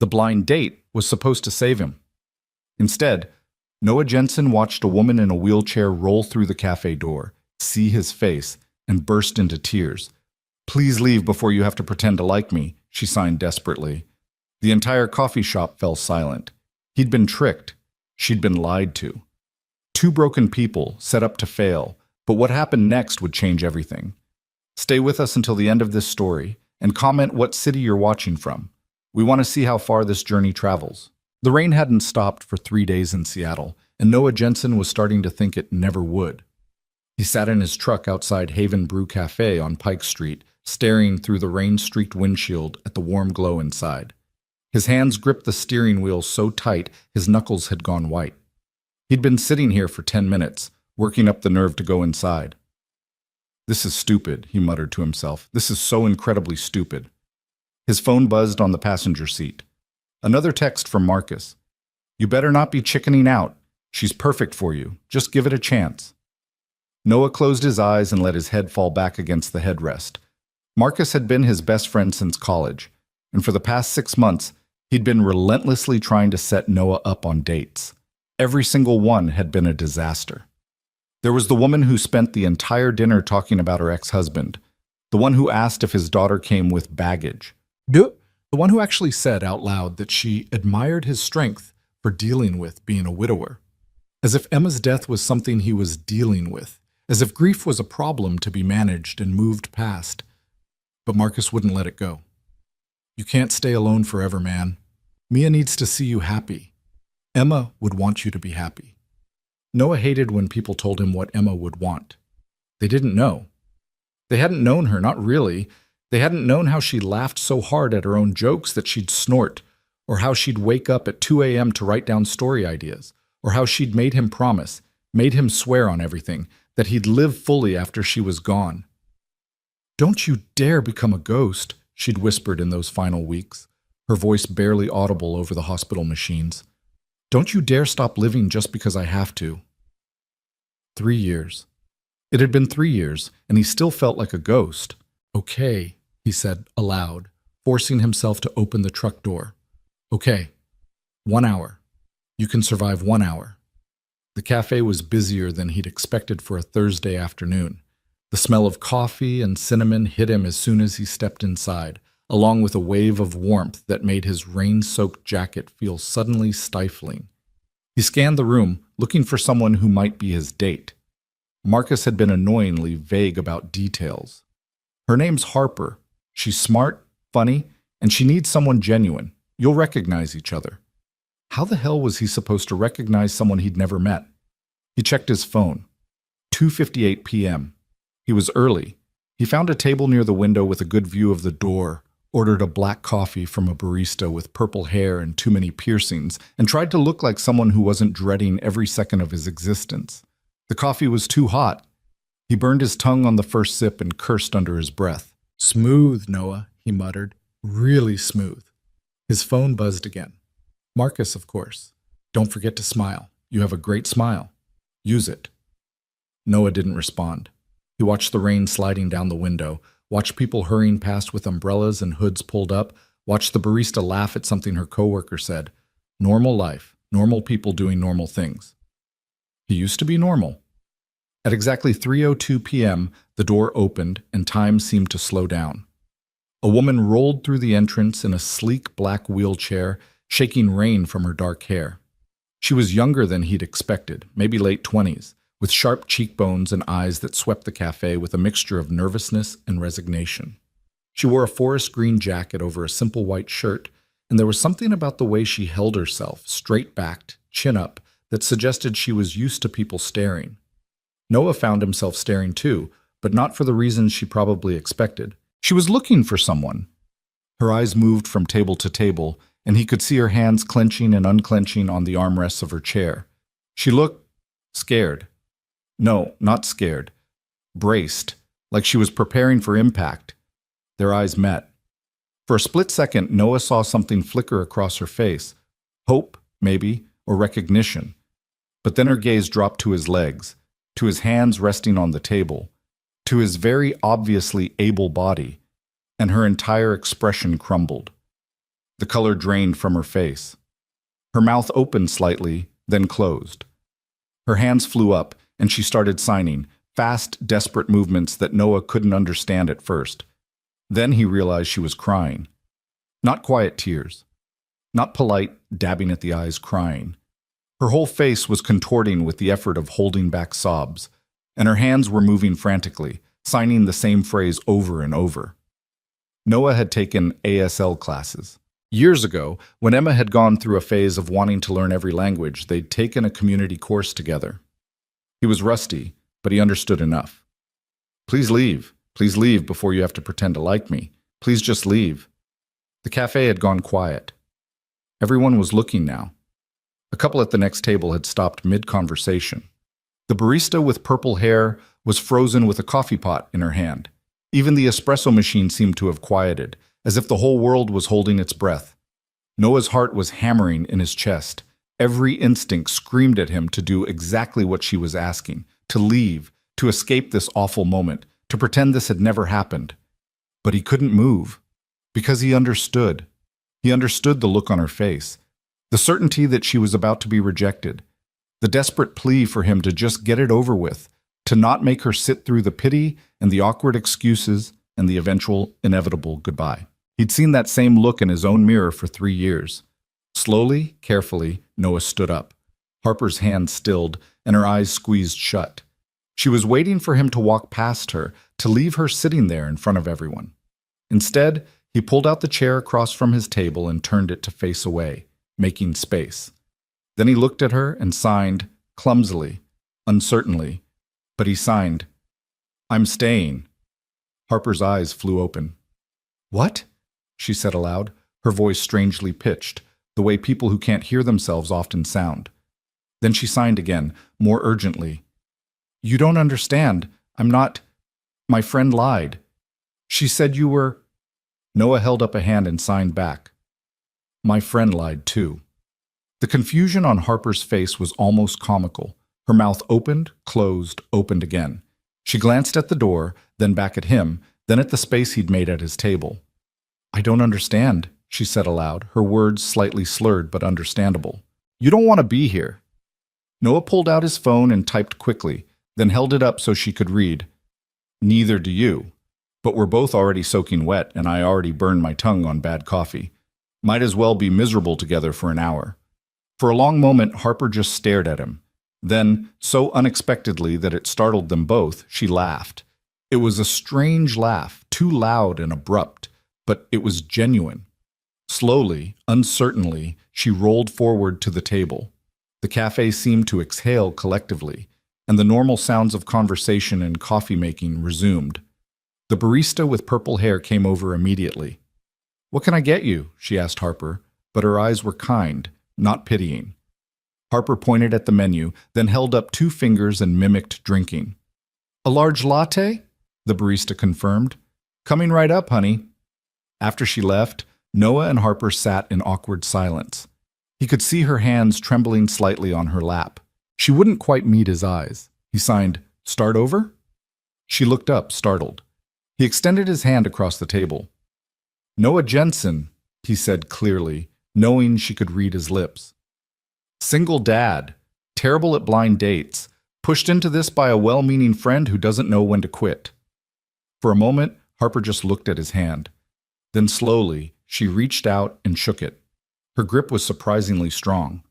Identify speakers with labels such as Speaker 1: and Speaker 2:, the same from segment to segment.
Speaker 1: The blind date was supposed to save him. Instead, Noah Jensen watched a woman in a wheelchair roll through the cafe door, see his face, and burst into tears. "Please leave before you have to pretend to like me," she signed desperately. The entire coffee shop fell silent. He'd been tricked. She'd been lied to. Two broken people set up to fail, but what happened next would change everything. Stay with us until the end of this story, and comment what city you're watching from. We want to see how far this journey travels. The rain hadn't stopped for 3 days in Seattle, and Noah Jensen was starting to think it never would. He sat in his truck outside Haven Brew Cafe on Pike Street, staring through the rain-streaked windshield at the warm glow inside. His hands gripped the steering wheel so tight his knuckles had gone white. He'd been sitting here for 10 minutes, working up the nerve to go inside. "This is stupid," he muttered to himself. "This is so incredibly stupid." His phone buzzed on the passenger seat. Another text from Marcus. "You better not be chickening out. She's perfect for you. Just give it a chance." Noah closed his eyes and let his head fall back against the headrest. Marcus had been his best friend since college, and for the past 6 months, he'd been relentlessly trying to set Noah up on dates. Every single one had been a disaster. There was the woman who spent the entire dinner talking about her ex-husband, the one who asked if his daughter came with baggage, the one who actually said out loud that she admired his strength for dealing with being a widower, as if Emma's death was something he was dealing with, as if grief was a problem to be managed and moved past. But Marcus wouldn't let it go. "You can't stay alone forever, man. Mia needs to see you happy. Emma would want you to be happy." Noah hated when people told him what Emma would want. They didn't know. They hadn't known her, not really. They hadn't known how she laughed so hard at her own jokes that she'd snort, or how she'd wake up at 2 a.m. to write down story ideas, or how she'd made him promise, made him swear on everything, that he'd live fully after she was gone. "Don't you dare become a ghost," she'd whispered in those final weeks, her voice barely audible over the hospital machines. "Don't you dare stop living just because I have to." 3 years. It had been 3 years, and he still felt like a ghost. "Okay," he said aloud, forcing himself to open the truck door. "Okay, 1 hour. You can survive 1 hour." The cafe was busier than he'd expected for a Thursday afternoon. The smell of coffee and cinnamon hit him as soon as he stepped inside, along with a wave of warmth that made his rain-soaked jacket feel suddenly stifling. He scanned the room, looking for someone who might be his date. Marcus had been annoyingly vague about details. "Her name's Harper. She's smart, funny, and she needs someone genuine. You'll recognize each other." How the hell was he supposed to recognize someone he'd never met? He checked his phone. 2:58 p.m. He was early. He found a table near the window with a good view of the door, ordered a black coffee from a barista with purple hair and too many piercings, and tried to look like someone who wasn't dreading every second of his existence. The coffee was too hot. He burned his tongue on the first sip and cursed under his breath. "Smooth, Noah," he muttered. "Really smooth." His phone buzzed again. Marcus, of course. "Don't forget to smile. You have a great smile. Use it." Noah didn't respond. He watched the rain sliding down the window, watched people hurrying past with umbrellas and hoods pulled up, watched the barista laugh at something her coworker said. Normal life, normal people doing normal things. He used to be normal. At exactly 3:02 p.m., the door opened and time seemed to slow down. A woman rolled through the entrance in a sleek black wheelchair, shaking rain from her dark hair. She was younger than he'd expected, maybe late 20s, with sharp cheekbones and eyes that swept the cafe with a mixture of nervousness and resignation. She wore a forest green jacket over a simple white shirt, and there was something about the way she held herself, straight-backed, chin up, that suggested she was used to people staring. Noah found himself staring too, but not for the reasons she probably expected. She was looking for someone. Her eyes moved from table to table, and he could see her hands clenching and unclenching on the armrests of her chair. She looked scared. No, not scared. Braced, like she was preparing for impact. Their eyes met. For a split second, Noah saw something flicker across her face. Hope, maybe, or recognition. But then her gaze dropped to his legs, to his hands resting on the table, to his very obviously able body, and her entire expression crumbled. The color drained from her face. Her mouth opened slightly, then closed. Her hands flew up, and she started signing, fast, desperate movements that Noah couldn't understand at first. Then he realized she was crying. Not quiet tears. Not polite, dabbing at the eyes crying. Her whole face was contorting with the effort of holding back sobs, and her hands were moving frantically, signing the same phrase over and over. Noah had taken ASL classes. Years ago, when Emma had gone through a phase of wanting to learn every language, they'd taken a community course together. He was rusty, but he understood enough. Please leave before you have to pretend to like me. Please just leave. The cafe had gone quiet. Everyone was looking now. A couple at the next table had stopped mid-conversation. The barista with purple hair was frozen with a coffee pot in her hand. Even the espresso machine seemed to have quieted, as if the whole world was holding its breath. Noah's heart was hammering in his chest. Every instinct screamed at him to do exactly what she was asking, to leave, to escape this awful moment, to pretend this had never happened. But he couldn't move, because he understood. He understood the look on her face, the certainty that she was about to be rejected, the desperate plea for him to just get it over with, to not make her sit through the pity and the awkward excuses and the eventual, inevitable goodbye. He'd seen that same look in his own mirror for 3 years. Slowly, carefully, Noah stood up. Harper's hand stilled, and her eyes squeezed shut. She was waiting for him to walk past her, to leave her sitting there in front of everyone. Instead, he pulled out the chair across from his table and turned it to face away, making space. Then he looked at her and signed, clumsily, uncertainly, but he signed, "I'm staying." Harper's eyes flew open. "What?" she said aloud, her voice strangely pitched, the way people who can't hear themselves often sound. Then she signed again, more urgently. "You don't understand. I'm not. My friend lied. She said you were—" Noah held up a hand and signed back. "My friend lied too." The confusion on Harper's face was almost comical. Her mouth opened, closed, opened again. She glanced at the door, then back at him, then at the space he'd made at his table. "I don't understand," she said aloud, her words slightly slurred but understandable. "You don't want to be here." Noah pulled out his phone and typed quickly, then held it up so she could read. "Neither do you. But we're both already soaking wet, and I already burned my tongue on bad coffee. Might as well be miserable together for an hour." For a long moment, Harper just stared at him. Then, so unexpectedly that it startled them both, she laughed. It was a strange laugh, too loud and abrupt, but it was genuine. Slowly, uncertainly, she rolled forward to the table. The cafe seemed to exhale collectively, and the normal sounds of conversation and coffee-making resumed. The barista with purple hair came over immediately. "What can I get you?" she asked Harper, but her eyes were kind, not pitying. Harper pointed at the menu, then held up 2 fingers and mimicked drinking. "A large latte?" the barista confirmed. "Coming right up, honey." After she left, Noah and Harper sat in awkward silence. He could see her hands trembling slightly on her lap. She wouldn't quite meet his eyes. He signed, "Start over?" She looked up, startled. He extended his hand across the table. "Noah Jensen," he said clearly, knowing she could read his lips. "Single dad, terrible at blind dates, pushed into this by a well-meaning friend who doesn't know when to quit." For a moment, Harper just looked at his hand. Then slowly, she reached out and shook it. Her grip was surprisingly strong.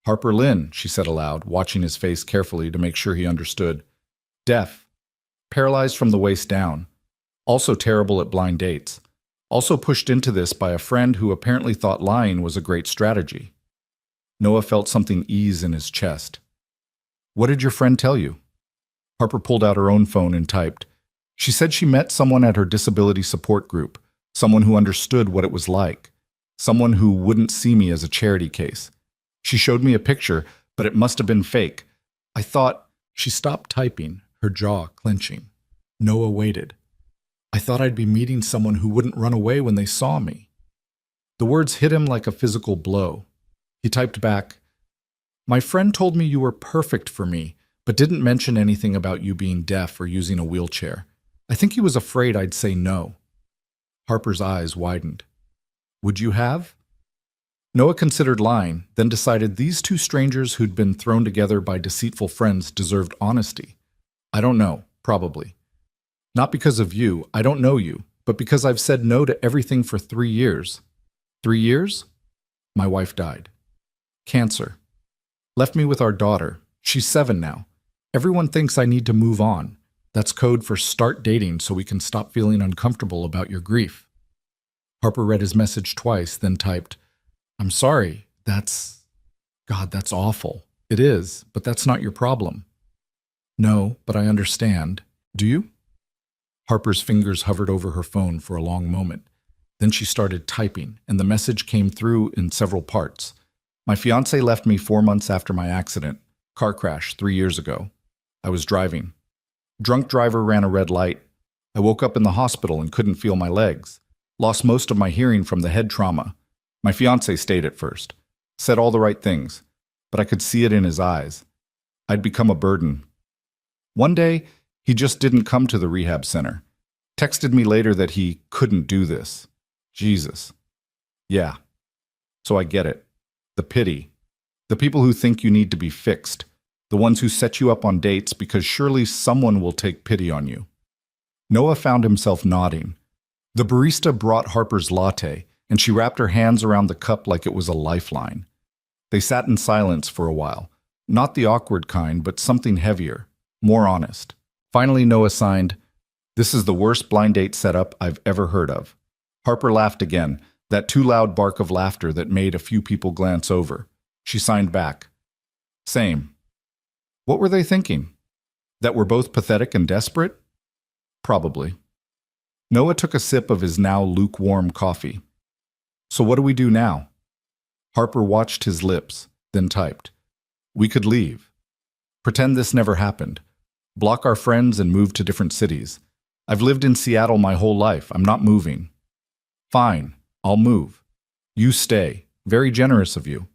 Speaker 1: "Harper Lynn," she said aloud, watching his face carefully to make sure he understood. "Deaf. Paralyzed from the waist down. Also terrible at blind dates. Also pushed into this by a friend who apparently thought lying was a great strategy." Noah felt something ease in his chest. "What did your friend tell you?" Harper pulled out her own phone and typed. She said she met someone at her disability support group, someone who understood what it was like, someone who wouldn't see me as a charity case. She showed me a picture, but it must have been fake. I thought— She stopped typing, her jaw clenching. Noah waited. "I thought I'd be meeting someone who wouldn't run away when they saw me." The words hit him like a physical blow. He typed back, "My friend told me you were perfect for me, but didn't mention anything about you being deaf or using a wheelchair. I think he was afraid I'd say no." Harper's eyes widened. "Would you have?" Noah considered lying, then decided these two strangers who'd been thrown together by deceitful friends deserved honesty. I don't know, probably. Not because of you, I don't know you, but because I've said no to everything for 3 years. 3 years? My wife died. Cancer. Left me with our daughter. She's 7 now. Everyone thinks I need to move on. That's code for start dating so we can stop feeling uncomfortable about your grief. Harper read his message twice, then typed, I'm sorry, God, that's awful. It is, but that's not your problem. No, but I understand. Do you? Harper's fingers hovered over her phone for a long moment. Then she started typing, and the message came through in several parts. My fiancé left me 4 months after my accident. Car crash 3 years ago. I was driving. Drunk driver ran a red light. I woke up in the hospital and couldn't feel my legs. Lost most of my hearing from the head trauma. My fiancé stayed at first. Said all the right things, but I could see it in his eyes. I'd become a burden. One day, he just didn't come to the rehab center. Texted me later that he couldn't do this. Jesus. Yeah. So I get it. The pity. The people who think you need to be fixed. The ones who set you up on dates because surely someone will take pity on you. Noah found himself nodding. The barista brought Harper's latte, and she wrapped her hands around the cup like it was a lifeline. They sat in silence for a while. Not the awkward kind, but something heavier, more honest. Finally, Noah signed, This is the worst blind date setup I've ever heard of. Harper laughed again, that too loud bark of laughter that made a few people glance over. She signed back. Same. What were they thinking? That we're both pathetic and desperate? Probably. Noah took a sip of his now lukewarm coffee. So what do we do now? Harper watched his lips, then typed. We could leave. Pretend this never happened. Block our friends and move to different cities. I've lived in Seattle my whole life. I'm not moving. Fine, I'll move. You stay. Very generous of you.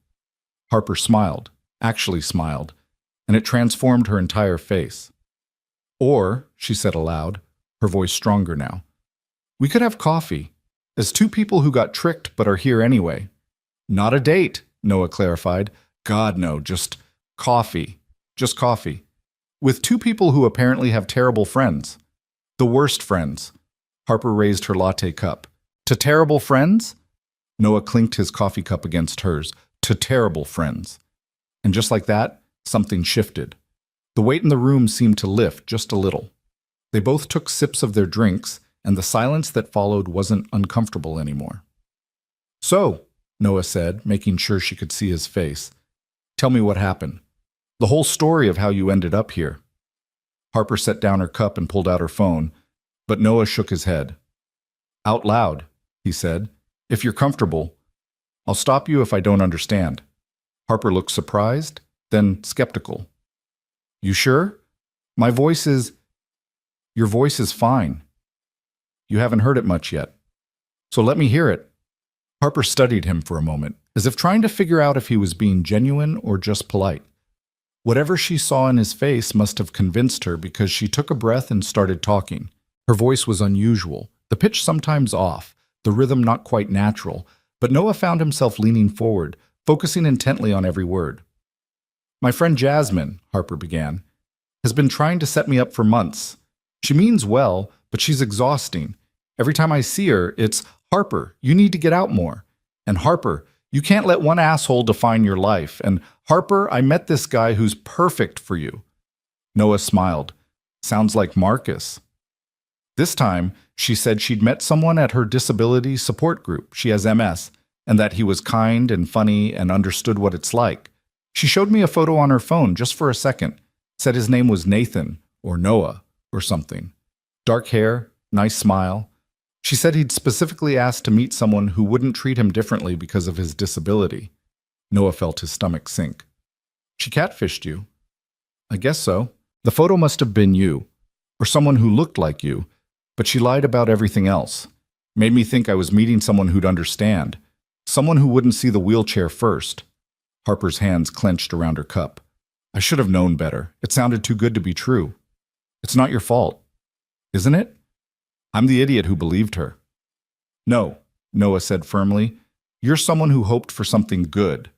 Speaker 1: Harper smiled, actually smiled, and it transformed her entire face. Or, she said aloud, her voice stronger now, we could have coffee, as two people who got tricked but are here anyway. Not a date, Noah clarified. God, no, just coffee. Just coffee. With two people who apparently have terrible friends. The worst friends. Harper raised her latte cup. To terrible friends? Noah clinked his coffee cup against hers. To terrible friends. And just like that, something shifted. The weight in the room seemed to lift just a little. They both took sips of their drinks, and the silence that followed wasn't uncomfortable anymore. So, Noah said, making sure she could see his face, tell me what happened. The whole story of how you ended up here. Harper set down her cup and pulled out her phone, but Noah shook his head. Out loud, he said, if you're comfortable, I'll stop you if I don't understand. Harper looked surprised, then skeptical. You sure? Your voice is fine. You haven't heard it much yet. So let me hear it. Harper studied him for a moment, as if trying to figure out if he was being genuine or just polite. Whatever she saw in his face must have convinced her because she took a breath and started talking. Her voice was unusual, the pitch sometimes off, the rhythm not quite natural, but Noah found himself leaning forward, focusing intently on every word. My friend Jasmine, Harper began, has been trying to set me up for months. She means well, but she's exhausting. Every time I see her, it's, Harper, you need to get out more. And Harper, you can't let one asshole define your life. And Harper, I met this guy who's perfect for you. Noah smiled. Sounds like Marcus. This time, she said she'd met someone at her disability support group. She has MS, and that he was kind and funny and understood what it's like. She showed me a photo on her phone just for a second. Said his name was Nathan, or Noah, or something. Dark hair, nice smile. She said he'd specifically asked to meet someone who wouldn't treat him differently because of his disability. Noah felt his stomach sink. She catfished you? I guess so. The photo must have been you, or someone who looked like you, but she lied about everything else. Made me think I was meeting someone who'd understand, someone who wouldn't see the wheelchair first. Harper's hands clenched around her cup. I should have known better. It sounded too good to be true. It's not your fault, isn't it? I'm the idiot who believed her. No, Noah said firmly. You're someone who hoped for something good.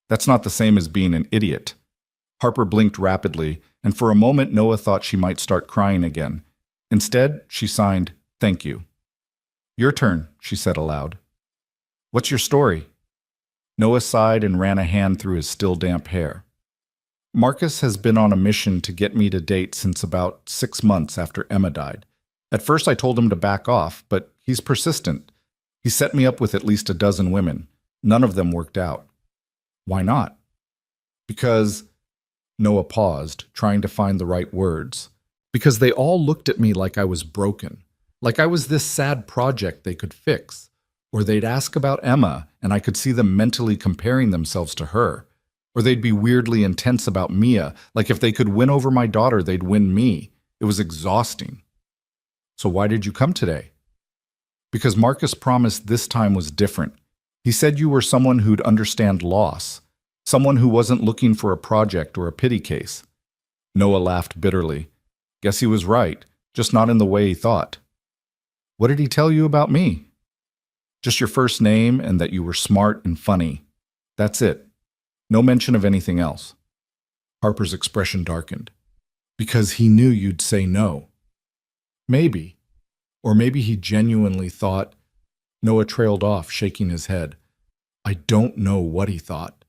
Speaker 1: That's not the same as being an idiot. Harper blinked rapidly, and for a moment Noah thought she might start crying again. Instead, she signed, "Thank you." "Your turn," she said aloud. "What's your story?" Noah sighed and ran a hand through his still damp hair. "Marcus has been on a mission to get me to date since about 6 months after Emma died. At first I told him to back off, but he's persistent. He set me up with at least a dozen women. None of them worked out." "Why not?" "Because—" Noah paused, trying to find the right words. "Because they all looked at me like I was broken, like I was this sad project they could fix. Or they'd ask about Emma, and I could see them mentally comparing themselves to her. Or they'd be weirdly intense about Mia, like if they could win over my daughter, they'd win me. It was exhausting." "So why did you come today?" "Because Marcus promised this time was different. He said you were someone who'd understand loss, someone who wasn't looking for a project or a pity case." Noah laughed bitterly. "Guess he was right, just not in the way he thought." "What did he tell you about me?" "Just your first name and that you were smart and funny. That's it. No mention of anything else." Harper's expression darkened. "Because he knew you'd say no." "Maybe. Or maybe he genuinely thought—" Noah trailed off, shaking his head. "I don't know what he thought."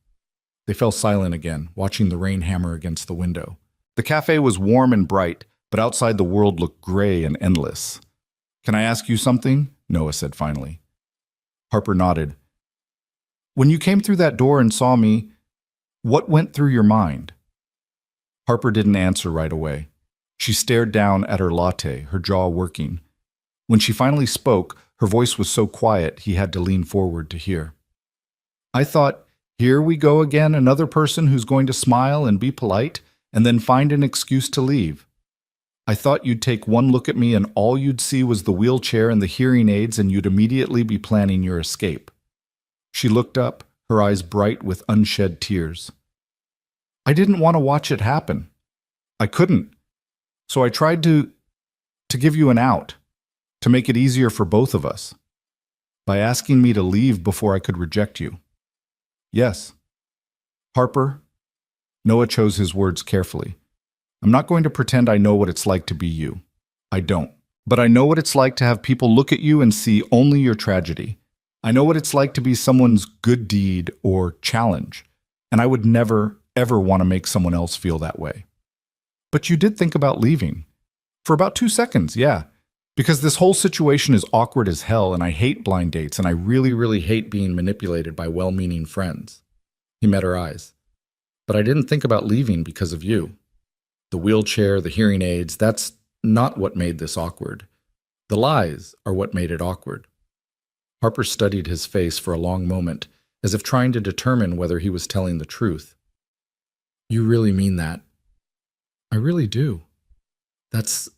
Speaker 1: They fell silent again, watching the rain hammer against the window. The cafe was warm and bright, but outside the world looked gray and endless. "Can I ask you something?" Noah said finally. Harper nodded. "When you came through that door and saw me, what went through your mind?" Harper didn't answer right away. She stared down at her latte, her jaw working. When she finally spoke, her voice was so quiet he had to lean forward to hear. "I thought, here we go again, another person who's going to smile and be polite, and then find an excuse to leave. I thought you'd take one look at me and all you'd see was the wheelchair and the hearing aids and you'd immediately be planning your escape." She looked up, her eyes bright with unshed tears. "I didn't want to watch it happen. I couldn't. So I tried to give you an out, to make it easier for both of us, by asking me to leave before I could reject you." "Yes." "Harper," Noah chose his words carefully, "I'm not going to pretend I know what it's like to be you. I don't. But I know what it's like to have people look at you and see only your tragedy. I know what it's like to be someone's good deed or challenge, and I would never, ever want to make someone else feel that way." "But you did think about leaving." "For about 2 seconds, yeah. Because this whole situation is awkward as hell, and I hate blind dates, and I really, really hate being manipulated by well-meaning friends." He met her eyes. "But I didn't think about leaving because of you. The wheelchair, the hearing aids, that's not what made this awkward. The lies are what made it awkward." Harper studied his face for a long moment, as if trying to determine whether he was telling the truth. "You really mean that?" "I really do. That's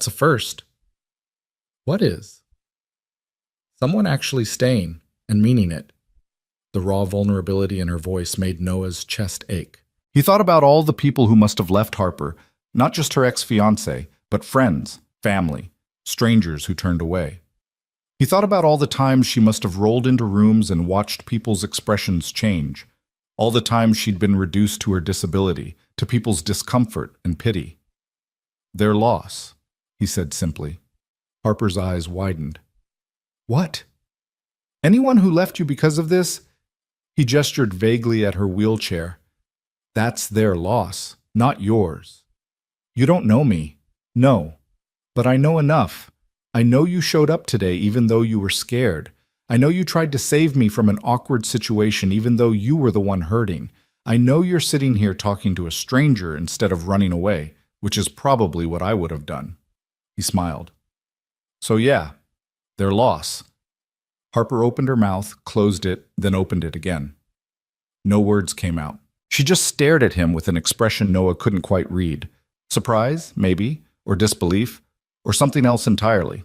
Speaker 1: a first." "What is?" "Someone actually staying and meaning it." The raw vulnerability in her voice made Noah's chest ache. He thought about all the people who must have left Harper, not just her ex-fiancé, but friends, family, strangers who turned away. He thought about all the times she must have rolled into rooms and watched people's expressions change, all the times she'd been reduced to her disability, to people's discomfort and pity. "Their loss," he said simply. Harper's eyes widened. "What? Anyone who left you because of this?" He gestured vaguely at her wheelchair. "That's their loss, not yours. You don't know me. No. But I know enough. I know you showed up today even though you were scared. I know you tried to save me from an awkward situation even though you were the one hurting. I know you're sitting here talking to a stranger instead of running away, which is probably what I would have done." He smiled. "So yeah, their loss." Harper opened her mouth, closed it, then opened it again. No words came out. She just stared at him with an expression Noah couldn't quite read. Surprise, maybe, or disbelief, or something else entirely.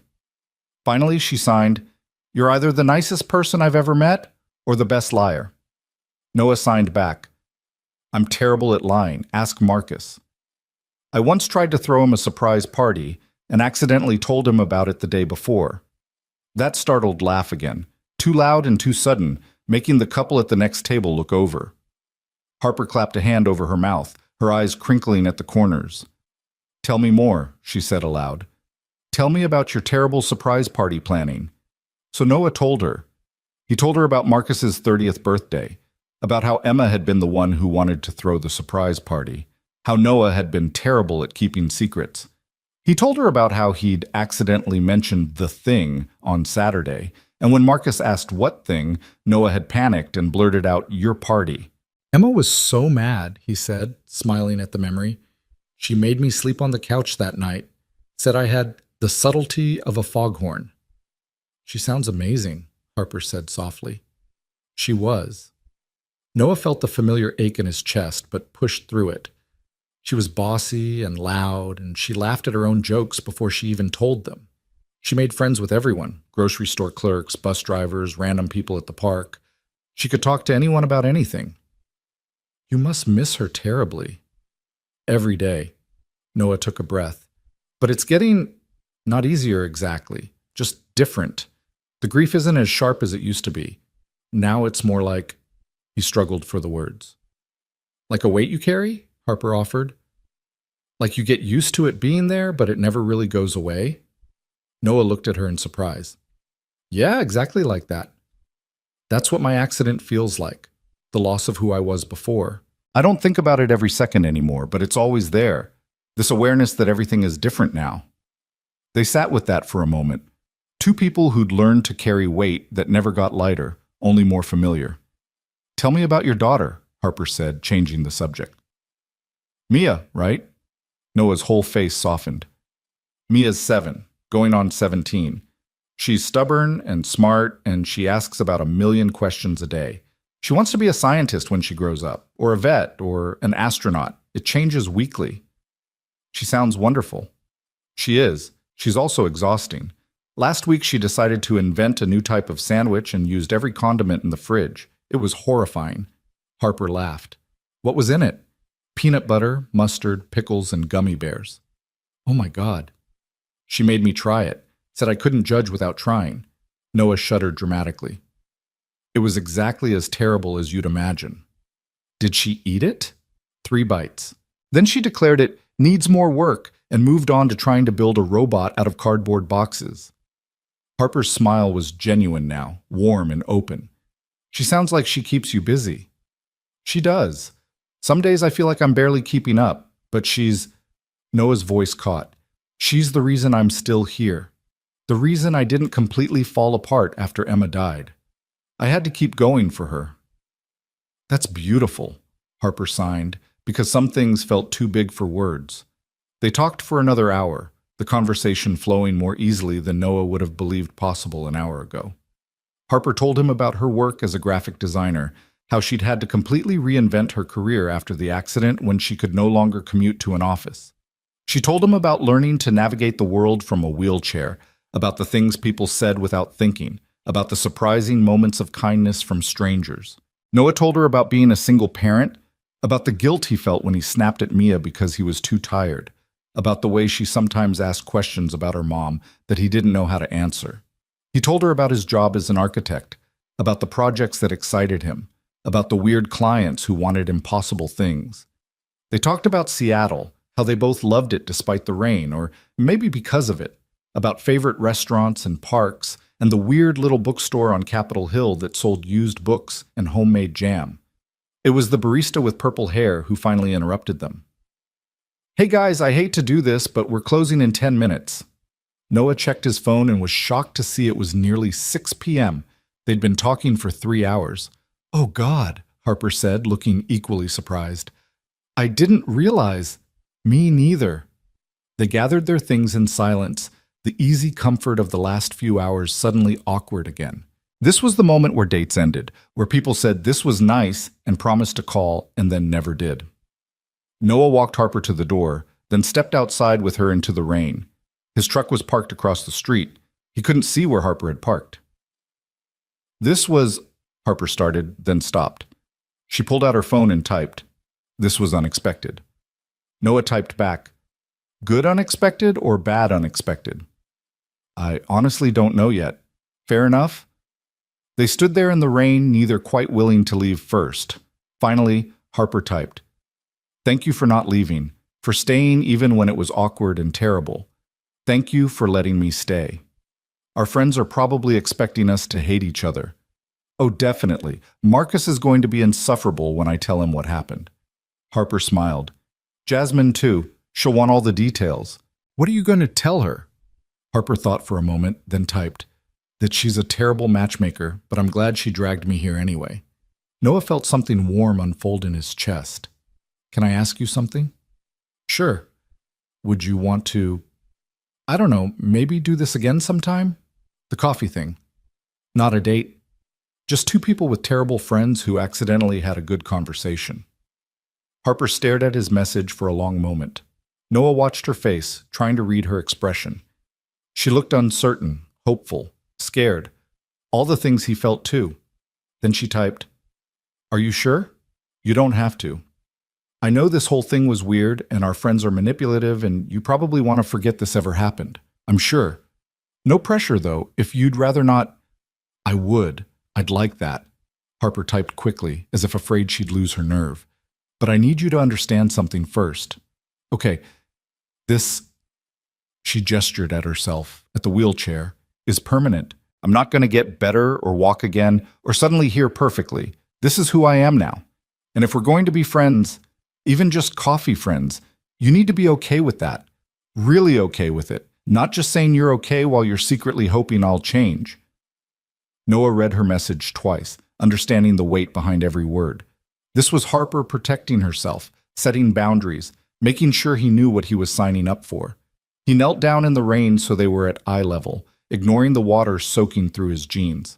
Speaker 1: Finally, she signed, "You're either the nicest person I've ever met, or the best liar." Noah signed back, "I'm terrible at lying. Ask Marcus. I once tried to throw him a surprise party, and accidentally told him about it the day before." That startled laugh again, too loud and too sudden, making the couple at the next table look over. Harper clapped a hand over her mouth, her eyes crinkling at the corners. "Tell me more," she said aloud. "Tell me about your terrible surprise party planning." So Noah told her. He told her about Marcus's 30th birthday, about how Emma had been the one who wanted to throw the surprise party, how Noah had been terrible at keeping secrets. He told her about how he'd accidentally mentioned the thing on Saturday, and when Marcus asked what thing, Noah had panicked and blurted out, "Your party."
Speaker 2: Emma was so mad, he said, smiling at the memory. She made me sleep on the couch that night, said I had the subtlety of a foghorn. She sounds amazing, Harper said softly. She was. Noah felt the familiar ache in his chest, but pushed through it. She was bossy and loud, and she laughed at her own jokes before she even told them. She made friends with everyone, grocery store clerks, bus drivers, random people at the park. She could talk to anyone about anything. You must miss her terribly. Every day. Noah took a breath. But it's getting not easier exactly, just different. The grief isn't as sharp as it used to be. Now it's more like, he struggled for the words. Like a weight you carry? Harper offered. Like you get used to it being there, but it never really goes away? Noah looked at her in surprise. Yeah, exactly like that. That's what my accident feels like, the loss of who I was before. I don't think about it every second anymore, but it's always there. This awareness that everything is different now. They sat with that for a moment. Two people who'd learned to carry weight that never got lighter, only more familiar. Tell me about your daughter, Harper said, changing the subject. Mia, right? Noah's whole face softened. Mia's 7, going on 17. She's stubborn and smart, and she asks about 1,000,000 questions a day. She wants to be a scientist when she grows up, or a vet, or an astronaut. It changes weekly. She sounds wonderful. She is. She's also exhausting. Last week she decided to invent a new type of sandwich and used every condiment in the fridge. It was horrifying. Harper laughed. What was in it? Peanut butter, mustard, pickles, and gummy bears. Oh my God. She made me try it, said I couldn't judge without trying. Noah shuddered dramatically. It was exactly as terrible as you'd imagine. Did she eat it? 3 bites. Then she declared it needs more work and moved on to trying to build a robot out of cardboard boxes. Harper's smile was genuine now, warm and open. She sounds like she keeps you busy. She does. Some days I feel like I'm barely keeping up, but she's... Noah's voice caught. She's the reason I'm still here. The reason I didn't completely fall apart after Emma died. I had to keep going for her. That's beautiful, Harper signed, because some things felt too big for words. They talked for another hour, the conversation flowing more easily than Noah would have believed possible an hour ago. Harper told him about her work as a graphic designer, how she'd had to completely reinvent her career after the accident when she could no longer commute to an office. She told him about learning to navigate the world from a wheelchair, about the things people said without thinking, about the surprising moments of kindness from strangers. Noah told her about being a single parent, about the guilt he felt when he snapped at Mia because he was too tired, about the way she sometimes asked questions about her mom that he didn't know how to answer. He told her about his job as an architect, about the projects that excited him, about the weird clients who wanted impossible things. They talked about Seattle, how they both loved it despite the rain, or maybe because of it, about favorite restaurants and parks, and the weird little bookstore on Capitol Hill that sold used books and homemade jam. It was the barista with purple hair who finally interrupted them. Hey guys, I hate to do this, but we're closing in 10 minutes. Noah checked his phone and was shocked to see it was nearly 6 p.m. They'd been talking for 3 hours. Oh God, Harper said, looking equally surprised. I didn't realize. Me neither. They gathered their things in silence, the easy comfort of the last few hours suddenly awkward again. This was the moment where dates ended, where people said this was nice and promised to call and then never did. Noah walked Harper to the door, then stepped outside with her into the rain. His truck was parked across the street. He couldn't see where Harper had parked. This was... Harper started, then stopped. She pulled out her phone and typed. This was unexpected. Noah typed back. Good unexpected or bad unexpected? I honestly don't know yet. Fair enough?
Speaker 1: They stood there in the rain, neither quite willing to leave first. Finally, Harper typed, "Thank you for not leaving, for staying even when it was awkward and terrible. Thank you for letting me stay. Our friends are probably expecting us to hate each other. Oh, definitely. Marcus is going to be insufferable when I tell him what happened." Harper smiled. "Jasmine, too. She'll want all the details." "What are you going to tell her?" Harper thought for a moment, then typed, "That she's a terrible matchmaker, but I'm glad she dragged me here anyway." Noah felt something warm unfold in his chest. "Can I ask you something?" "Sure. Would you want to, I don't know, maybe do this again sometime? The coffee thing. Not a date. Just two people with terrible friends who accidentally had a good conversation." Harper stared at his message for a long moment. Noah watched her face, trying to read her expression. She looked uncertain, hopeful, scared. All the things he felt too. Then she typed, "Are you sure? You don't have to. I know this whole thing was weird and our friends are manipulative and you probably want to forget this ever happened. I'm sure. No pressure though, if you'd rather not." "I would. I'd like that." Harper typed quickly, as if afraid she'd lose her nerve. "But I need you to understand something first. Okay, this," she gestured at herself, at the wheelchair, "is permanent. I'm not going to get better or walk again or suddenly hear perfectly. This is who I am now. And if we're going to be friends, even just coffee friends, you need to be okay with that. Really okay with it. Not just saying you're okay while you're secretly hoping I'll change." Noah read her message twice, understanding the weight behind every word. This was Harper protecting herself, setting boundaries, making sure he knew what he was signing up for. He knelt down in the rain so they were at eye level, ignoring the water soaking through his jeans.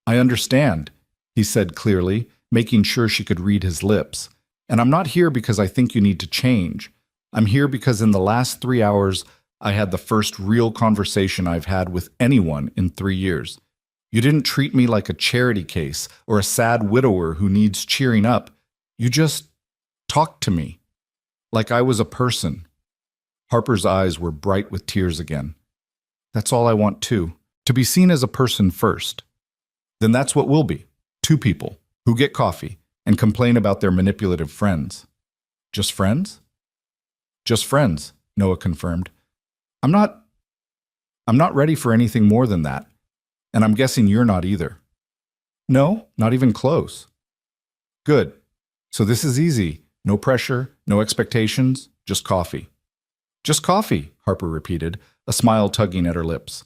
Speaker 1: "I understand," he said clearly, making sure she could read his lips. "And I'm not here because I think you need to change. I'm here because in the last 3 hours, I had the first real conversation I've had with anyone in 3 years. You didn't treat me like a charity case or a sad widower who needs cheering up. You just talked to me. Like I was a person." Harper's eyes were bright with tears again. "That's all I want too, to be seen as a person first. Then that's what we'll be, two people who get coffee and complain about their manipulative friends." "Just friends?" "Just friends," Noah confirmed. I'm not ready for anything more than that. And I'm guessing you're not either." "No, not even close." "Good. So this is easy. No pressure, no expectations, just coffee." "Just coffee," Harper repeated, a smile tugging at her lips.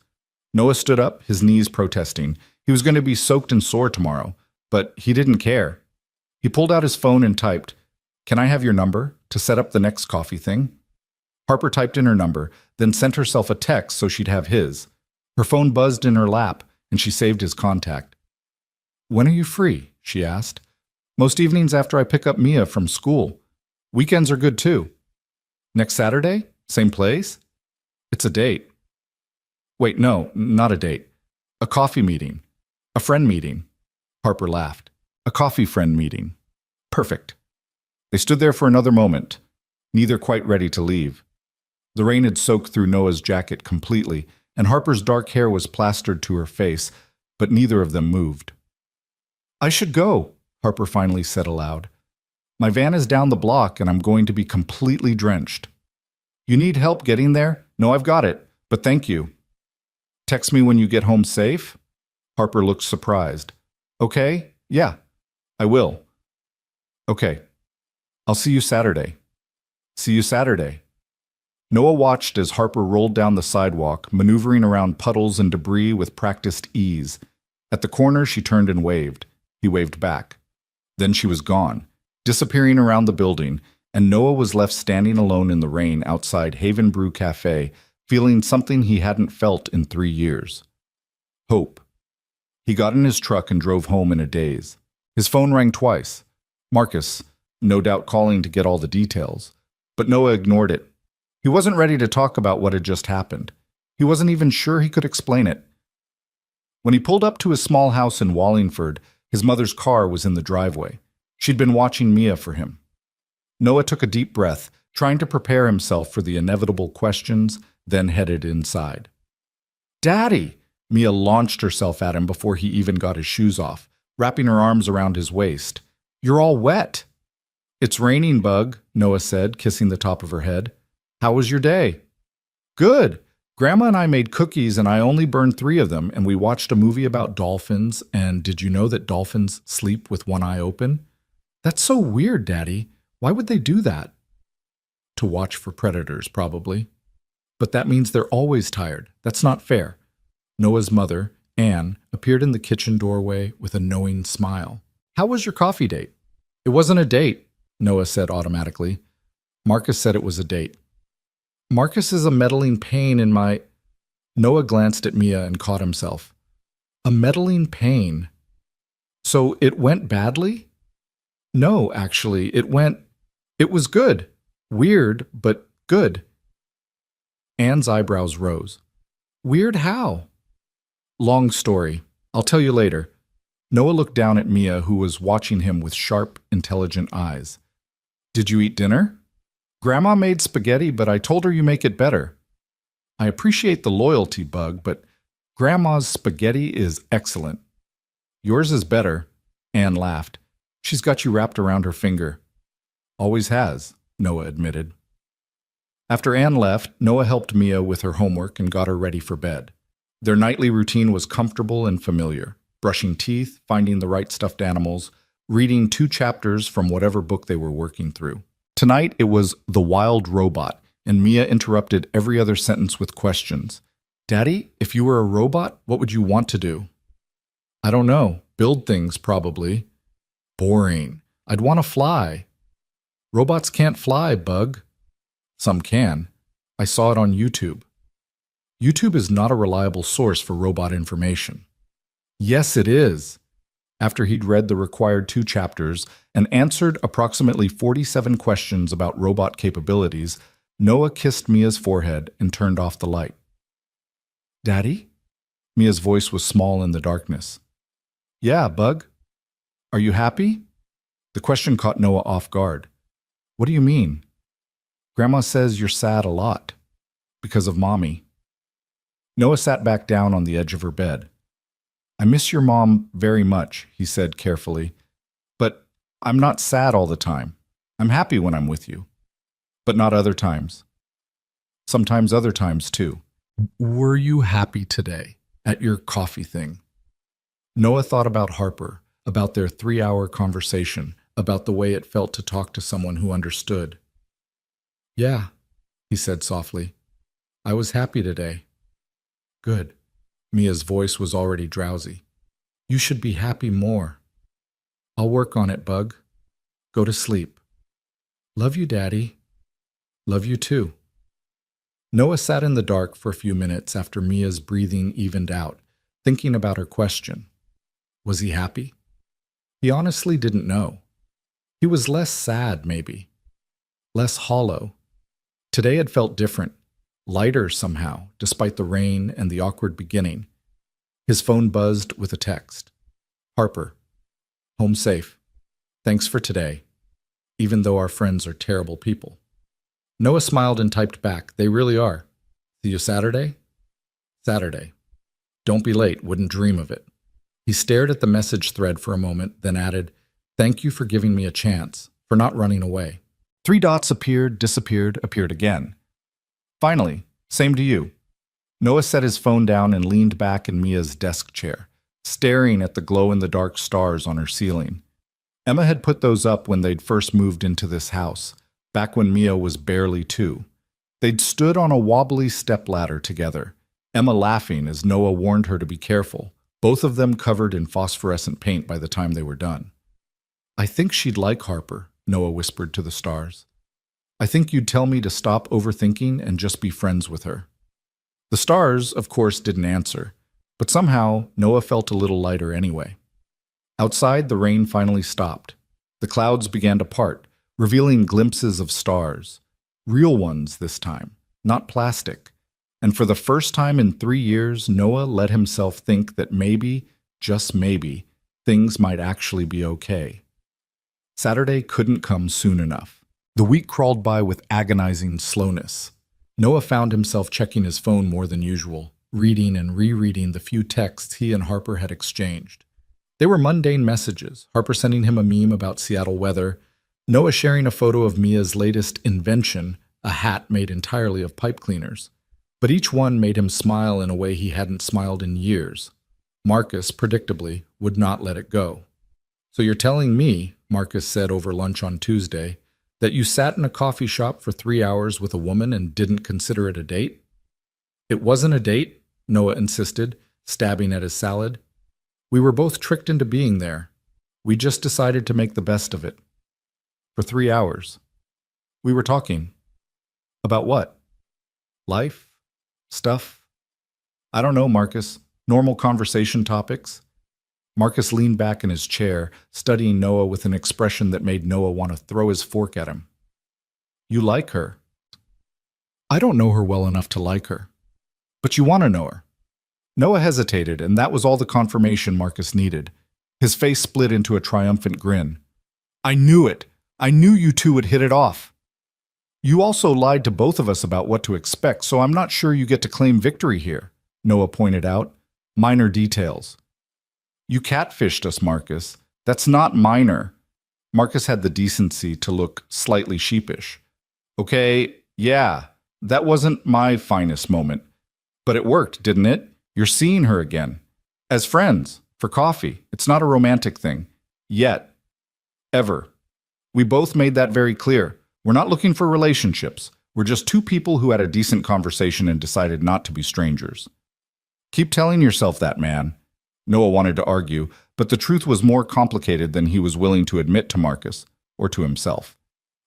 Speaker 1: Noah stood up, his knees protesting. He was going to be soaked and sore tomorrow, but he didn't care. He pulled out his phone and typed, "Can I have your number to set up the next coffee thing?" Harper typed in her number, then sent herself a text so she'd have his. Her phone buzzed in her lap, and she saved his contact. "When are you free?" she asked. "Most evenings after I pick up Mia from school. Weekends are good too." "Next Saturday? Same place?" "It's a date." "Wait, no, not a date. A coffee meeting. A friend meeting." Harper laughed. "A coffee friend meeting. Perfect." They stood there for another moment, neither quite ready to leave. The rain had soaked through Noah's jacket completely, and Harper's dark hair was plastered to her face, but neither of them moved. "I should go," Harper finally said aloud. "My van is down the block and I'm going to be completely drenched." "You need help getting there?" "No, I've got it, but thank you." "Text me when you get home safe?" Harper looked surprised. "Okay, yeah, I will." "Okay, I'll see you Saturday." "See you Saturday." Noah watched as Harper rolled down the sidewalk, maneuvering around puddles and debris with practiced ease. At the corner, she turned and waved. He waved back. Then she was gone, disappearing around the building, and Noah was left standing alone in the rain outside Haven Brew Cafe, feeling something he hadn't felt in 3 years. Hope. He got in his truck and drove home in a daze. His phone rang twice. Marcus, no doubt calling to get all the details. But Noah ignored it. He wasn't ready to talk about what had just happened. He wasn't even sure he could explain it. When he pulled up to his small house in Wallingford, his mother's car was in the driveway. She'd been watching Mia for him. Noah took a deep breath, trying to prepare himself for the inevitable questions, then headed inside. "Daddy!" Mia launched herself at him before he even got his shoes off, wrapping her arms around his waist. "You're all wet." "It's raining, Bug," Noah said, kissing the top of her head. "How was your day?" "Good. Grandma and I made cookies and I only burned 3 of them, and we watched a movie about dolphins, and did you know that dolphins sleep with one eye open?" "That's so weird, Daddy. Why would they do that?" "To watch for predators, probably. But that means they're always tired. That's not fair." Noah's mother, Anne, appeared in the kitchen doorway with a knowing smile. "How was your coffee date?" "It wasn't a date," Noah said automatically. "Marcus said it was a date." "Marcus is a meddling pain in my—" Noah glanced at Mia and caught himself. "A meddling pain. So it went badly?" "No, actually, it was good. Weird, but good." Anne's eyebrows rose. "Weird how?" "Long story. I'll tell you later." Noah looked down at Mia, who was watching him with sharp, intelligent eyes. "Did you eat dinner?" "Grandma made spaghetti, but I told her you make it better." "I appreciate the loyalty, Bug, but Grandma's spaghetti is excellent." "Yours is better," Anne laughed. "She's got you wrapped around her finger." "Always has," Noah admitted. After Anne left, Noah helped Mia with her homework and got her ready for bed. Their nightly routine was comfortable and familiar: brushing teeth, finding the right stuffed animals, reading 2 chapters from whatever book they were working through. Tonight it was The Wild Robot, and Mia interrupted every other sentence with questions. "Daddy, if you were a robot, what would you want to do?" "I don't know. Build things, probably." "Boring. I'd want to fly." "Robots can't fly, Bug." "Some can. I saw it on YouTube." "YouTube is not a reliable source for robot information." "Yes, it is." After he'd read the required 2 chapters and answered approximately 47 questions about robot capabilities, Noah kissed Mia's forehead and turned off the light. "Daddy?" Mia's voice was small in the darkness. "Yeah, Bug." "Are you happy?" The question caught Noah off guard. "What do you mean?" "Grandma says you're sad a lot." "Because of Mommy." Noah sat back down on the edge of her bed. "I miss your mom very much," he said carefully. "But I'm not sad all the time. I'm happy when I'm with you. But not other times. Sometimes other times, too." "Were you happy today at your coffee thing?" Noah thought about Harper, about their 3-hour conversation, about the way it felt to talk to someone who understood. "Yeah," he said softly. "I was happy today." "Good." Mia's voice was already drowsy. "You should be happy more." "I'll work on it, Bug. Go to sleep." "Love you, Daddy." "Love you too." Noah sat in the dark for a few minutes after Mia's breathing evened out, thinking about her question. Was he happy? He honestly didn't know. He was less sad, maybe. Less hollow. Today had felt different. Lighter somehow, despite the rain and the awkward beginning. His phone buzzed with a text. "Harper. Home safe. Thanks for today. Even though our friends are terrible people." Noah smiled and typed back, "They really are. See you Saturday?" "Saturday. Don't be late, wouldn't dream of it." He stared at the message thread for a moment, then added, "Thank you for giving me a chance, for not running away." 3 dots appeared, disappeared, appeared again. Finally, "Same to you." Noah set his phone down and leaned back in Mia's desk chair, staring at the glow-in-the-dark stars on her ceiling. Emma had put those up when they'd first moved into this house, back when Mia was barely 2. They'd stood on a wobbly stepladder together, Emma laughing as Noah warned her to be careful, both of them covered in phosphorescent paint by the time they were done. "I think she'd like Harper," Noah whispered to the stars. "I think you'd tell me to stop overthinking and just be friends with her." The stars, of course, didn't answer, but somehow Noah felt a little lighter anyway. Outside, the rain finally stopped. The clouds began to part, revealing glimpses of stars. Real ones this time, not plastic. And for the first time in 3 years, Noah let himself think that maybe, just maybe, things might actually be okay. Saturday couldn't come soon enough. The week crawled by with agonizing slowness. Noah found himself checking his phone more than usual,
Speaker 2: reading and rereading the few texts he and Harper had exchanged. They were mundane messages, Harper sending him a meme about Seattle weather, Noah sharing a photo of Mia's latest invention, a hat made entirely of pipe cleaners. But each one made him smile in a way he hadn't smiled in years. Marcus, predictably, would not let it go. "So you're telling me," Marcus said over lunch on Tuesday, "that you sat in a coffee shop for 3 hours with a woman and didn't consider it a date?" "It wasn't a date," Noah insisted, stabbing at his salad. "We were both tricked into being there. We just decided to make the best of it." "For 3 hours. We were talking. About what? Life? Stuff? I don't know, Marcus. Normal conversation topics." Marcus leaned back in his chair, studying Noah with an expression that made Noah want to throw his fork at him. "You like her." "I don't know her well enough to like her." "But you want to know her." Noah hesitated, and that was all the confirmation Marcus needed. His face split into a triumphant grin. "I knew it! I knew you two would hit it off. You also lied to both of us about what to expect, so I'm not sure you get to claim victory here," Noah pointed out. "Minor details." "You catfished us, Marcus. That's not minor." Marcus had the decency to look slightly sheepish. "Okay, yeah, that wasn't my finest moment. But it worked, didn't it? You're seeing her again. As friends, for coffee. It's not a romantic thing. Yet. Ever. We both made that very clear. We're not looking for relationships. We're just two people who had a decent conversation and decided not to be strangers." "Keep telling yourself that, man." Noah wanted to argue, but the truth was more complicated than he was willing to admit to Marcus, or to himself.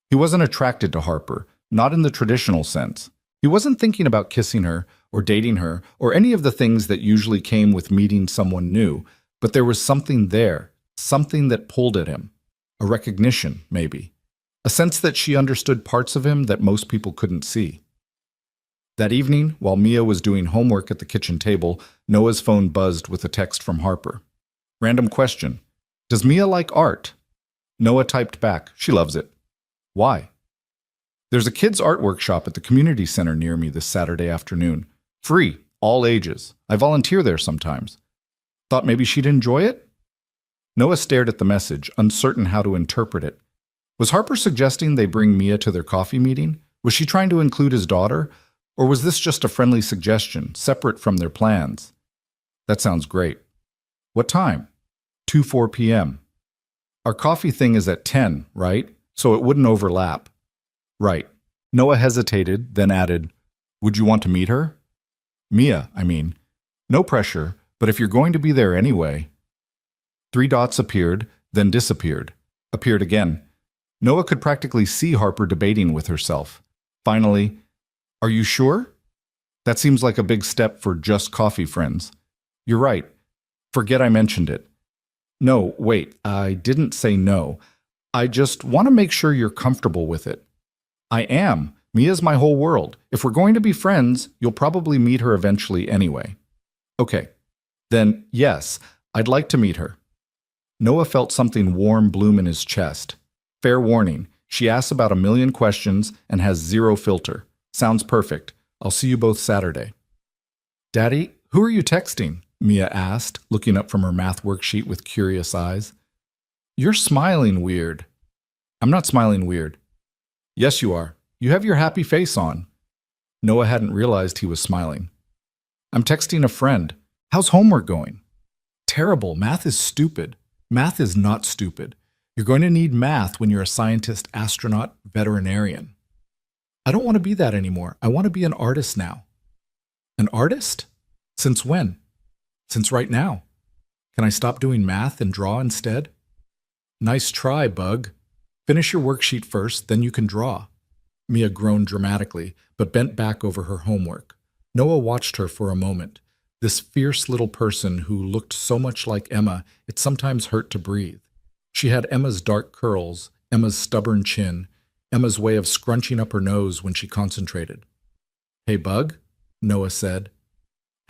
Speaker 2: He wasn't attracted to Harper, not in the traditional sense. He wasn't thinking about kissing her, or dating her, or any of the things that usually came with meeting someone new, but there was something there, something that pulled at him. A recognition, maybe. A sense that she understood parts of him that most people couldn't see. That evening, while Mia was doing homework at the kitchen table, Noah's phone buzzed with a text from Harper. Random question. "Does Mia like art?" Noah typed back, "She loves it." "Why?" "There's a kids' art workshop at the community center near me this Saturday afternoon. Free, all ages. I volunteer there sometimes. Thought maybe she'd enjoy it?" Noah stared at the message, uncertain how to interpret it. Was Harper suggesting they bring Mia to their coffee meeting? Was she trying to include his daughter? Or was this just a friendly suggestion, separate from their plans? "That sounds great." "What time?" 2:04 p.m. "Our coffee thing is at 10, right? So it wouldn't overlap." "Right." Noah hesitated, then added, "Would you want to meet her?" "Mia, I mean. No pressure, but if you're going to be there anyway." 3 dots appeared, then disappeared. Appeared again. Noah could practically see Harper debating with herself. Finally, "Are you sure? That seems like a big step for just coffee friends." "You're right. Forget I mentioned it." "No, wait, I didn't say no. I just want to make sure you're comfortable with it." "I am. Mia's my whole world. If we're going to be friends, you'll probably meet her eventually anyway." "Okay. Then, yes, I'd like to meet her." Noah felt something warm bloom in his chest. Fair warning, she asks about a million questions and has zero filter. Sounds perfect. I'll see you both Saturday. "Daddy, who are you texting?" Mia asked, looking up from her math worksheet with curious eyes. "You're smiling weird." "I'm not smiling weird." "Yes, you are. You have your happy face on." Noah hadn't realized he was smiling. "I'm texting a friend. How's homework going?" "Terrible. Math is stupid." "Math is not stupid. You're going to need math when you're a scientist, astronaut, veterinarian." "I don't want to be that anymore. I want to be an artist now." "An artist? Since when?" "Since right now." "Can I stop doing math and draw instead?" "Nice try, bug. Finish your worksheet first, then you can draw." Mia groaned dramatically, but bent back over her homework. Noah watched her for a moment. This fierce little person who looked so much like Emma, it sometimes hurt to breathe. She had Emma's dark curls, Emma's stubborn chin, Emma's way of scrunching up her nose when she concentrated. "Hey, Bug," Noah said.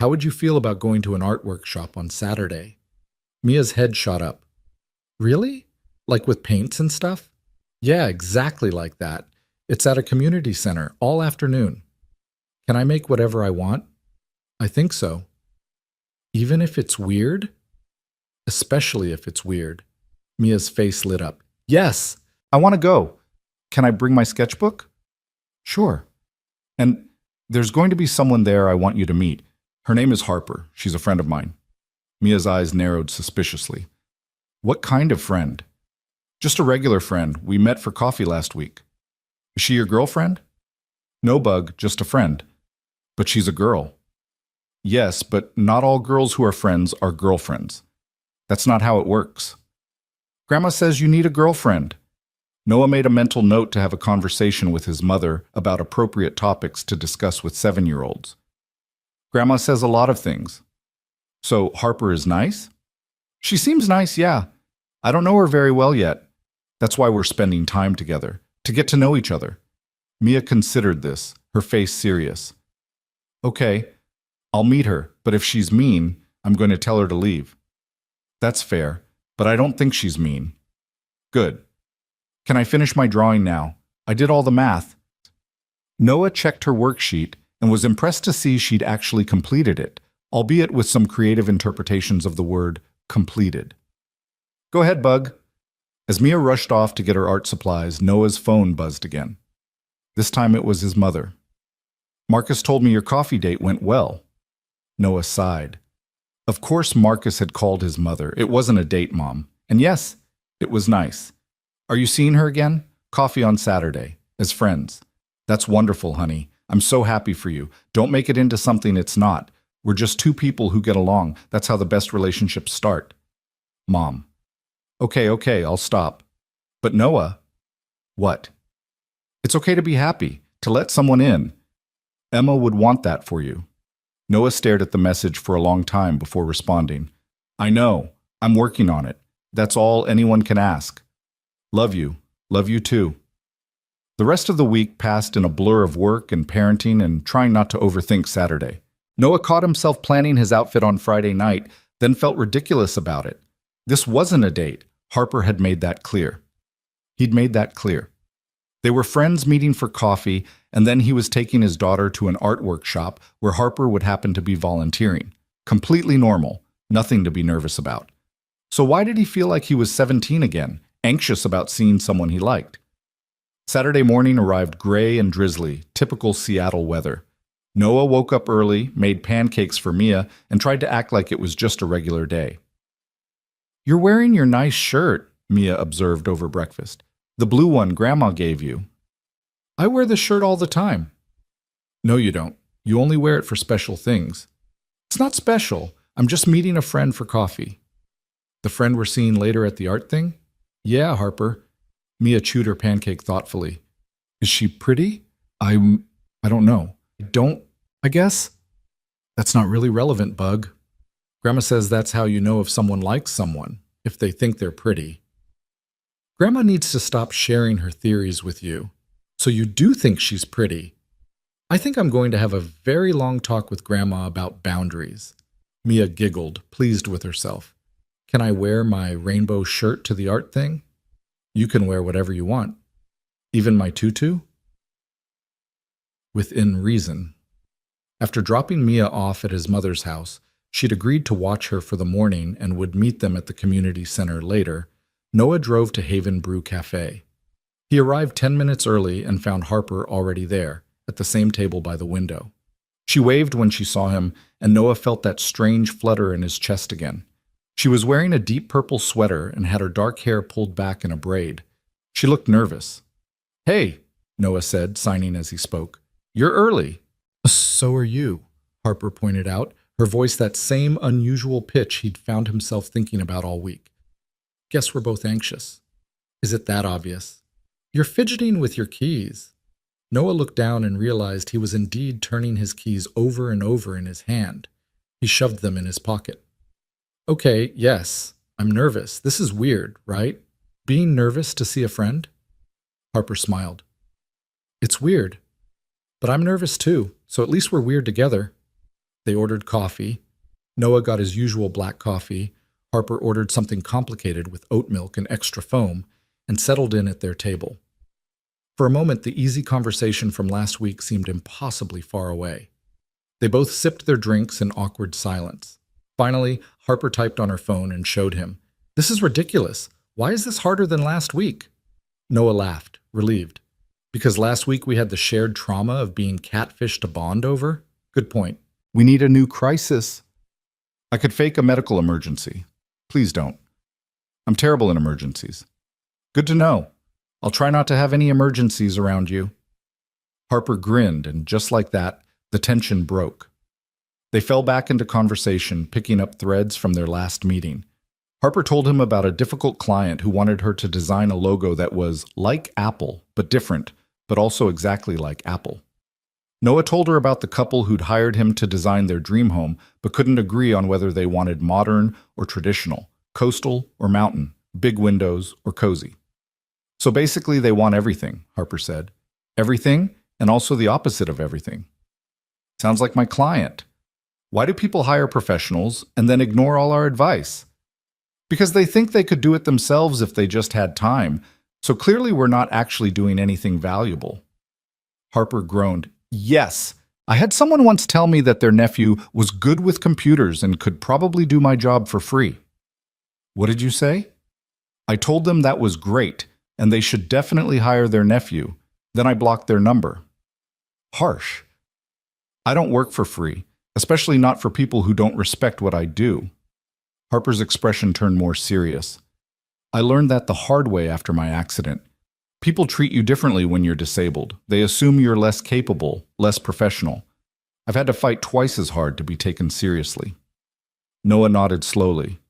Speaker 2: "How would you feel about going to an art workshop on Saturday?" Mia's head shot up. "Really? Like with paints and stuff?" "Yeah, exactly like that. It's at a community center, all afternoon." "Can I make whatever I want?" I think so. Even if it's weird? Especially if it's weird. Mia's face lit up. Yes!
Speaker 1: I want to go. Can I bring my sketchbook? Sure. And there's going to be someone there I want you to meet. Her name is Harper. She's a friend of mine. Mia's eyes narrowed suspiciously. What kind of friend? Just a regular friend. We met for coffee last week. Is she your girlfriend? No, Bug, just a friend. But she's a girl. Yes, but not all girls who are friends are girlfriends. That's not how it works. Grandma says you need a girlfriend. Noah made a mental note to have a conversation with his mother about appropriate topics to discuss with 7-year-olds. Grandma says a lot of things. So Harper is nice? She seems nice, yeah. I don't know her very well yet. That's why we're spending time together, to get to know each other. Mia considered this, her face serious. Okay, I'll meet her, but if she's mean, I'm going to tell her to leave. That's fair, but I don't think she's mean. Good. Can I finish my drawing now? I did all the math. Noah checked her worksheet and was impressed to see she'd actually completed it, albeit with some creative interpretations of the word completed. Go ahead, Bug. As Mia rushed off to get her art supplies, Noah's phone buzzed again. This time it was his mother. Marcus told me your coffee date went well. Noah sighed. Of course Marcus had called his mother. It wasn't a date, Mom. And yes, it was nice. Are you seeing her again? Coffee on Saturday, as friends. That's wonderful, honey. I'm so happy for you. Don't make it into something it's not. We're just two people who get along. That's how the best relationships start. Mom. Okay, I'll stop. But Noah. What? It's okay to be happy, to let someone in. Emma would want that for you. Noah stared at the message for a long time before responding. I know. I'm working on it. That's all anyone can ask. Love you. Love you too. The rest of the week passed in a blur of work and parenting and trying not to overthink Saturday. Noah caught himself planning his outfit on Friday night, then felt ridiculous about it. This wasn't a date. Harper had made that clear. He'd made that clear. They were friends meeting for coffee, and then he was taking his daughter to an art workshop where Harper would happen to be volunteering. Completely normal. Nothing to be nervous about. So why did he feel like he was 17 again, anxious about seeing someone he liked? Saturday morning arrived gray and drizzly, typical Seattle weather. Noah woke up early, made pancakes for Mia, and tried to act like it was just a regular day. You're wearing your nice shirt, Mia observed over breakfast. The blue one Grandma gave you. I wear this shirt all the time. No, you don't. You only wear it for special things. It's not special. I'm just meeting a friend for coffee. The friend we're seeing later at the art thing? Yeah, Harper. Mia chewed her pancake thoughtfully. Is she pretty? I don't know. I guess? That's not really relevant, Bug. Grandma says that's how you know if someone likes someone, if they think they're pretty. Grandma needs to stop sharing her theories with you. So you do think she's pretty. I think I'm going to have a very long talk with Grandma about boundaries. Mia giggled, pleased with herself. Can I wear my rainbow shirt to the art thing? You can wear whatever you want. Even my tutu? Within reason. After dropping Mia off at his mother's house, she'd agreed to watch her for the morning and would meet them at the community center later. Noah drove to Haven Brew Cafe. He arrived 10 minutes early and found Harper already there, at the same table by the window. She waved when she saw him, and Noah felt that strange flutter in his chest again. She was wearing a deep purple sweater and had her dark hair pulled back in a braid. She looked nervous. Hey, Noah said, signing as he spoke. You're early. So are you, Harper pointed out, her voice that same unusual pitch he'd found himself thinking about all week. Guess we're both anxious. Is it that obvious? You're fidgeting with your keys. Noah looked down and realized he was indeed turning his keys over and over in his hand. He shoved them in his pocket. Okay, yes, I'm nervous. This is weird, right? Being nervous to see a friend? Harper smiled. It's weird. But I'm nervous too, so at least we're weird together. They ordered coffee. Noah got his usual black coffee. Harper ordered something complicated with oat milk and extra foam, and settled in at their table. For a moment, the easy conversation from last week seemed impossibly far away.
Speaker 2: They both sipped their drinks in awkward silence. Finally, Harper typed on her phone and showed him. "This is ridiculous. Why is this harder than last week?" Noah laughed, relieved. "Because last week we had the shared trauma of being catfished to bond over? Good point."
Speaker 1: We need a new crisis. I could fake a medical emergency. Please don't. I'm terrible in emergencies. Good to know. I'll try not to have any emergencies around you. Harper grinned, and just like that, the tension broke. They fell back into conversation, picking up threads from their last meeting. Harper told him about a difficult client who wanted her to design a logo that was like Apple, but different, but also exactly like Apple. Noah told her about the couple who'd hired him to design their dream home, but couldn't agree on whether they wanted modern or traditional, coastal or mountain, big windows or cozy. So basically they want everything, Harper said. Everything, and also the opposite of everything. Sounds like my client. Why do people hire professionals and then ignore all our advice? Because they think they could do it themselves if they just had time, so clearly we're not actually doing anything valuable. Harper groaned. Yes, I had someone once tell me that their nephew was good with computers and could probably do my job for free. What did you say? I told them that was great, and they should definitely hire their nephew. Then I blocked their number. Harsh. I don't work for free, especially not for people who don't respect what I do. Harper's expression turned more serious. I learned that the hard way after my accident. People treat you differently when you're disabled. They assume you're less capable, less professional. I've had to fight twice as hard to be taken seriously. Noah nodded slowly.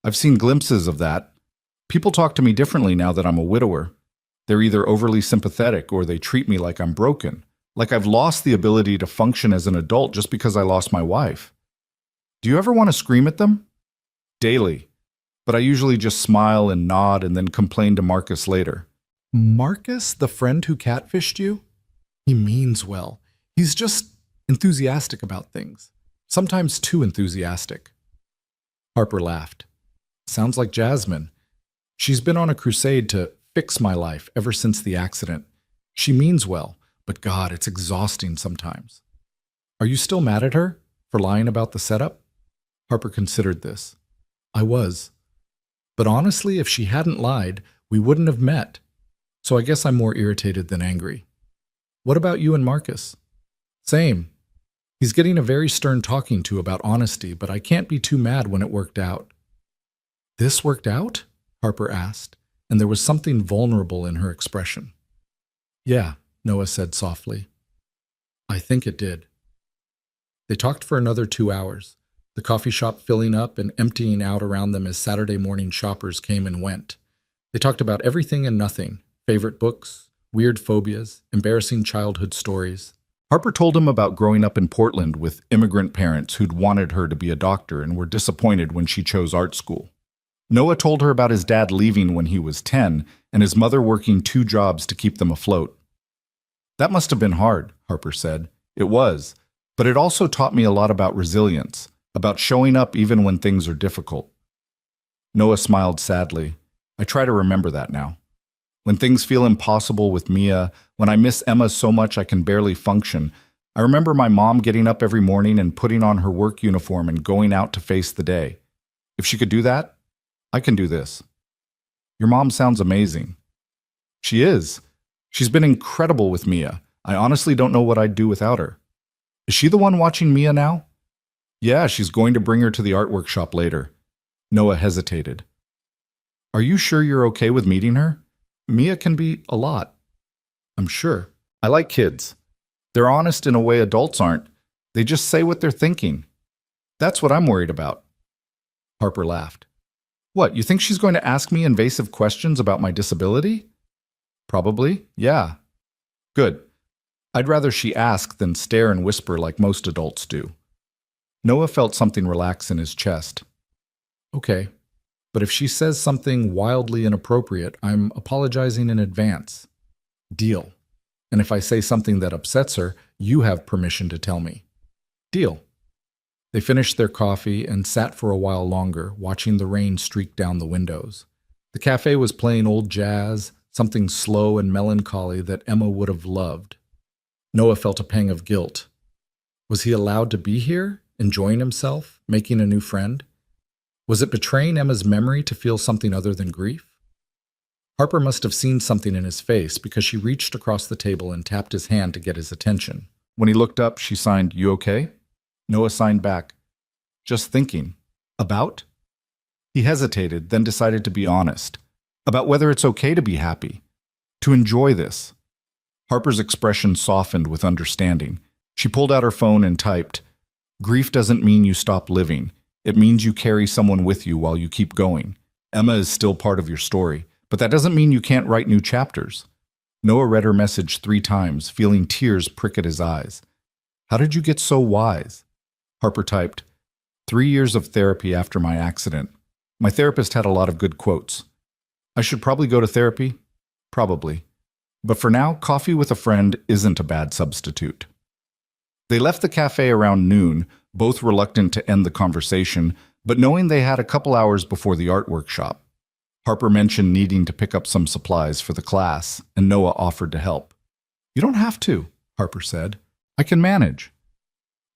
Speaker 1: I've seen glimpses of that. People talk to me differently now that I'm a widower. They're either overly sympathetic or they treat me like I'm broken, like I've lost the ability to function as an adult just because I lost my wife. Do you ever want to scream at them? Daily. But I usually just smile and nod and then complain to Marcus later.
Speaker 2: Marcus, the friend who catfished you? He means well. He's just enthusiastic about things. Sometimes too enthusiastic. Harper laughed. Sounds like Jasmine. She's been on a crusade to fix my life ever since the accident. She means well, but God, it's exhausting sometimes. Are you still mad at her for lying about the setup? Harper considered this. I was. But honestly, if she hadn't lied, we wouldn't have met. So I guess I'm more irritated than angry. What about you and Marcus? Same. He's getting a very stern talking to about honesty, but I can't be too mad when it worked out. This worked out? Harper asked, and there was something vulnerable in her expression. Yeah, Noah said softly. I think it did. They talked for another 2 hours, the coffee shop filling up and emptying out around them as Saturday morning shoppers came and went. They talked about everything and nothing. Favorite books, weird phobias, embarrassing childhood stories. Harper told him about growing up in Portland with immigrant parents who'd wanted her to be a doctor and were disappointed when she chose art school. Noah told her about his dad leaving when he was 10 and his mother working 2 jobs to keep them afloat. That must have been hard, Harper said. It was, but it also taught me a lot about resilience, about showing up even when things are difficult. Noah smiled sadly. I try to remember that now. When things feel impossible with Mia, when I miss Emma so much I can barely function, I remember my mom getting up every morning and putting on her work uniform and going out to face the day. If she could do that, I can do this. Your mom sounds amazing. She is. She's been incredible with Mia. I honestly don't know what I'd do without her. Is she the one watching Mia now? Yeah, she's going to bring her to the art workshop later. Noah hesitated. Are you sure you're okay with meeting her? Mia can be a lot. I'm sure. I like kids. They're honest in a way adults aren't. They just say what they're thinking. That's what I'm worried about. Harper laughed. What, you think she's going to ask me invasive questions about my disability? Probably, yeah. Good. I'd rather she ask than stare and whisper like most adults do. Noah felt something relax in his chest. Okay. But if she says something wildly inappropriate, I'm apologizing in advance. Deal. And if I say something that upsets her, you have permission to tell me. Deal. They finished their coffee and sat for a while longer, watching the rain streak down the windows. The cafe was playing old jazz, something slow and melancholy that Emma would have loved. Noah felt a pang of guilt. Was he allowed to be here, enjoying himself, making a new friend? Was it betraying Emma's memory to feel something other than grief? Harper must have seen something in his face because she reached across the table and tapped his hand to get his attention.
Speaker 1: When he looked up, she signed, "You okay?" Noah signed back, "Just thinking." "About?" He hesitated, then decided to be honest. About whether it's okay to be happy, to enjoy this. Harper's expression softened with understanding. She pulled out her phone and typed, "Grief doesn't mean you stop living. It means you carry someone with you while you keep going. Emma is still part of your story, but that doesn't mean you can't write new chapters." Noah read her message 3 times, feeling tears prick at his eyes. "How did you get so wise?" Harper typed, 3 years of therapy after my accident. My therapist had a lot of good quotes. I should probably go to therapy? Probably. But for now, coffee with a friend isn't a bad substitute. They left the cafe around noon, both reluctant to end the conversation, but knowing they had a couple hours before the art workshop. Harper mentioned needing to pick up some supplies for the class, and Noah offered to help. "You don't have to," Harper said. "I can manage."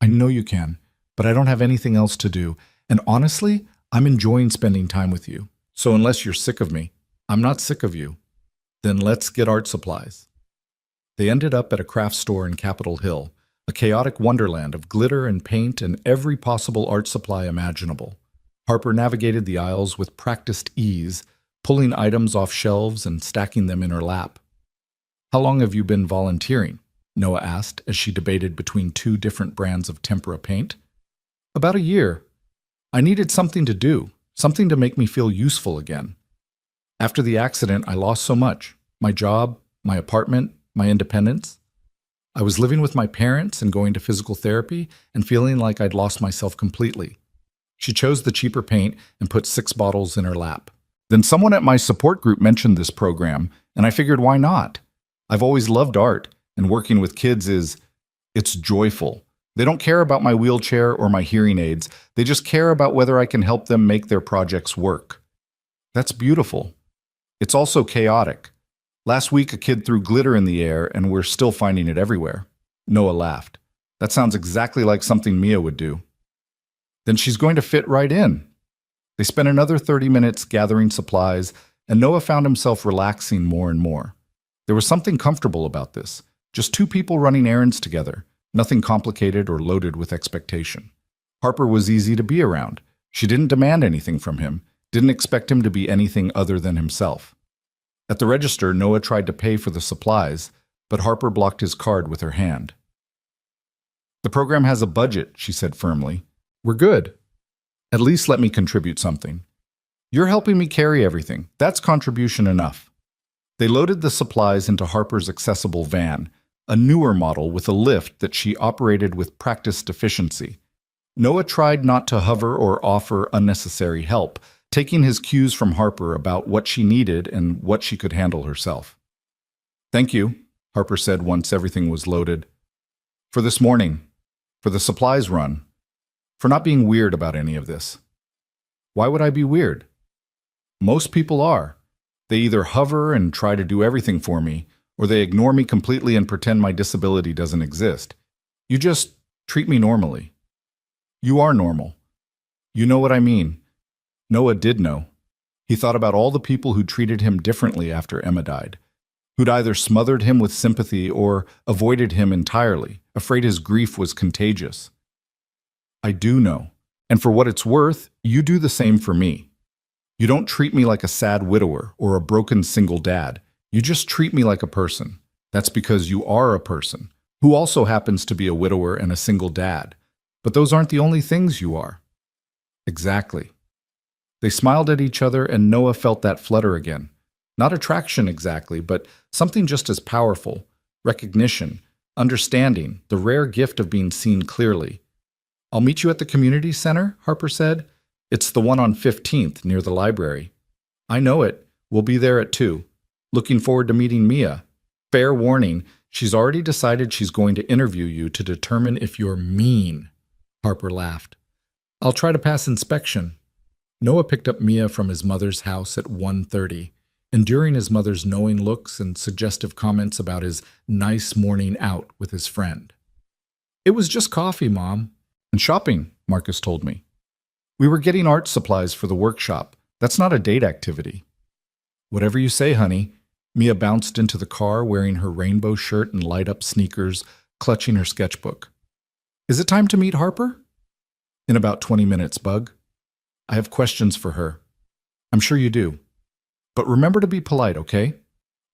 Speaker 1: "I know you can, but I don't have anything else to do, and honestly, I'm enjoying spending time with you. So unless you're sick of me, I'm not sick of you. Then let's get art supplies." They ended up at a craft store in Capitol Hill, a chaotic wonderland of glitter and paint and every possible art supply imaginable. Harper navigated the aisles with practiced ease, pulling items off shelves and stacking them in her lap. "How long have you been volunteering?" Noah asked as she debated between 2 different brands of tempera paint. "About a year. I needed something to do, something to make me feel useful again. After the accident, I lost so much. My job, my apartment, my independence. I was living with my parents and going to physical therapy and feeling like I'd lost myself completely." She chose the cheaper paint and put 6 bottles in her lap. "Then someone at my support group mentioned this program, and I figured why not? I've always loved art, and working with kids it's joyful. They don't care about my wheelchair or my hearing aids. They just care about whether I can help them make their projects work." "That's beautiful. It's also chaotic. Last week a kid threw glitter in the air and we're still finding it everywhere." Noah laughed. "That sounds exactly like something Mia would do." "Then she's going to fit right in." They spent another 30 minutes gathering supplies, and Noah found himself relaxing more and more. There was something comfortable about this. Just 2 people running errands together, nothing complicated or loaded with expectation. Harper was easy to be around. She didn't demand anything from him, didn't expect him to be anything other than himself. At the register, Noah tried to pay for the supplies, but Harper blocked his card with her hand. "The program has a budget," she said firmly. "We're good. At least let me contribute something. You're helping me carry everything. That's contribution enough." They loaded the supplies into Harper's accessible van, a newer model with a lift that she operated with practiced efficiency. Noah tried not to hover or offer unnecessary help, taking his cues from Harper about what she needed and what she could handle herself. "Thank you," Harper said once everything was loaded. "For this morning, for the supplies run, for not being weird about any of this." "Why would I be weird?" "Most people are. They either hover and try to do everything for me, or they ignore me completely and pretend my disability doesn't exist. You just treat me normally." "You are normal. You know what I mean." Noah did know. He thought about all the people who treated him differently after Emma died, who'd either smothered him with sympathy or avoided him entirely, afraid his grief was contagious. "I do know. And for what it's worth, you do the same for me. You don't treat me like a sad widower or a broken single dad. You just treat me like a person. That's because you are a person, who also happens to be a widower and a single dad. But those aren't the only things you are." "Exactly." They smiled at each other, and Noah felt that flutter again. Not attraction exactly, but something just as powerful. Recognition, understanding, the rare gift of being seen clearly. "I'll meet you at the community center," Harper said. "It's the one on 15th, near the library." "I know it. We'll be there at 2. Looking forward to meeting Mia. Fair warning, she's already decided she's going to interview you to determine if you're mean." Harper laughed. "I'll try to pass inspection." Noah picked up Mia from his mother's house at 1:30, enduring his mother's knowing looks and suggestive comments about his nice morning out with his friend.
Speaker 2: It was just coffee, Mom.
Speaker 1: And shopping, Marcus told me. We were getting art supplies for the workshop. That's not a date activity. Whatever you say, honey. Mia bounced into the car wearing her rainbow shirt and light-up sneakers, clutching her sketchbook. Is it time to meet Harper? In about 20 minutes, Bug. I have questions for her. I'm sure you do. But remember to be polite, okay?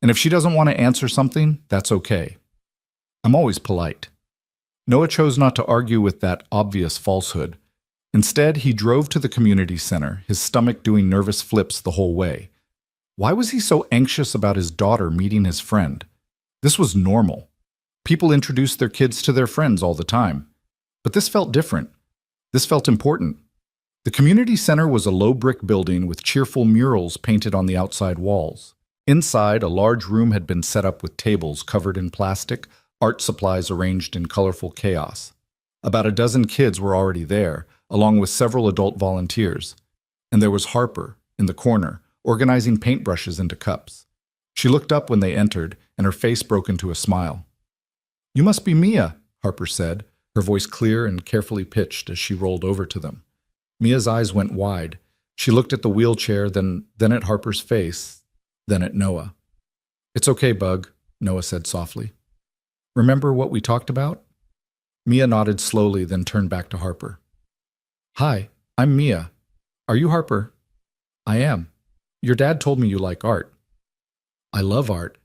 Speaker 1: And if she doesn't want to answer something, that's okay. I'm always polite. Noah chose not to argue with that obvious falsehood. Instead, he drove to the community center, his stomach doing nervous flips the whole way. Why was he so anxious about his daughter meeting his friend? This was normal. People introduced their kids to their friends all the time. But this felt different. This felt important. The community center was a low brick building with cheerful murals painted on the outside walls. Inside, a large room had been set up with tables covered in plastic, art supplies arranged in colorful chaos. About a dozen kids were already there, along with several adult volunteers. And there was Harper, in the corner, organizing paintbrushes into cups. She looked up when they entered, and her face broke into a smile. You must be Mia, Harper said, her voice clear and carefully pitched as she rolled over to them. Mia's eyes went wide. She looked at the wheelchair, then at Harper's face, then at Noah. It's okay, Bug, Noah said softly. Remember what we talked about? Mia nodded slowly, then turned back to Harper. Hi, I'm Mia. Are you Harper? I am. Your dad told me you like art. I love art.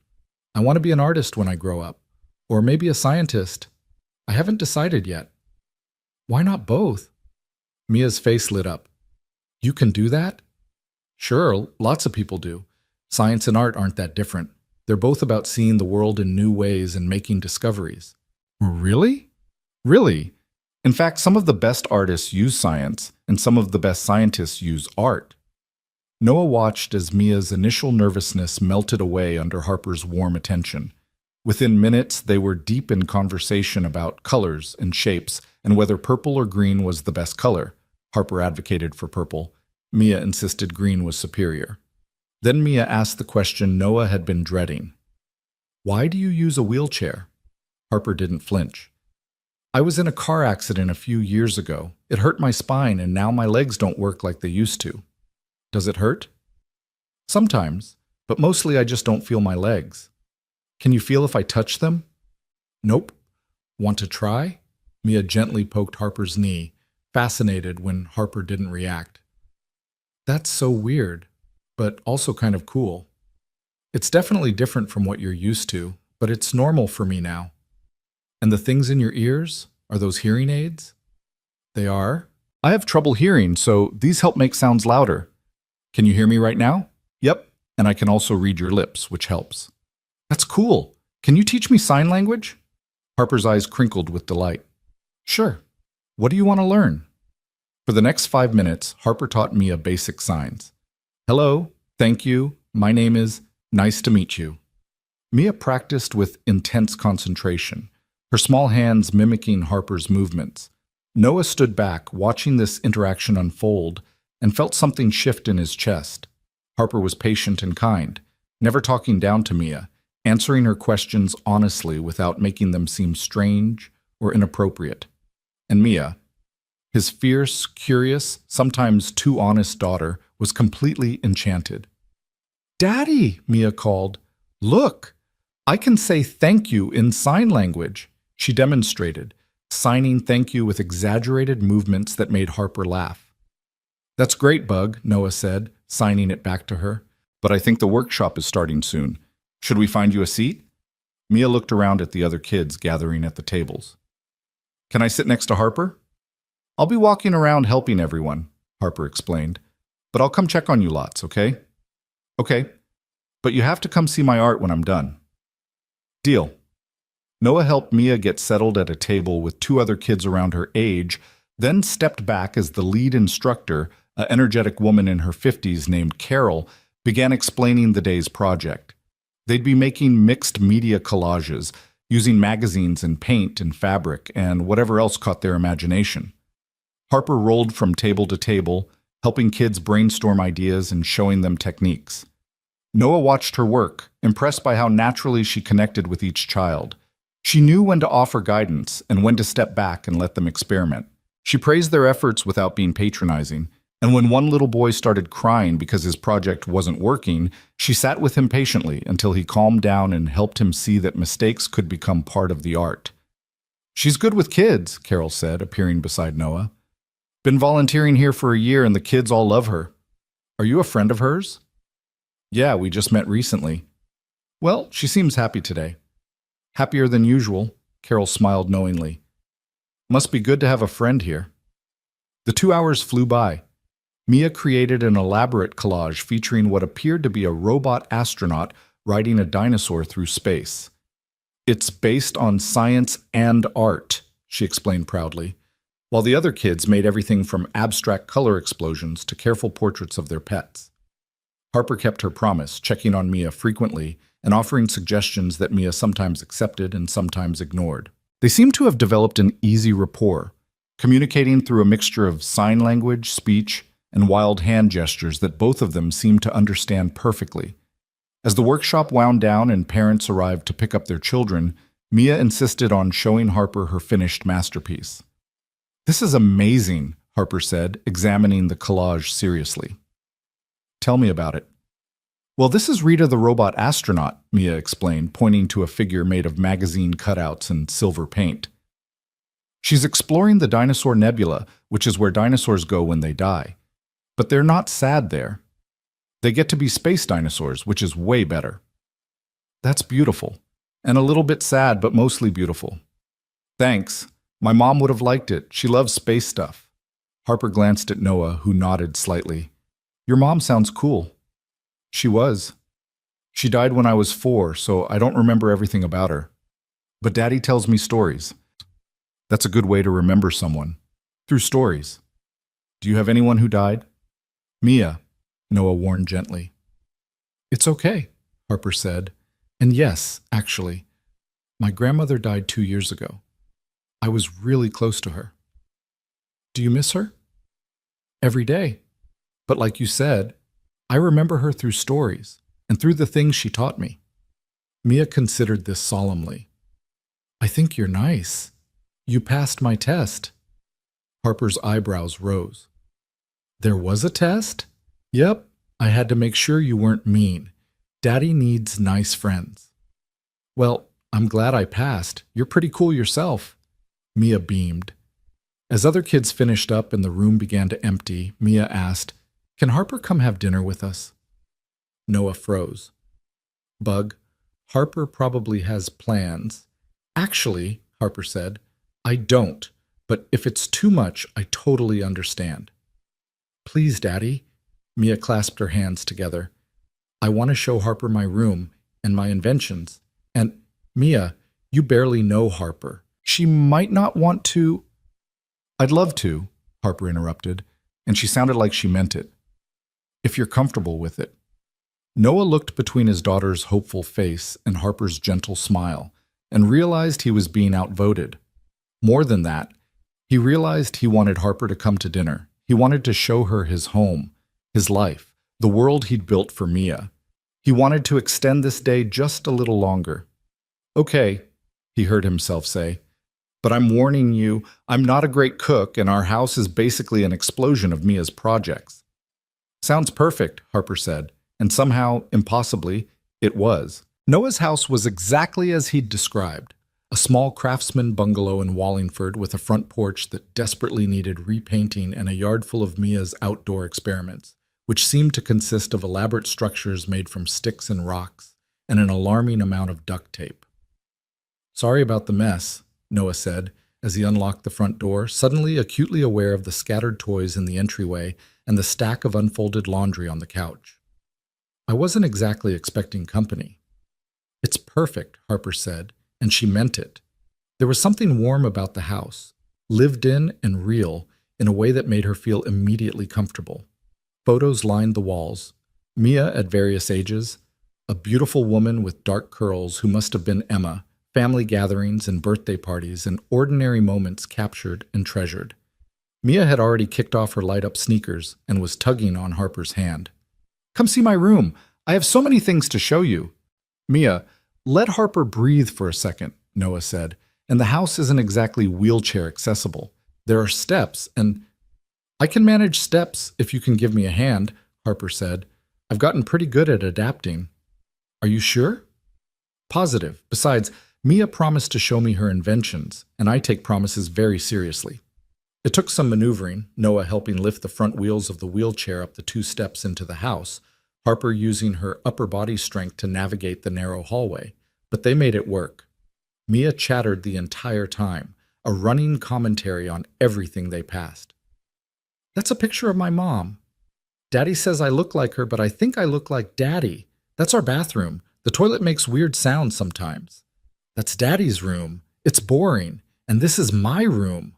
Speaker 1: I want to be an artist when I grow up. Or maybe a scientist. I haven't decided yet. Why not both? Mia's face lit up. You can do that? Sure, lots of people do. Science and art aren't that different. They're both about seeing the world in new ways and making discoveries. Really? Really? In fact, some of the best artists use science, and some of the best scientists use art. Noah watched as Mia's initial nervousness melted away under Harper's warm attention. Within minutes, they were deep in conversation about colors and shapes and whether purple or green was the best color. Harper advocated for purple. Mia insisted green was superior. Then Mia asked the question Noah had been dreading. Why do you use a wheelchair? Harper didn't flinch. I was in a car accident a few years ago. It hurt my spine and now my legs don't work like they used to. Does it hurt? Sometimes, but mostly I just don't feel my legs. Can you feel if I touch them? Nope. Want to try? Mia gently poked Harper's knee, fascinated when Harper didn't react. That's so weird, but also kind of cool. It's definitely different from what you're used to, but it's normal for me now. And the things in your ears, are those hearing aids? They are? I have trouble hearing, so these help make sounds louder. Can you hear me right now? Yep, and I can also read your lips, which helps. That's cool. Can you teach me sign language? Harper's eyes crinkled with delight. Sure. What do you want to learn? For the next 5 minutes, Harper taught Mia basic signs. Hello, thank you, my name is, nice to meet you. Mia practiced with intense concentration, her small hands mimicking Harper's movements. Noah stood back, watching this interaction unfold, and felt something shift in his chest. Harper was patient and kind, never talking down to Mia, answering her questions honestly without making them seem strange or inappropriate. And Mia, his fierce, curious, sometimes too honest daughter, was completely enchanted. Daddy, Mia called. Look, I can say thank you in sign language. She demonstrated, signing thank you with exaggerated movements that made Harper laugh. That's great, Bug, Noah said, signing it back to her. But I think the workshop is starting soon. Should we find you a seat? Mia looked around at the other kids gathering at the tables. Can I sit next to Harper? I'll be walking around helping everyone, Harper explained. But I'll come check on you lots, okay? Okay. But you have to come see my art when I'm done. Deal. Noah helped Mia get settled at a table with 2 other kids around her age, then stepped back as the lead instructor, an energetic woman in her 50s named Carol, began explaining the day's project. They'd be making mixed media collages, using magazines and paint and fabric and whatever else caught their imagination. Harper rolled from table to table, helping kids brainstorm ideas and showing them techniques. Noah watched her work, impressed by how naturally she connected with each child. She knew when to offer guidance and when to step back and let them experiment. She praised their efforts without being patronizing, and when one little boy started crying because his project wasn't working, she sat with him patiently until he calmed down and helped him see that mistakes could become part of the art. "She's good with kids," Carol said, appearing beside Noah. "Been volunteering here for a year and the kids all love her. Are you a friend of hers?" "Yeah, we just met recently." "Well, she seems happy today." "Happier than usual," Carol smiled knowingly. "Must be good to have a friend here." The 2 hours flew by. Mia created an elaborate collage featuring what appeared to be a robot astronaut riding a dinosaur through space. "It's based on science and art," she explained proudly, while the other kids made everything from abstract color explosions to careful portraits of their pets. Harper kept her promise, checking on Mia frequently and offering suggestions that Mia sometimes accepted and sometimes ignored. They seemed to have developed an easy rapport, communicating through a mixture of sign language, speech, and wild hand gestures that both of them seemed to understand perfectly. As the workshop wound down and parents arrived to pick up their children, Mia insisted on showing Harper her finished masterpiece. "This is amazing," Harper said, examining the collage seriously. "Tell me about it." "Well, this is Rita the robot astronaut," Mia explained, pointing to a figure made of magazine cutouts and silver paint. "She's exploring the dinosaur nebula, which is where dinosaurs go when they die. But they're not sad there. They get to be space dinosaurs, which is way better." "That's beautiful. And a little bit sad, but mostly beautiful." "Thanks. My mom would have liked it. She loves space stuff." Harper glanced at Noah, who nodded slightly. "Your mom sounds cool." "She was. She died when I was 4, so I don't remember everything about her. But Daddy tells me stories. That's a good way to remember someone. Through stories. Do you have anyone who died?" "Mia," Noah warned gently. "It's okay," Harper said. "And yes, actually, my grandmother died 2 years ago. I was really close to her." "Do you miss her?" "Every day. But like you said, I remember her through stories and through the things she taught me." Mia considered this solemnly. "I think you're nice. You passed my test." Harper's eyebrows rose. "There was a test?" "Yep, I had to make sure you weren't mean. Daddy needs nice friends." "Well, I'm glad I passed. You're pretty cool yourself." Mia beamed. As other kids finished up and the room began to empty, Mia asked, "Can Harper come have dinner with us?" Noah froze. "Bug, Harper probably has plans." "Actually," Harper said, "I don't, but if it's too much, I totally understand." "Please, Daddy." Mia clasped her hands together. "I want to show Harper my room and my inventions. And, Mia, you barely know Harper. She might not want to—" "I'd love to," Harper interrupted, and she sounded like she meant it. "If you're comfortable with it." Noah looked between his daughter's hopeful face and Harper's gentle smile and realized he was being outvoted. More than that, he realized he wanted Harper to come to dinner. He wanted to show her his home, his life, the world he'd built for Mia. He wanted to extend this day just a little longer. "Okay," he heard himself say, "but I'm warning you, I'm not a great cook and our house is basically an explosion of Mia's projects." "Sounds perfect," Harper said, and somehow, impossibly, it was. Noah's house was exactly as he'd described. A small craftsman bungalow in Wallingford with a front porch that desperately needed repainting and a yard full of Mia's outdoor experiments, which seemed to consist of elaborate structures made from sticks and rocks and an alarming amount of duct tape. "Sorry about the mess," Noah said as he unlocked the front door, suddenly acutely aware of the scattered toys in the entryway and the stack of unfolded laundry on the couch. "I wasn't exactly expecting company." "It's perfect," Harper said, and she meant it. There was something warm about the house, lived in and real, in a way that made her feel immediately comfortable. Photos lined the walls. Mia at various ages, a beautiful woman with dark curls who must have been Emma, family gatherings and birthday parties and ordinary moments captured and treasured. Mia had already kicked off her light-up sneakers and was tugging on Harper's hand. "Come see my room. I have so many things to show you." "Mia, let Harper breathe for a second,"
Speaker 2: Noah said, and the house isn't exactly wheelchair accessible. There are steps, and I can manage steps if you can give me a hand, Harper said. I've gotten pretty good at adapting. Are you sure? Positive. Besides, Mia promised to show me her inventions, and I take promises very seriously. It took some maneuvering, Noah helping lift the front wheels of the wheelchair up the 2 steps into the house, Harper using her upper body strength to navigate the narrow hallway, but they made it work. Mia chattered the entire time, a running commentary on everything they passed. That's a picture of my mom. Daddy says I look like her, but I think I look like Daddy. That's our bathroom. The toilet makes weird sounds sometimes. That's Daddy's room. It's boring. And this is my room.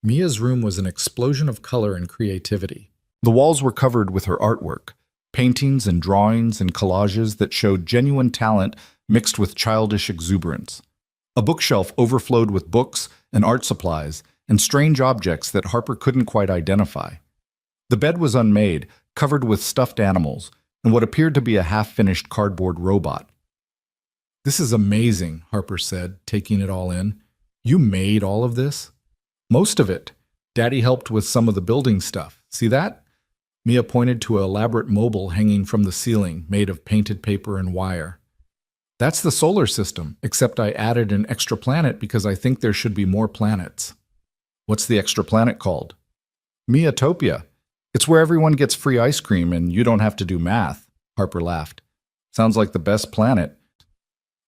Speaker 2: Mia's room was an explosion of color and creativity.
Speaker 1: The walls were covered with her artwork, paintings and drawings and collages that showed genuine talent mixed with childish exuberance. A bookshelf overflowed with books and art supplies and strange objects that Harper couldn't quite identify. The bed was unmade, covered with stuffed animals, and what appeared to be a half-finished cardboard robot.
Speaker 2: This is amazing, Harper said, taking it all in. You made all of this? Most of it. Daddy helped with some of the building stuff. See that? Mia pointed to an elaborate mobile hanging from the ceiling, made of painted paper and wire. That's the solar system, except I added an extra planet because I think there should be more planets.
Speaker 1: What's the extra planet called? Miatopia. It's where everyone gets free ice cream and you don't have to do math, Harper laughed. Sounds like the best planet.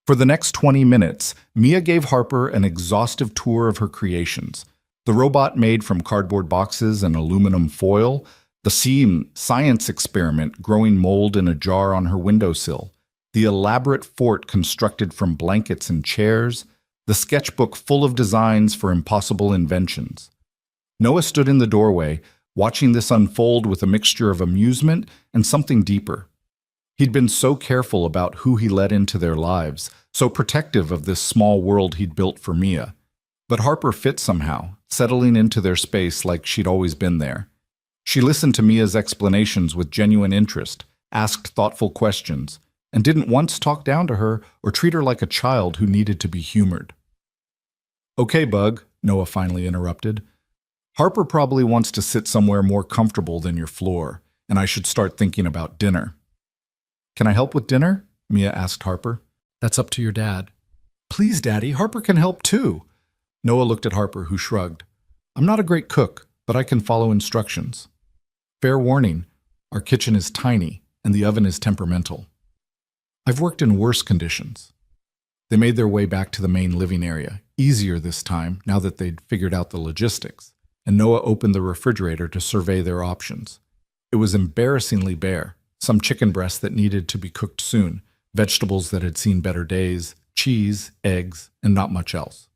Speaker 1: For the next 20 minutes, Mia gave Harper an exhaustive tour of her creations. The robot made from cardboard boxes and aluminum foil, the science experiment growing mold in a jar on her windowsill, the elaborate fort constructed from blankets and chairs, the sketchbook full of designs for impossible inventions. Noah stood in the doorway, watching this unfold with a mixture of amusement and something deeper. He'd been so careful about who he let into their lives, so protective of this small world he'd built for Mia. But Harper fit somehow, settling into their space like she'd always been there. She listened to Mia's explanations with genuine interest, asked thoughtful questions, and didn't once talk down to her or treat her like a child who needed to be humored. Okay, Bug, Noah finally interrupted. Harper probably wants to sit somewhere more comfortable than your floor, and I should start thinking about dinner. Can I help with dinner? Mia asked Harper.
Speaker 2: That's up to your dad.
Speaker 1: Please, Daddy, Harper can help too. Noah looked at Harper, who shrugged. I'm not a great cook, but I can follow instructions. Fair warning, our kitchen is tiny, and the oven is temperamental. I've worked in worse conditions. They made their way back to the main living area, easier this time now that they'd figured out the logistics, and Noah opened the refrigerator to survey their options. It was embarrassingly bare, some chicken breasts that needed to be cooked soon, vegetables that had seen better days, cheese, eggs, and not much else.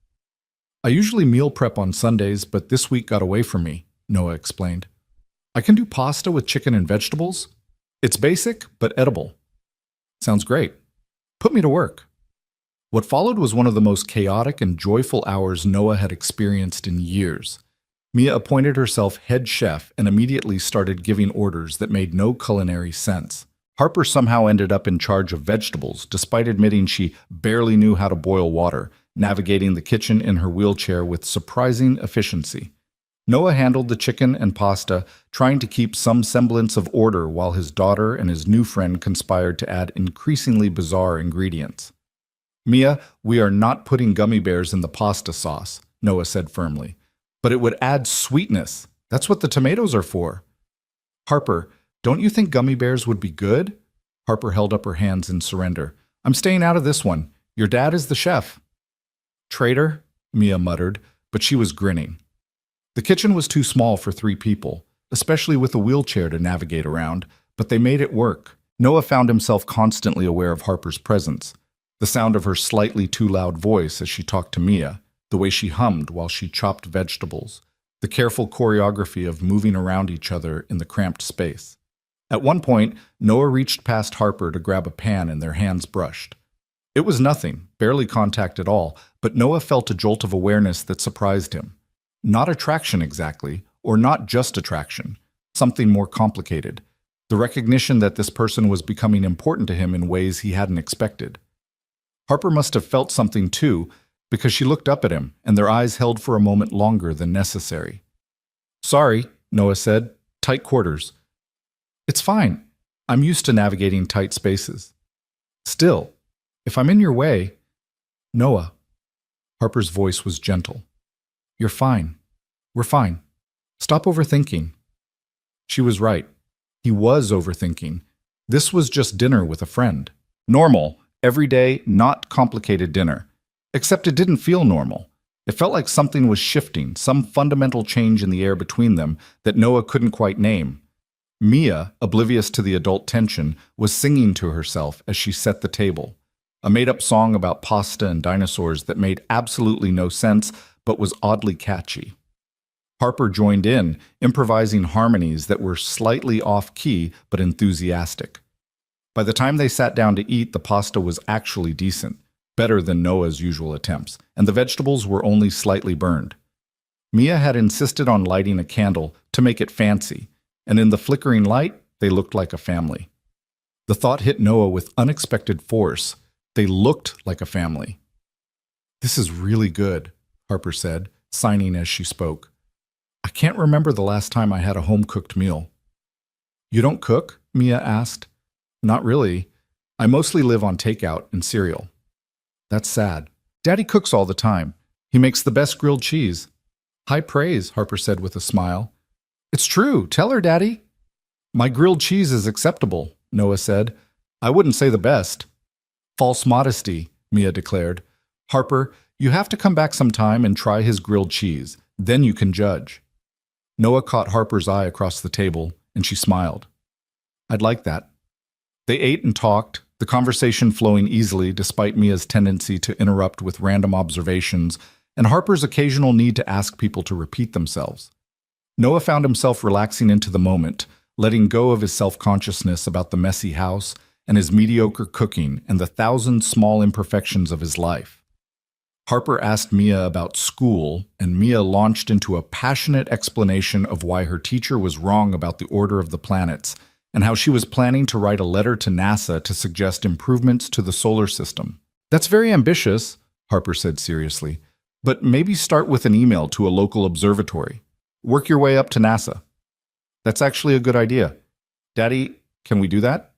Speaker 1: I usually meal prep on Sundays, but this week got away from me, Noah explained. I can do pasta with chicken and vegetables. It's basic, but edible. Sounds great. Put me to work. What followed was one of the most chaotic and joyful hours Noah had experienced in years. Mia appointed herself head chef and immediately started giving orders that made no culinary sense. Harper somehow ended up in charge of vegetables, despite admitting she barely knew how to boil water, navigating the kitchen in her wheelchair with surprising efficiency. Noah handled the chicken and pasta, trying to keep some semblance of order while his daughter and his new friend conspired to add increasingly bizarre ingredients. Mia, we are not putting gummy bears in the pasta sauce, Noah said firmly. But it would add sweetness. That's what the tomatoes are for. Harper, don't you think gummy bears would be good? Harper held up her hands in surrender. I'm staying out of this one. Your dad is the chef. Traitor, Mia muttered, but she was grinning. The kitchen was too small for 3 people, especially with a wheelchair to navigate around, but they made it work. Noah found himself constantly aware of Harper's presence, the sound of her slightly too loud voice as she talked to Mia, the way she hummed while she chopped vegetables, the careful choreography of moving around each other in the cramped space. At one point, Noah reached past Harper to grab a pan and their hands brushed. It was nothing, barely contact at all, but Noah felt a jolt of awareness that surprised him. Not attraction exactly, or not just attraction, something more complicated. The recognition that this person was becoming important to him in ways he hadn't expected. Harper must have felt something too, because she looked up at him, and their eyes held for a moment longer than necessary. "Sorry," Noah said. "Tight quarters." "It's fine. I'm used to navigating tight spaces." "Still, if I'm in your way—" "Noah." Harper's voice was gentle. "You're fine. We're fine. Stop overthinking." She was right. He was overthinking. This was just dinner with a friend. Normal, everyday, not complicated dinner. Except it didn't feel normal. It felt like something was shifting, some fundamental change in the air between them that Noah couldn't quite name. Mia, oblivious to the adult tension, was singing to herself as she set the table. A made-up song about pasta and dinosaurs that made absolutely no sense, but was oddly catchy. Harper joined in, improvising harmonies that were slightly off-key but enthusiastic. By the time they sat down to eat, the pasta was actually decent, better than Noah's usual attempts, and the vegetables were only slightly burned. Mia had insisted on lighting a candle to make it fancy, and in the flickering light, they looked like a family. The thought hit Noah with unexpected force. They looked like a family. "This is really good," Harper said, signing as she spoke. "I can't remember the last time I had a home-cooked meal." "You don't cook?" Mia asked. "Not really. I mostly live on takeout and cereal." "That's sad. Daddy cooks all the time. He makes the best grilled cheese." "High praise," Harper said with a smile. "It's true. Tell her, Daddy." "My grilled cheese is acceptable," Noah said. "I wouldn't say the best." "False modesty," Mia declared. "Harper, you have to come back sometime and try his grilled cheese. Then you can judge." Noah caught Harper's eye across the table, and she smiled. "I'd like that." They ate and talked, the conversation flowing easily despite Mia's tendency to interrupt with random observations and Harper's occasional need to ask people to repeat themselves. Noah found himself relaxing into the moment, letting go of his self-consciousness about the messy house and his mediocre cooking and the thousand small imperfections of his life. Harper asked Mia about school, and Mia launched into a passionate explanation of why her teacher was wrong about the order of the planets, and how she was planning to write a letter to NASA to suggest improvements to the solar system. "That's very ambitious," Harper said seriously, "but maybe start with an email to a local observatory. Work your way up to NASA." "That's actually a good idea. Daddy, can we do that?"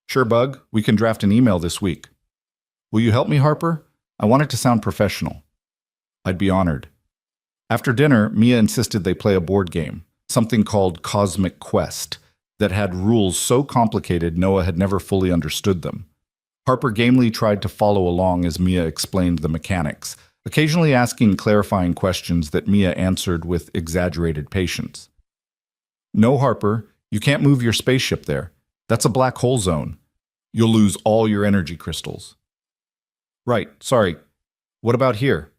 Speaker 1: "Sure, Bug. We can draft an email this week." "Will you help me, Harper? I want it to sound professional." "I'd be honored." After dinner, Mia insisted they play a board game, something called Cosmic Quest, that had rules so complicated Noah had never fully understood them. Harper gamely tried to follow along as Mia explained the mechanics, occasionally asking clarifying questions that Mia answered with exaggerated patience. "No, Harper, you can't move your spaceship there. That's a black hole zone. You'll lose all your energy crystals." "Right, sorry. What about here?"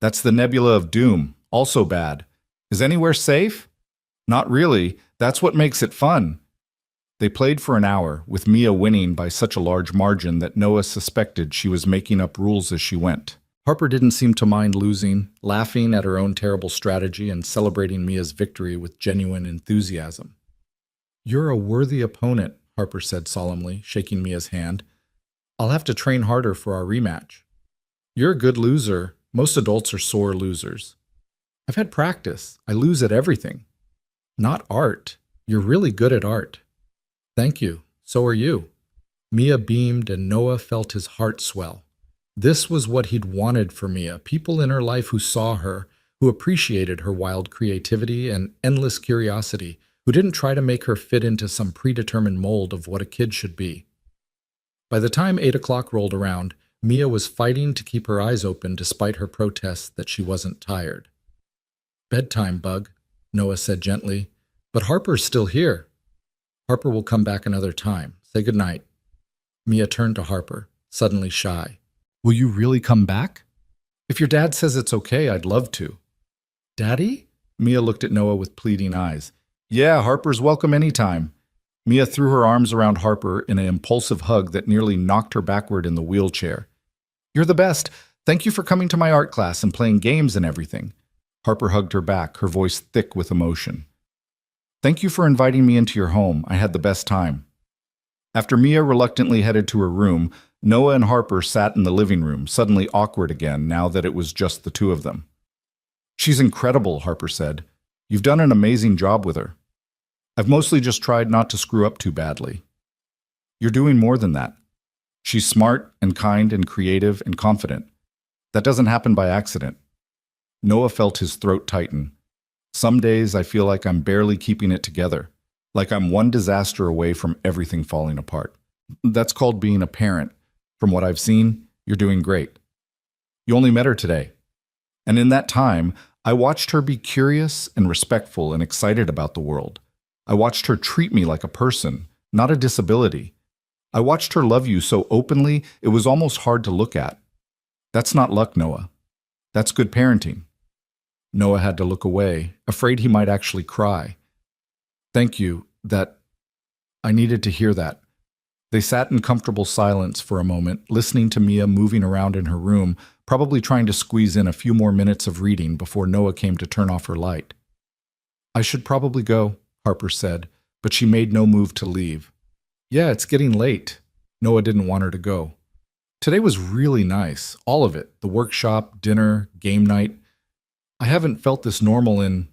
Speaker 1: "That's the Nebula of Doom, also bad. Is anywhere safe?" "Not really. That's what makes it fun." They played for an hour, with Mia winning by such a large margin that Noah suspected she was making up rules as she went. Harper didn't seem to mind losing, laughing at her own terrible strategy and celebrating Mia's victory with genuine enthusiasm. "You're a worthy opponent," Harper said solemnly, shaking Mia's hand. "I'll have to train harder for our rematch." "You're a good loser. Most adults are sore losers." "I've had practice. I lose at everything." "Not art. You're really good at art." "Thank you. So are you." Mia beamed and Noah felt his heart swell. This was what he'd wanted for Mia, people in her life who saw her, who appreciated her wild creativity and endless curiosity, who didn't try to make her fit into some predetermined mold of what a kid should be. By the time 8 o'clock rolled around, Mia was fighting to keep her eyes open despite her protests that she wasn't tired. "Bedtime, Bug," Noah said gently, "but Harper's still here." "Harper will come back another time. Say goodnight." Mia turned to Harper, suddenly shy. "Will you really come back?" "If your dad says it's okay, I'd love to." "Daddy?" Mia looked at Noah with pleading eyes. "Yeah, Harper's welcome anytime." Mia threw her arms around Harper in an impulsive hug that nearly knocked her backward in the wheelchair. "You're the best. Thank you for coming to my art class and playing games and everything." Harper hugged her back, her voice thick with emotion. "Thank you for inviting me into your home. I had the best time." After Mia reluctantly headed to her room, Noah and Harper sat in the living room, suddenly awkward again now that it was just the two of them. "She's incredible," Harper said. "You've done an amazing job with her. I've mostly just tried not to screw up too badly." "You're doing more than that. She's smart and kind and creative and confident. That doesn't happen by accident." Noah felt his throat tighten. "Some days I feel like I'm barely keeping it together, like I'm one disaster away from everything falling apart. That's called being a parent. From what I've seen, you're doing great. You only met her today. And in that time, I watched her be curious and respectful and excited about the world. I watched her treat me like a person, not a disability. I watched her love you so openly, it was almost hard to look at. That's not luck, Noah. That's good parenting." Noah had to look away, afraid he might actually cry. "Thank you, I needed to hear that." They sat in comfortable silence for a moment, listening to Mia moving around in her room, probably trying to squeeze in a few more minutes of reading before Noah came to turn off her light. "I should probably go," Harper said, but she made no move to leave. "Yeah, it's getting late." Noah didn't want her to go. "Today was really nice, all of it, the workshop, dinner, game night. I haven't felt this normal in,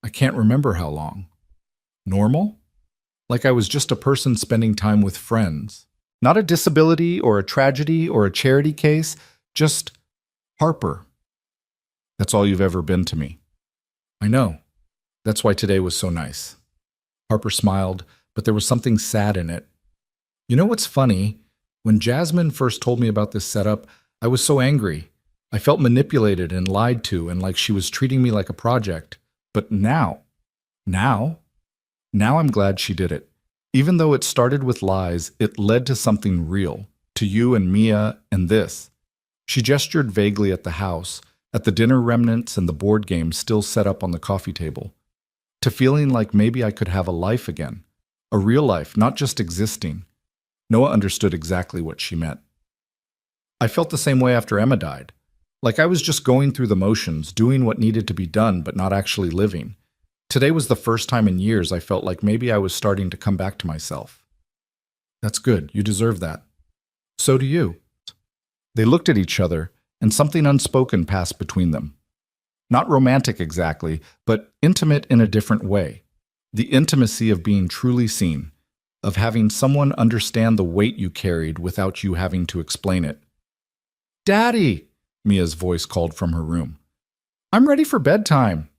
Speaker 1: I can't remember how long." "Normal?" "Like I was just a person spending time with friends. Not a disability or a tragedy or a charity case, just Harper. That's all you've ever been to me." "I know. That's why today was so nice." Harper smiled, but there was something sad in it. "You know what's funny? When Jasmine first told me about this setup, I was so angry. I felt manipulated and lied to and like she was treating me like a project. But now I'm glad she did it. Even though it started with lies, it led to something real, to you and Mia and this." She gestured vaguely at the house, at the dinner remnants and the board games still set up on the coffee table. "To feeling like maybe I could have a life again. A real life, not just existing." Noah understood exactly what she meant. "I felt the same way after Emma died. Like I was just going through the motions, doing what needed to be done, but not actually living. Today was the first time in years I felt like maybe I was starting to come back to myself." "That's good. You deserve that." "So do you." They looked at each other, and something unspoken passed between them. Not romantic exactly, but intimate in a different way. The intimacy of being truly seen, of having someone understand the weight you carried without you having to explain it. "Daddy!" Mia's voice called from her room. "I'm ready for bedtime."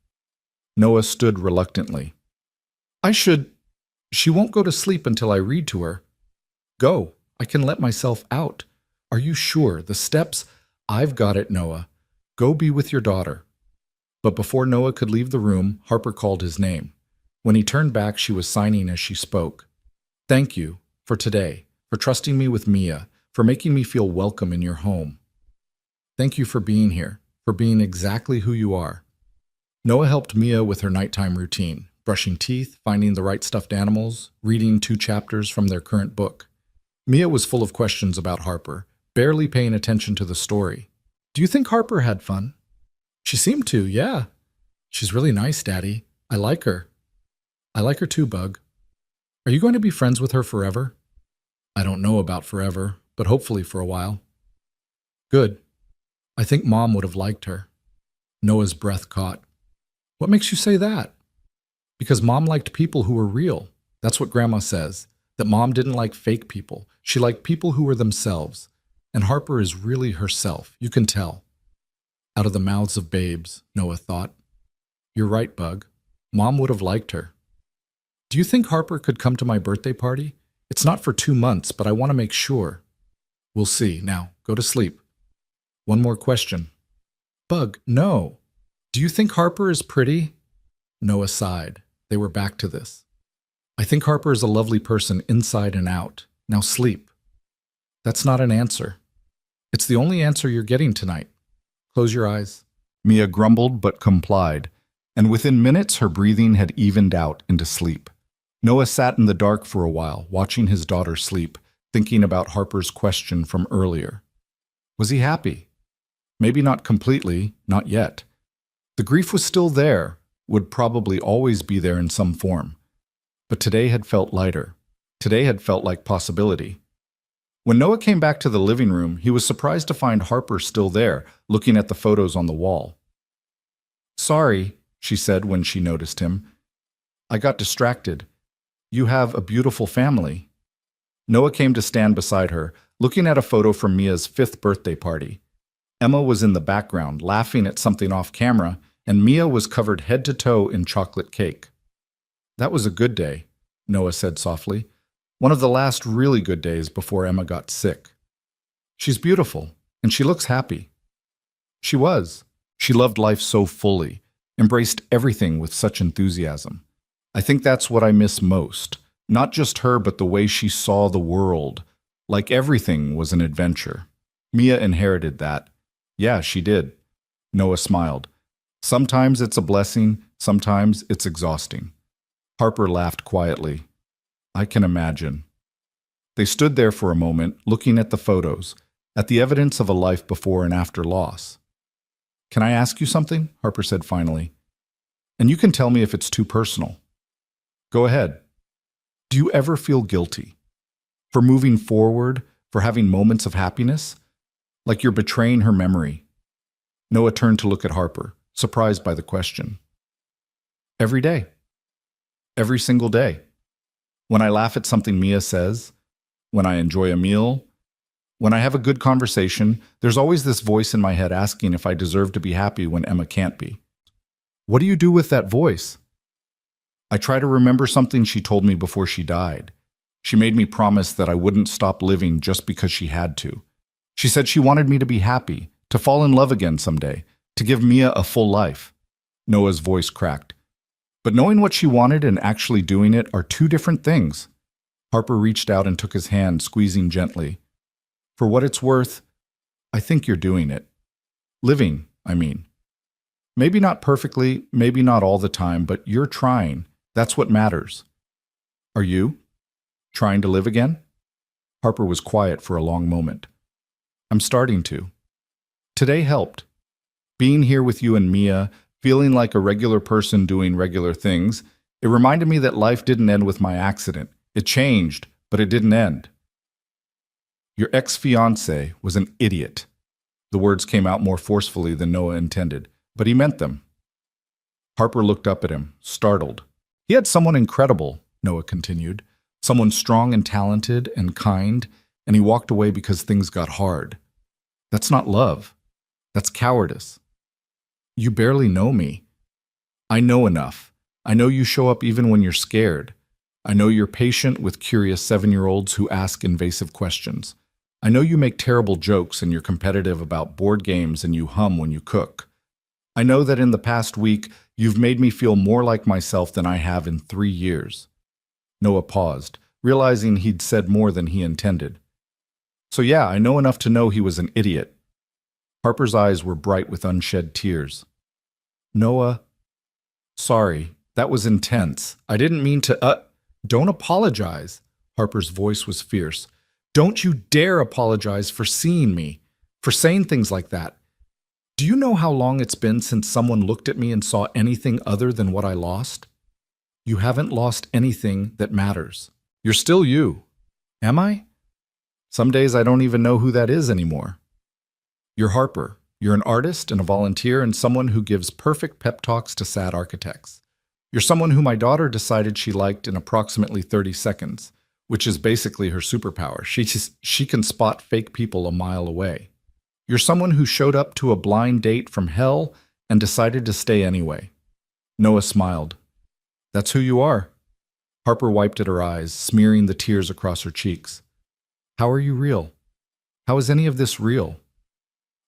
Speaker 1: Noah stood reluctantly. She won't go to sleep until I read to her." "Go. I can let myself out." "Are you sure? The steps—" "I've got it, Noah. Go be with your daughter." But before Noah could leave the room, Harper called his name. When he turned back, she was signing as she spoke. "Thank you for today, for trusting me with Mia, for making me feel welcome in your home. Thank you for being here, for being exactly who you are." Noah helped Mia with her nighttime routine, brushing teeth, finding the right stuffed animals, reading 2 chapters from their current book. Mia was full of questions about Harper, barely paying attention to the story. "Do you think Harper had fun?" "She seemed to, yeah." "She's really nice, Daddy. I like her." "I like her too, Bug." "Are you going to be friends with her forever?" "I don't know about forever, but hopefully for a while." "Good. I think Mom would have liked her." Noah's breath caught. "What makes you say that?" "Because Mom liked people who were real. That's what Grandma says, that Mom didn't like fake people. She liked people who were themselves. And Harper is really herself. You can tell." Out of the mouths of babes, Noah thought. "You're right, Bug. Mom would have liked her." "Do you think Harper could come to my birthday party? It's not for 2 months, but I want to make sure." "We'll see. Now, go to sleep." "One more question." "Bug, no. Do you think Harper is pretty?" Noah sighed. They were back to this. "I think Harper is a lovely person inside and out. Now sleep." "That's not an answer." "It's the only answer you're getting tonight. Close your eyes." Mia grumbled but complied, and within minutes her breathing had evened out into sleep. Noah sat in the dark for a while, watching his daughter sleep, thinking about Harper's question from earlier. Was he happy? Maybe not completely, not yet. The grief was still there, would probably always be there in some form. But today had felt lighter. Today had felt like possibility. When Noah came back to the living room, he was surprised to find Harper still there, looking at the photos on the wall. "Sorry," she said when she noticed him. "I got distracted. You have a beautiful family." Noah came to stand beside her, looking at a photo from Mia's 5th birthday party. Emma was in the background, laughing at something off camera, and Mia was covered head to toe in chocolate cake. "That was a good day," Noah said softly. "One of the last really good days before Emma got sick. She's beautiful, and she looks happy." She was. She loved life so fully, embraced everything with such enthusiasm. I think that's what I miss most. Not just her, but the way she saw the world. Like everything was an adventure. Mia inherited that. Yeah, she did. Noah smiled. Sometimes it's a blessing, sometimes it's exhausting. Harper laughed quietly. I can imagine. They stood there for a moment, looking at the photos, at the evidence of a life before and after loss. "Can I ask you something?" Harper said finally. "And you can tell me if it's too personal." "Go ahead. Do you ever feel guilty? For moving forward, for having moments of happiness? Like you're betraying her memory?" Noah turned to look at Harper, surprised by the question. "Every day. Every single day. When I laugh at something Mia says, when I enjoy a meal, when I have a good conversation, there's always this voice in my head asking if I deserve to be happy when Emma can't be." "What do you do with that voice?" "I try to remember something she told me before she died. She made me promise that I wouldn't stop living just because she had to. She said she wanted me to be happy, to fall in love again someday, to give Mia a full life." Noah's voice cracked. "But knowing what she wanted and actually doing it are two different things." Harper reached out and took his hand, squeezing gently. "For what it's worth, I think you're doing it. Living, I mean. Maybe not perfectly, maybe not all the time, but you're trying. That's what matters." "Are you? Trying to live again?" Harper was quiet for a long moment. "I'm starting to. Today helped. Being here with you and Mia, feeling like a regular person doing regular things, it reminded me that life didn't end with my accident. It changed, but it didn't end." "Your ex-fiancé was an idiot." The words came out more forcefully than Noah intended, but he meant them. Harper looked up at him, startled. "He had someone incredible," Noah continued. "Someone strong and talented and kind, and he walked away because things got hard. That's not love. That's cowardice. You barely know me. I know enough. I know you show up even when you're scared. I know you're patient with curious 7-year-olds who ask invasive questions. I know you make terrible jokes and you're competitive about board games and you hum when you cook. I know that in the past week, you've made me feel more like myself than I have in 3 years." Noah paused, realizing he'd said more than he intended. "So yeah, I know enough to know he was an idiot." Harper's eyes were bright with unshed tears. "Noah, sorry, that was intense. I didn't mean to, Don't apologize." Harper's voice was fierce. "Don't you dare apologize for seeing me, for saying things like that. Do you know how long it's been since someone looked at me and saw anything other than what I lost? You haven't lost anything that matters. You're still you. Am I? Some days I don't even know who that is anymore. You're Harper. You're an artist and a volunteer and someone who gives perfect pep talks to sad architects. You're someone who my daughter decided she liked in approximately 30 seconds, which is basically her superpower. She can spot fake people a mile away. You're someone who showed up to a blind date from hell and decided to stay anyway." Noah smiled. "That's who you are." Harper wiped at her eyes, smearing the tears across her cheeks. "How are you real? How is any of this real?"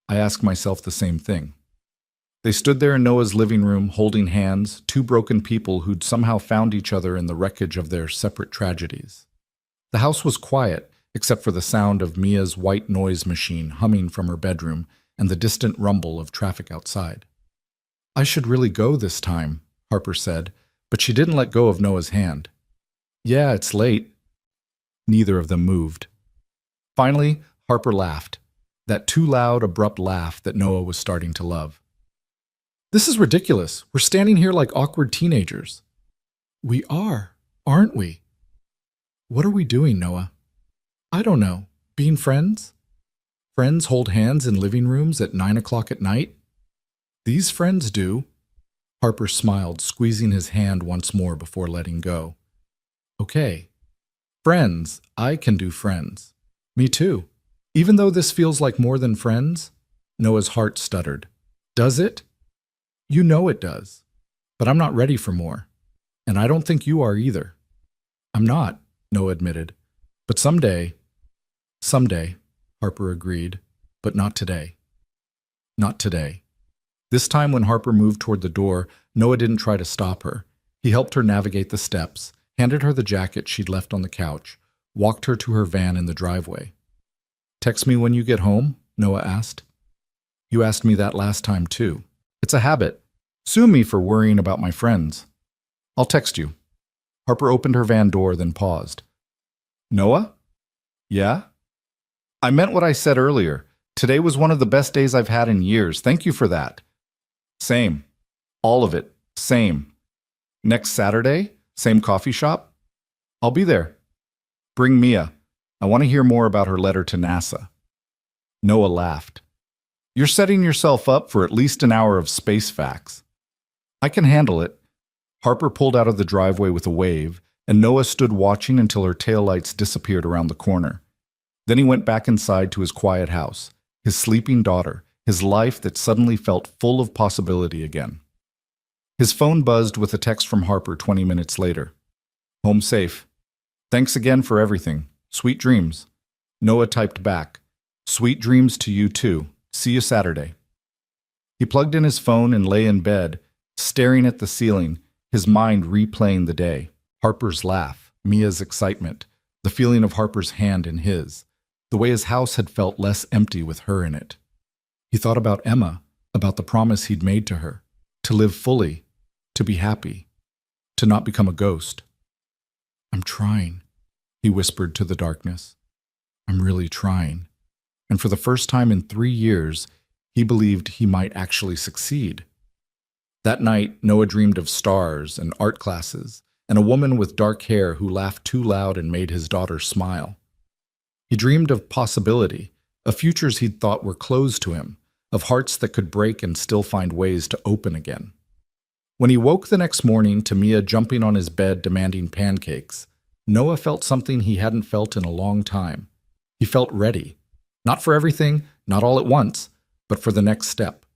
Speaker 1: I ask myself the same thing. They stood there in Noah's living room, holding hands, two broken people who'd somehow found each other in the wreckage of their separate tragedies. The house was quiet, except for the sound of Mia's white noise machine humming from her bedroom and the distant rumble of traffic outside. "I should really go this time," Harper said, but she didn't let go of Noah's hand. "Yeah, it's late." Neither of them moved. Finally, Harper laughed, that too loud, abrupt laugh that Noah was starting to love. "This is ridiculous. We're standing here like awkward teenagers." "We are, aren't we?" "What are we doing, Noah?" "I don't know.
Speaker 2: Being friends? Friends hold hands in living rooms at 9 o'clock at night? These friends do. Harper smiled, squeezing his hand once more before letting go. Okay. Friends. I can do friends. Me too. Even though this feels like more than friends? Noah's heart stuttered. Does it? You know it does. But I'm not ready for more. And I don't think you are either. I'm not, Noah admitted. But someday, Harper agreed, but not today. Not today. This time when Harper moved toward the door, Noah didn't try to stop her. He helped her navigate the steps, handed her the jacket she'd left on the couch, walked her to her van in the driveway. Text me when you get home? Noah asked. You asked me that last time too. It's a habit. Sue me for worrying about my friends. I'll text you. Harper opened her van door, then paused. Noah? Yeah? I meant what I said earlier. Today was one of the best days I've had in years. Thank you for that. Same. All of it. Same. Next Saturday? Same coffee shop? I'll be there. Bring Mia. I want to hear more about her letter to NASA. Noah laughed. You're setting yourself up for at least an hour of space facts. I can handle it. Harper pulled out of the driveway with a wave, and Noah stood watching until her taillights disappeared around the corner. Then he went back inside to his quiet house, his sleeping daughter, his life that suddenly felt full of possibility again. His phone buzzed with a text from Harper 20 minutes later. Home safe. Thanks again for everything. Sweet dreams. Noah typed back. Sweet dreams to you too. See you Saturday. He plugged in his phone and lay in bed, staring at the ceiling, his mind replaying the day. Harper's laugh, Mia's excitement, the feeling of Harper's hand in his, the way his house had felt less empty with her in it. He thought about Emma, about the promise he'd made to her, to live fully, to be happy, to not become a ghost. I'm trying, he whispered to the darkness. I'm really trying. And for the first time in 3 years, he believed he might actually succeed. That night, Noah dreamed of stars and art classes, and a woman with dark hair who laughed too loud and made his daughter smile. He dreamed of possibility, of futures he'd thought were closed to him, of hearts that could break and still find ways to open again. When he woke the next morning to Mia jumping on his bed demanding pancakes, Noah felt something he hadn't felt in a long time. He felt ready. Not for everything, not all at once, but for the next step,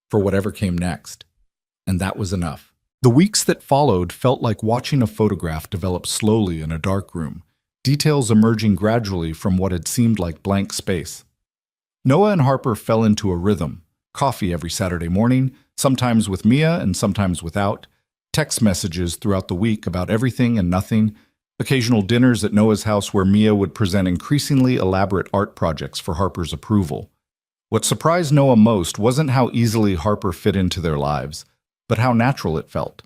Speaker 2: for whatever came next. And that was enough. The weeks that followed felt like watching a photograph develop slowly in a dark room, details emerging gradually from what had seemed like blank space. Noah and Harper fell into a rhythm, coffee every Saturday morning, sometimes with Mia and sometimes without, text messages throughout the week about everything and nothing, occasional dinners at Noah's house where Mia would present increasingly elaborate art projects for Harper's approval. What surprised Noah most wasn't how easily Harper fit into their lives, but how natural it felt.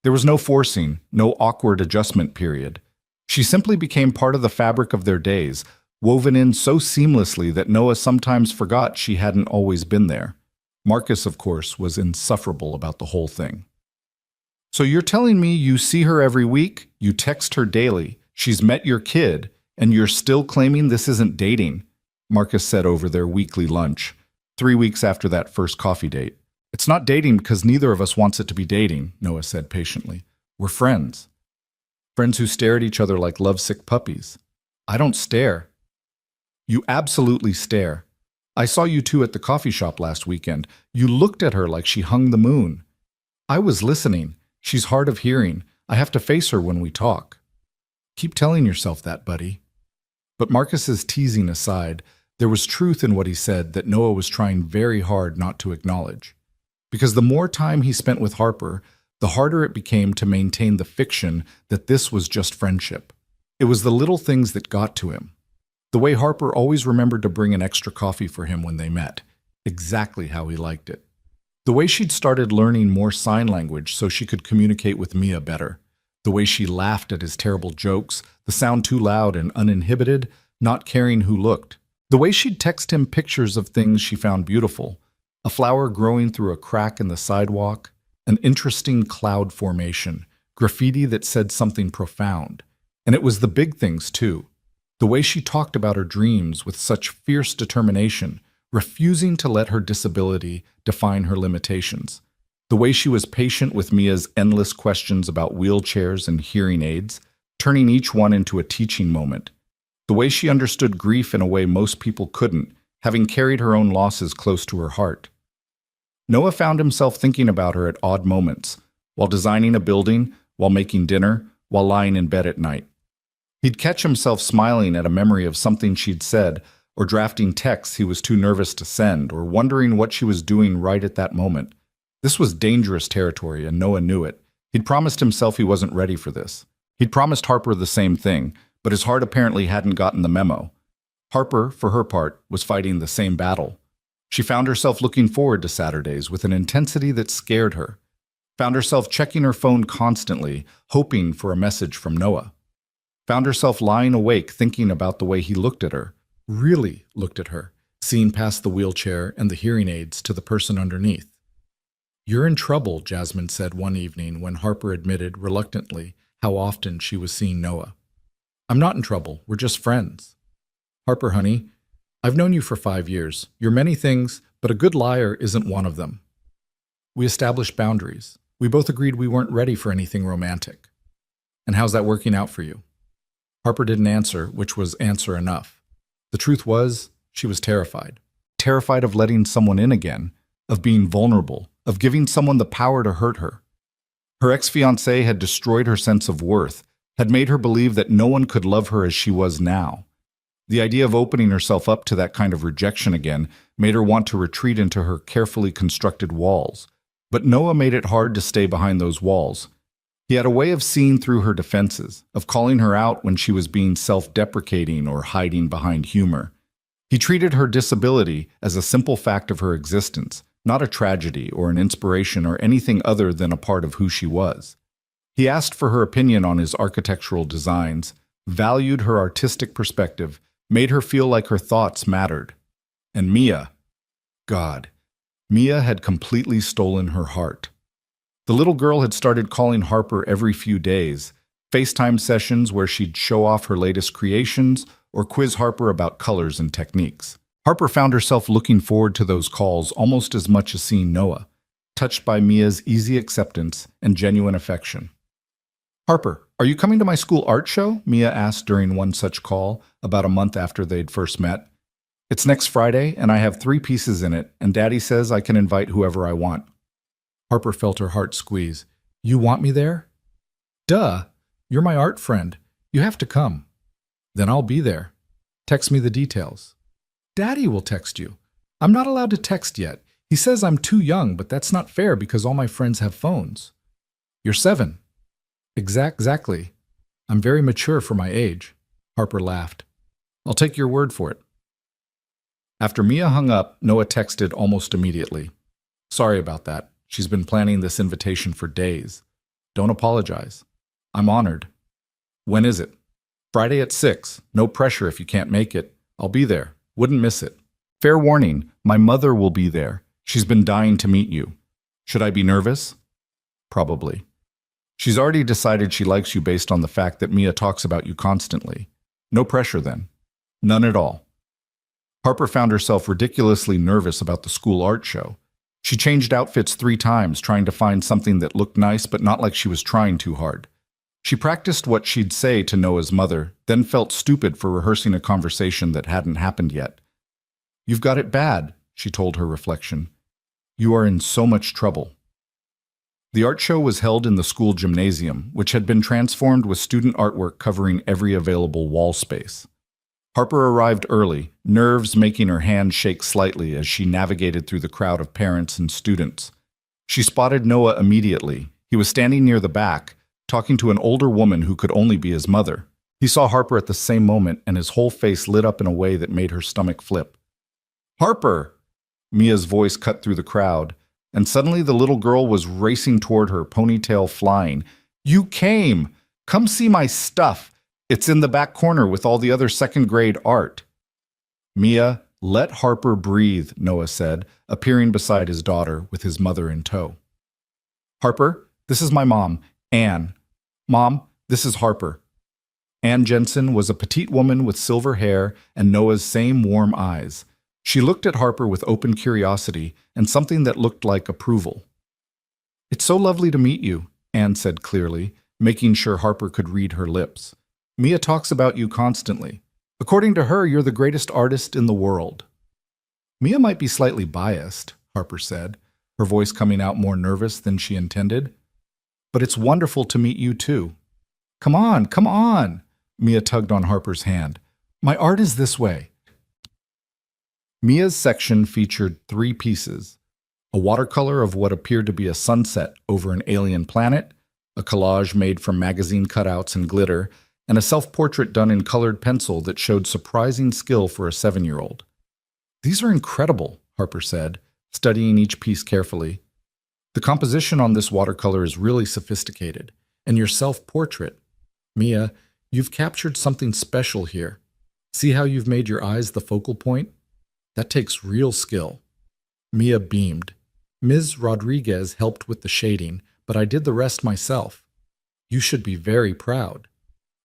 Speaker 2: There was no forcing, no awkward adjustment period. She simply became part of the fabric of their days, woven in so seamlessly that Noah sometimes forgot she hadn't always been there. Marcus, of course, was insufferable about the whole thing. So you're telling me you see her every week, you text her daily, she's met your kid, and you're still claiming this isn't dating, Marcus said over their weekly lunch, 3 weeks after that first coffee date. It's not dating because neither of us wants it to be dating, Noah said patiently. We're friends. Friends who stare at each other like lovesick puppies. I don't stare. You absolutely stare. I saw you two at the coffee shop last weekend. You looked at her like she hung the moon. I was listening. She's hard of hearing. I have to face her when we talk. Keep telling yourself that, buddy. But Marcus's teasing aside, there was truth in what he said that Noah was trying very hard not to acknowledge. Because the more time he spent with Harper, the harder it became to maintain the fiction that this was just friendship. It was the little things that got to him. The way Harper always remembered to bring an extra coffee for him when they met, exactly how he liked it. The way she'd started learning more sign language so she could communicate with Mia better. The way she laughed at his terrible jokes, the sound too loud and uninhibited, not caring who looked. The way she'd text him pictures of things she found beautiful. A flower growing through a crack in the sidewalk, an interesting cloud formation, graffiti that said something profound. And it was the big things, too.
Speaker 1: The way she talked about her dreams with such fierce determination, refusing to let her disability define her limitations. The way she was patient with Mia's endless questions about wheelchairs and hearing aids, turning each one into a teaching moment. The way she understood grief in a way most people couldn't, having carried her own losses close to her heart. Noah found himself thinking about her at odd moments, while designing a building, while making dinner, while lying in bed at night. He'd catch himself smiling at a memory of something she'd said, or drafting texts he was too nervous to send, or wondering what she was doing right at that moment. This was dangerous territory, and Noah knew it. He'd promised himself he wasn't ready for this. He'd promised Harper the same thing, but his heart apparently hadn't gotten the memo. Harper, for her part, was fighting the same battle. She found herself looking forward to Saturdays with an intensity that scared her. Found herself checking her phone constantly, hoping for a message from Noah. Found herself lying awake thinking about the way he looked at her, really looked at her, seeing past the wheelchair and the hearing aids to the person underneath. "You're in trouble," Jasmine said one evening when Harper admitted reluctantly how often she was seeing Noah. "I'm not in trouble. We're just friends." "Harper, honey, I've known you for 5 years. You're many things, but a good liar isn't one of them." We established boundaries. We both agreed we weren't ready for anything romantic. "And how's that working out for you?" Harper didn't answer, which was answer enough. The truth was, she was terrified. Terrified of letting someone in again, of being vulnerable, of giving someone the power to hurt her. Her ex-fiancé had destroyed her sense of worth, had made her believe that no one could love her as she was now. The idea of opening herself up to that kind of rejection again made her want to retreat into her carefully constructed walls. But Noah made it hard to stay behind those walls. He had a way of seeing through her defenses, of calling her out when she was being self-deprecating or hiding behind humor. He treated her disability as a simple fact of her existence, not a tragedy or an inspiration or anything other than a part of who she was. He asked for her opinion on his architectural designs, valued her artistic perspective, made her feel like her thoughts mattered. And Mia, God, Mia had completely stolen her heart. The little girl had started calling Harper every few days, FaceTime sessions where she'd show off her latest creations or quiz Harper about colors and techniques. Harper found herself looking forward to those calls almost as much as seeing Noah, touched by Mia's easy acceptance and genuine affection. "Harper, are you coming to my school art show?" Mia asked during one such call, about a month after they'd first met. "It's next Friday, and I have 3 pieces in it, and Daddy says I can invite whoever I want." Harper felt her heart squeeze. "You want me there?" "Duh! You're my art friend. You have to come." "Then I'll be there. Text me the details." "Daddy will text you." "I'm not allowed to text yet. He says I'm too young, but that's not fair because all my friends have phones." "You're 7. Exactly. I'm very mature for my age." Harper laughed. "I'll take your word for it." After Mia hung up, Noah texted almost immediately. "Sorry about that. She's been planning this invitation for days. Don't apologize. I'm honored. When is it?" "Friday at 6. No pressure if you can't make it. I'll be there. Wouldn't miss it. Fair warning, my mother will be there. She's been dying to meet you. Should I be nervous?" "Probably. She's already decided she likes you based on the fact that Mia talks about you constantly. No pressure then. None at all." Harper found herself ridiculously nervous about the school art show. She changed outfits 3 times, trying to find something that looked nice but not like she was trying too hard. She practiced what she'd say to Noah's mother, then felt stupid for rehearsing a conversation that hadn't happened yet. "You've got it bad," she told her reflection. "You are in so much trouble." The art show was held in the school gymnasium, which had been transformed with student artwork covering every available wall space. Harper arrived early, nerves making her hands shake slightly as she navigated through the crowd of parents and students. She spotted Noah immediately. He was standing near the back, talking to an older woman who could only be his mother. He saw Harper at the same moment, and his whole face lit up in a way that made her stomach flip. "Harper!" Mia's voice cut through the crowd, and suddenly the little girl was racing toward her, ponytail flying. "You came! Come see my stuff! It's in the back corner with all the other second-grade art." "Mia, let Harper breathe," Noah said, appearing beside his daughter with his mother in tow. "Harper, this is my mom, Anne. Mom, this is Harper." Ann Jensen was a petite woman with silver hair and Noah's same warm eyes. She looked at Harper with open curiosity and something that looked like approval. "It's so lovely to meet you," Ann said clearly, making sure Harper could read her lips. "Mia talks about you constantly. According to her, you're the greatest artist in the world." "Mia might be slightly biased," Harper said, her voice coming out more nervous than she intended. "But it's wonderful to meet you too." Come on, come on," Mia tugged on Harper's hand. "My art is this way." Mia's section featured 3 pieces: a watercolor of what appeared to be a sunset over an alien planet, a collage made from magazine cutouts and glitter, and a self-portrait done in colored pencil that showed surprising skill for a 7-year-old. "These are incredible," Harper said, studying each piece carefully. "The composition on this watercolor is really sophisticated, and your self-portrait. Mia, you've captured something special here. See how you've made your eyes the focal point? That takes real skill." Mia beamed. "Ms. Rodriguez helped with the shading, but I did the rest myself. You should be very proud."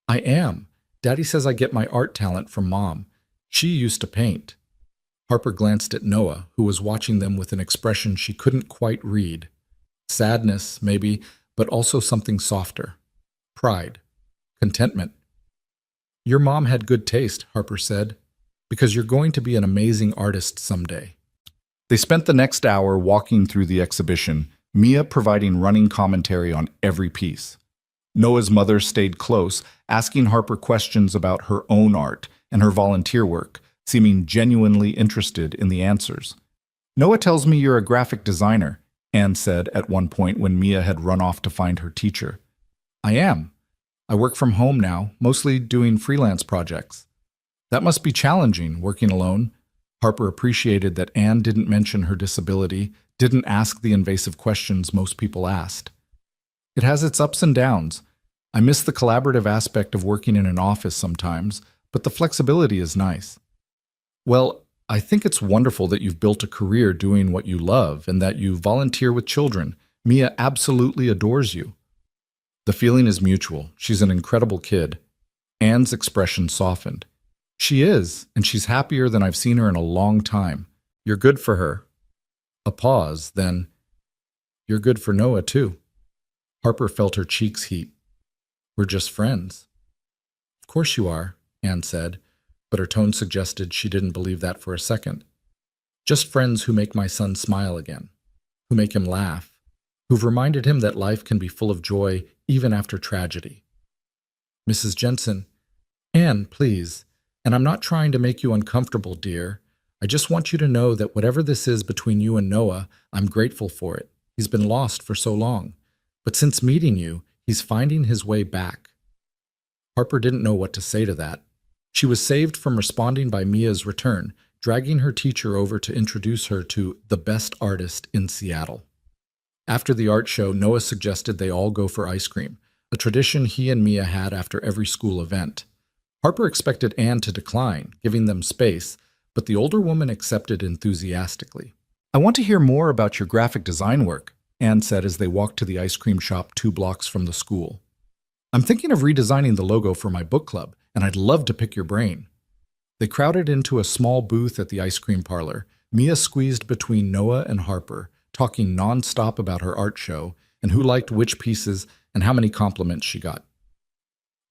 Speaker 1: "I am. Daddy says I get my art talent from Mom. She used to paint." Harper glanced at Noah, who was watching them with an expression she couldn't quite read. Sadness, maybe, but also something softer. Pride. Contentment. "Your mom had good taste," Harper said, "because you're going to be an amazing artist someday." They spent the next hour walking through the exhibition, Mia providing running commentary on every piece. Noah's mother stayed close, asking Harper questions about her own art and her volunteer work, seeming genuinely interested in the answers. "Noah tells me you're a graphic designer," Anne said at one point when Mia had run off to find her teacher. "I am. I work from home now, mostly doing freelance projects." "That must be challenging, working alone." Harper appreciated that Anne didn't mention her disability, didn't ask the invasive questions most people asked. "It has its ups and downs. I miss the collaborative aspect of working in an office sometimes, but the flexibility is nice." "Well, I think it's wonderful that you've built a career doing what you love and that you volunteer with children. Mia absolutely adores you." "The feeling is mutual. She's an incredible kid." Anne's expression softened. "She is, and she's happier than I've seen her in a long time. You're good for her." A pause, then, "You're good for Noah, too." Harper felt her cheeks heat. "We're just friends." "Of course you are," Anne said, but her tone suggested she didn't believe that for a second. "Just friends who make my son smile again, who make him laugh, who've reminded him that life can be full of joy even after tragedy." "Mrs. Jensen." "Anne, please. And I'm not trying to make you uncomfortable, dear. I just want you to know that whatever this is between you and Noah, I'm grateful for it. He's been lost for so long. But since meeting you, he's finding his way back." Harper didn't know what to say to that. She was saved from responding by Mia's return, dragging her teacher over to introduce her to the best artist in Seattle. After the art show, Noah suggested they all go for ice cream, a tradition he and Mia had after every school event. Harper expected Anne to decline, giving them space, but the older woman accepted enthusiastically. "I want to hear more about your graphic design work," Anne said as they walked to the ice cream shop 2 blocks from the school. "I'm thinking of redesigning the logo for my book club, and I'd love to pick your brain." They crowded into a small booth at the ice cream parlor, Mia squeezed between Noah and Harper, talking non-stop about her art show and who liked which pieces and how many compliments she got.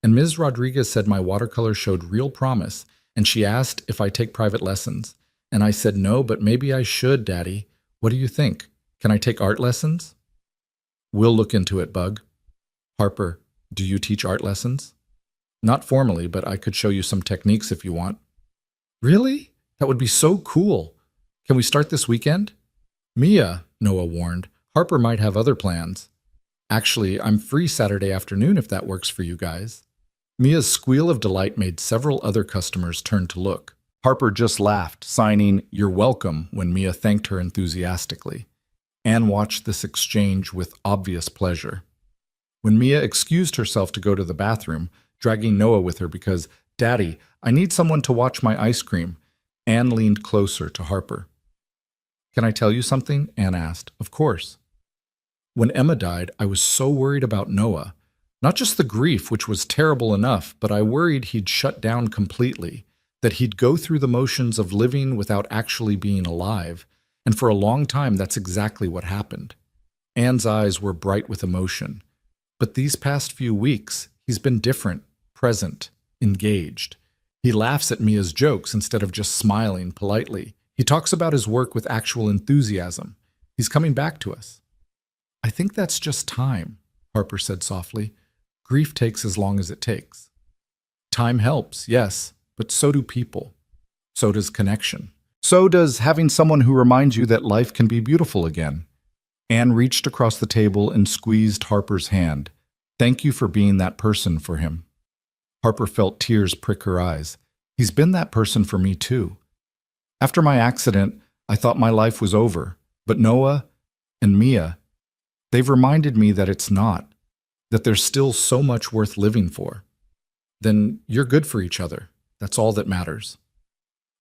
Speaker 1: "And Ms. Rodriguez said my watercolor showed real promise, and she asked if I take private lessons. And I said no, but maybe I should, Daddy. What do you think? Can I take art lessons?" "We'll look into it, Bug." "Harper, do you teach art lessons?" "Not formally, but I could show you some techniques if you want." "Really? That would be so cool. Can we start this weekend?" "Mia," Noah warned, "Harper might have other plans." "Actually, I'm free Saturday afternoon if that works for you guys." Mia's squeal of delight made several other customers turn to look. Harper just laughed, signing, "You're welcome," when Mia thanked her enthusiastically. Anne watched this exchange with obvious pleasure. When Mia excused herself to go to the bathroom, dragging Noah with her because, "Daddy, I need someone to watch my ice cream," Anne leaned closer to Harper. "Can I tell you something?" Anne asked. "Of course." "When Emma died, I was so worried about Noah.
Speaker 2: Not just the grief, which was terrible enough, but I worried he'd shut down completely, that he'd go through the motions of living without actually being alive. And for a long time, that's exactly what happened. Anne's eyes were bright with emotion. But these past few weeks, he's been different, present, engaged. He laughs at Mia's jokes instead of just smiling politely. He talks about his work with actual enthusiasm. He's coming back to us. I think that's just time, Harper said softly. Grief takes as long as it takes. Time helps, yes, but so do people. So does connection. So does having someone who reminds you that life can be beautiful again. Anne reached across the table and squeezed Harper's hand. Thank you for being that person for him. Harper felt tears prick her eyes. He's been that person for me too. After my accident, I thought my life was over, but Noah and Mia, they've reminded me that it's not, that there's still so much worth living for. Then you're good for each other. That's all that matters.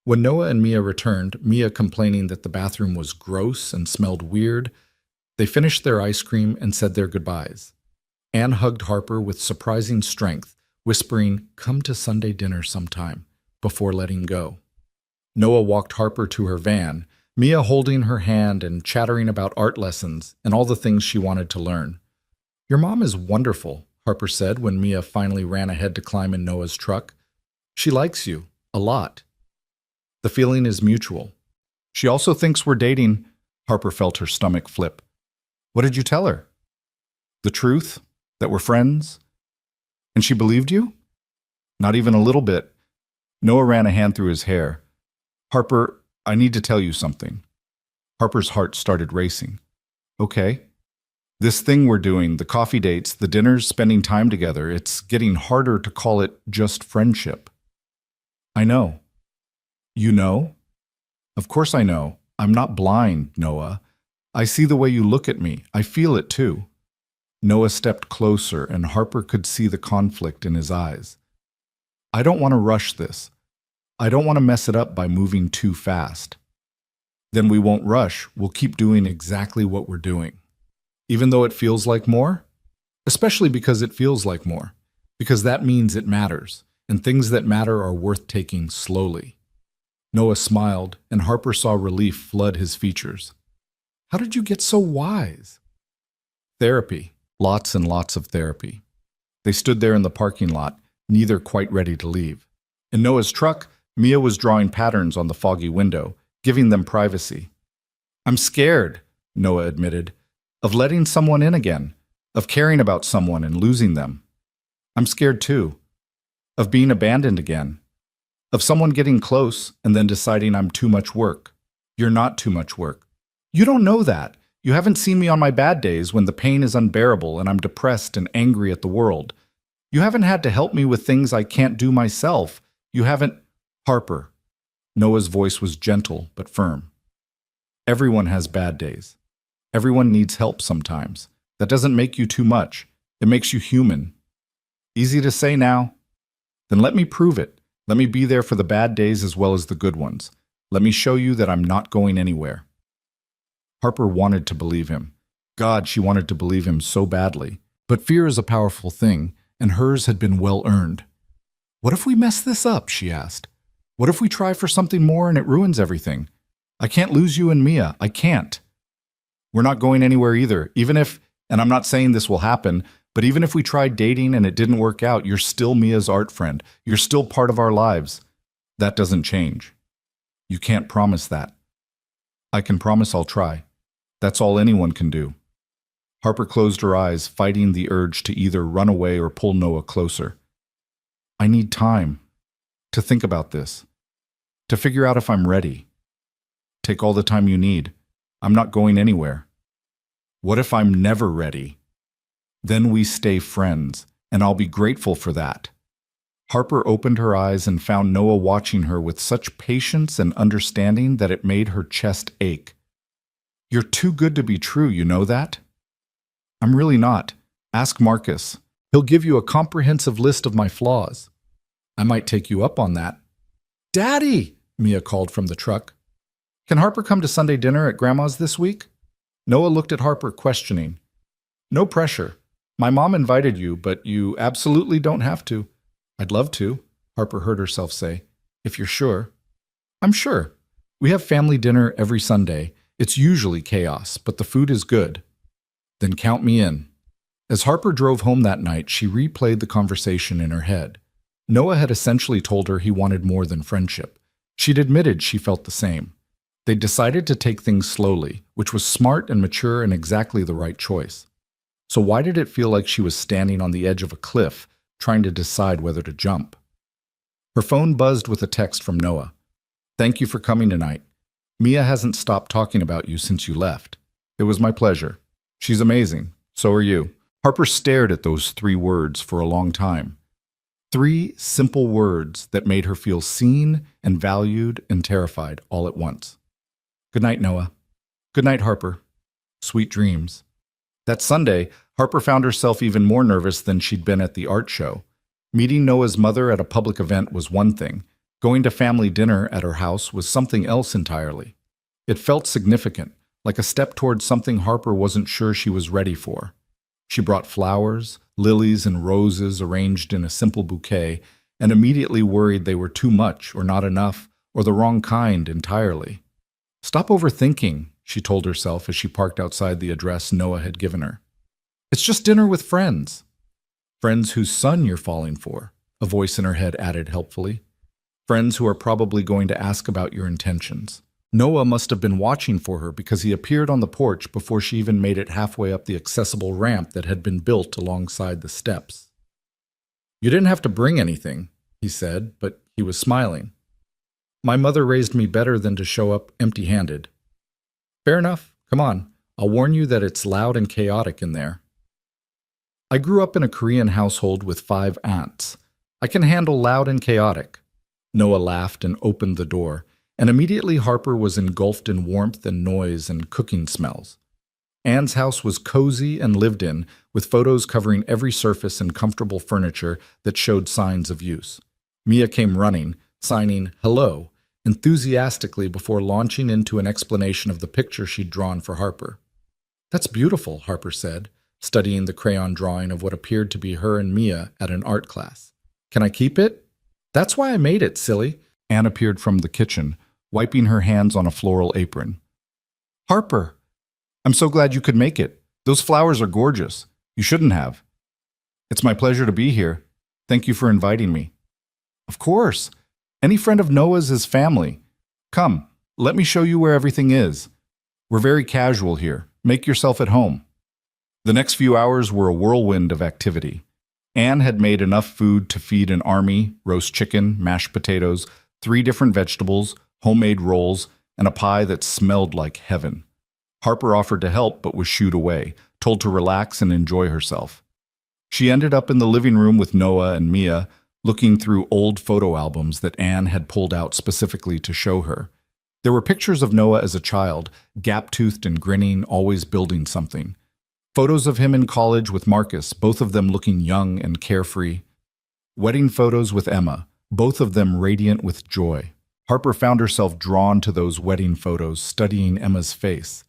Speaker 2: When Noah and Mia returned, Mia complaining that the bathroom was gross and smelled weird, they finished their ice cream and said their goodbyes. Anne hugged Harper with surprising strength, whispering, "Come to Sunday dinner sometime," before letting go. Noah walked Harper to her van, Mia holding her hand and chattering about art lessons and all the things she wanted to learn. "Your mom is wonderful," Harper said when Mia finally ran ahead to climb in Noah's truck. "She likes you, a lot. The feeling is mutual. She also thinks we're dating." Harper felt her stomach flip. "What did you tell her?" "The truth, that we're friends." "And she believed you?" "Not even a little bit." Noah ran a hand through his hair. "Harper, I need to tell you something." Harper's heart started racing. "Okay." "This thing we're doing, the coffee dates, the dinners, spending time together, it's getting harder to call it just friendship." "I know." "You know?" "Of course I know. I'm not blind, Noah. I see the way you look at me. I feel it too." Noah stepped closer, and Harper could see the conflict in his eyes. "I don't want to rush this. I don't want to mess it up by moving too fast." "Then we won't rush. We'll keep doing exactly what we're doing. Even though it feels like more?" "Especially because it feels like more. Because that means it matters, and things that matter are worth taking slowly." Noah smiled, and Harper saw relief flood his features. "How did you get so wise?" "Therapy. Lots and lots of therapy." They stood there in the parking lot, neither quite ready to leave. In Noah's truck, Mia was drawing patterns on the foggy window, giving them privacy. "I'm scared," Noah admitted, "of letting someone in again, of caring about someone and losing them. I'm scared too, of being abandoned again, of someone getting close and then deciding I'm too much work." "You're not too much work." "You don't know that. You haven't seen me on my bad days when the pain is unbearable and I'm depressed and angry at the world. You haven't had to help me with things I can't do myself. You haven't—" "Harper." Noah's voice was gentle but firm. "Everyone has bad days. Everyone needs help sometimes. That doesn't make you too much. It makes you human." "Easy to say now." "Then let me prove it. Let me be there for the bad days as well as the good ones. Let me show you that I'm not going anywhere." Harper wanted to believe him. God, she wanted to believe him so badly. But fear is a powerful thing, and hers had been well earned. "What if we mess this up?" she asked. "What if we try for something more and it ruins everything? I can't lose you and Mia. I can't." "We're not going anywhere either. Even if, and I'm not saying this will happen, but even if we tried dating and it didn't work out, you're still Mia's art friend. You're still part of our lives. That doesn't change." "You can't promise that." "I can promise I'll try. That's all anyone can do." Harper closed her eyes, fighting the urge to either run away or pull Noah closer. "I need time to think about this, to figure out if I'm ready. Take all the time you need. I'm not going anywhere." "What if I'm never ready?" "Then we stay friends, and I'll be grateful for that." Harper opened her eyes and found Noah watching her with such patience and understanding that it made her chest ache. "You're too good to be true, you know that?" "I'm really not. Ask Marcus. He'll give you a comprehensive list of my flaws." "I might take you up on that." "Daddy!" Mia called from the truck. "Can Harper come to Sunday dinner at Grandma's this week?" Noah looked at Harper, questioning. "No pressure.
Speaker 1: My mom invited you, but you absolutely don't have to. I'd love to, Harper heard herself say. If you're sure. I'm sure. We have family dinner every Sunday. It's usually chaos, but the food is good. Then count me in. As Harper drove home that night, she replayed the conversation in her head. Noah had essentially told her he wanted more than friendship. She'd admitted she felt the same. They decided to take things slowly, which was smart and mature and exactly the right choice. So why did it feel like she was standing on the edge of a cliff, trying to decide whether to jump? Her phone buzzed with a text from Noah. Thank you for coming tonight. Mia hasn't stopped talking about you since you left. It was my pleasure. She's amazing. So are you. Harper stared at those 3 words for a long time. 3 simple words that made her feel seen and valued and terrified all at once. Good night, Noah. Good night, Harper. Sweet dreams. That Sunday, Harper found herself even more nervous than she'd been at the art show. Meeting Noah's mother at a public event was one thing. Going to family dinner at her house was something else entirely. It felt significant, like a step towards something Harper wasn't sure she was ready for. She brought flowers, lilies and roses arranged in a simple bouquet, and immediately worried they were too much or not enough or the wrong kind entirely. Stop overthinking, she told herself as she parked outside the address Noah had given her. It's just dinner with friends. Friends whose son you're falling for, a voice in her head added helpfully. Friends who are probably going to ask about your intentions. Noah must have been watching for her because he appeared on the porch before she even made it halfway up the accessible ramp that had been built alongside the steps. You didn't have to bring anything, he said, but he was smiling. My mother raised me better than to show up empty-handed. Fair enough. Come on. I'll warn you that it's loud and chaotic in there. I grew up in a Korean household with 5 aunts. I can handle loud and chaotic. Noah laughed and opened the door, and immediately Harper was engulfed in warmth and noise and cooking smells. Anne's house was cozy and lived in, with photos covering every surface and comfortable furniture that showed signs of use. Mia came running, signing hello, enthusiastically before launching into an explanation of the picture she'd drawn for Harper. That's beautiful, Harper said, studying the crayon drawing of what appeared to be her and Mia at an art class. Can I keep it? That's why I made it, silly. Anne appeared from the kitchen, wiping her hands on a floral apron. Harper, I'm so glad you could make it. Those flowers are gorgeous. You shouldn't have. It's my pleasure to be here. Thank you for inviting me. Of course. Any friend of Noah's is family. Come, let me show you where everything is. We're very casual here. Make yourself at home. The next few hours were a whirlwind of activity. Anne had made enough food to feed an army, roast chicken, mashed potatoes, 3 different vegetables, homemade rolls, and a pie that smelled like heaven. Harper offered to help but was shooed away, told to relax and enjoy herself. She ended up in the living room with Noah and Mia, looking through old photo albums that Anne had pulled out specifically to show her. There were pictures of Noah as a child, gap-toothed and grinning, always building something. Photos of him in college with Marcus, both of them looking young and carefree. Wedding photos with Emma, both of them radiant with joy. Harper found herself drawn to those wedding photos, studying Emma's face.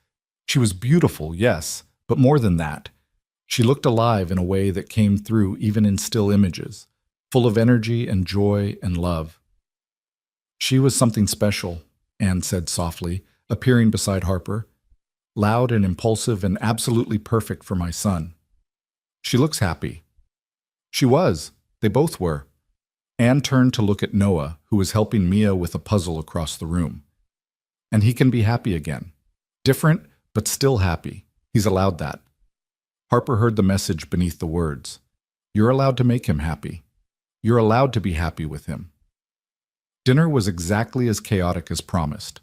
Speaker 1: She was beautiful, yes, but more than that. She looked alive in a way that came through even in still images, full of energy and joy and love. She was something special, Anne said softly, appearing beside Harper. Loud and impulsive and absolutely perfect for my son. She looks happy. She was. They both were. Anne turned to look at Noah, who was helping Mia with a puzzle across the room. And he can be happy again. Different, but still happy. He's allowed that. Harper heard the message beneath the words. You're allowed to make him happy. You're allowed to be happy with him. Dinner was exactly as chaotic as promised.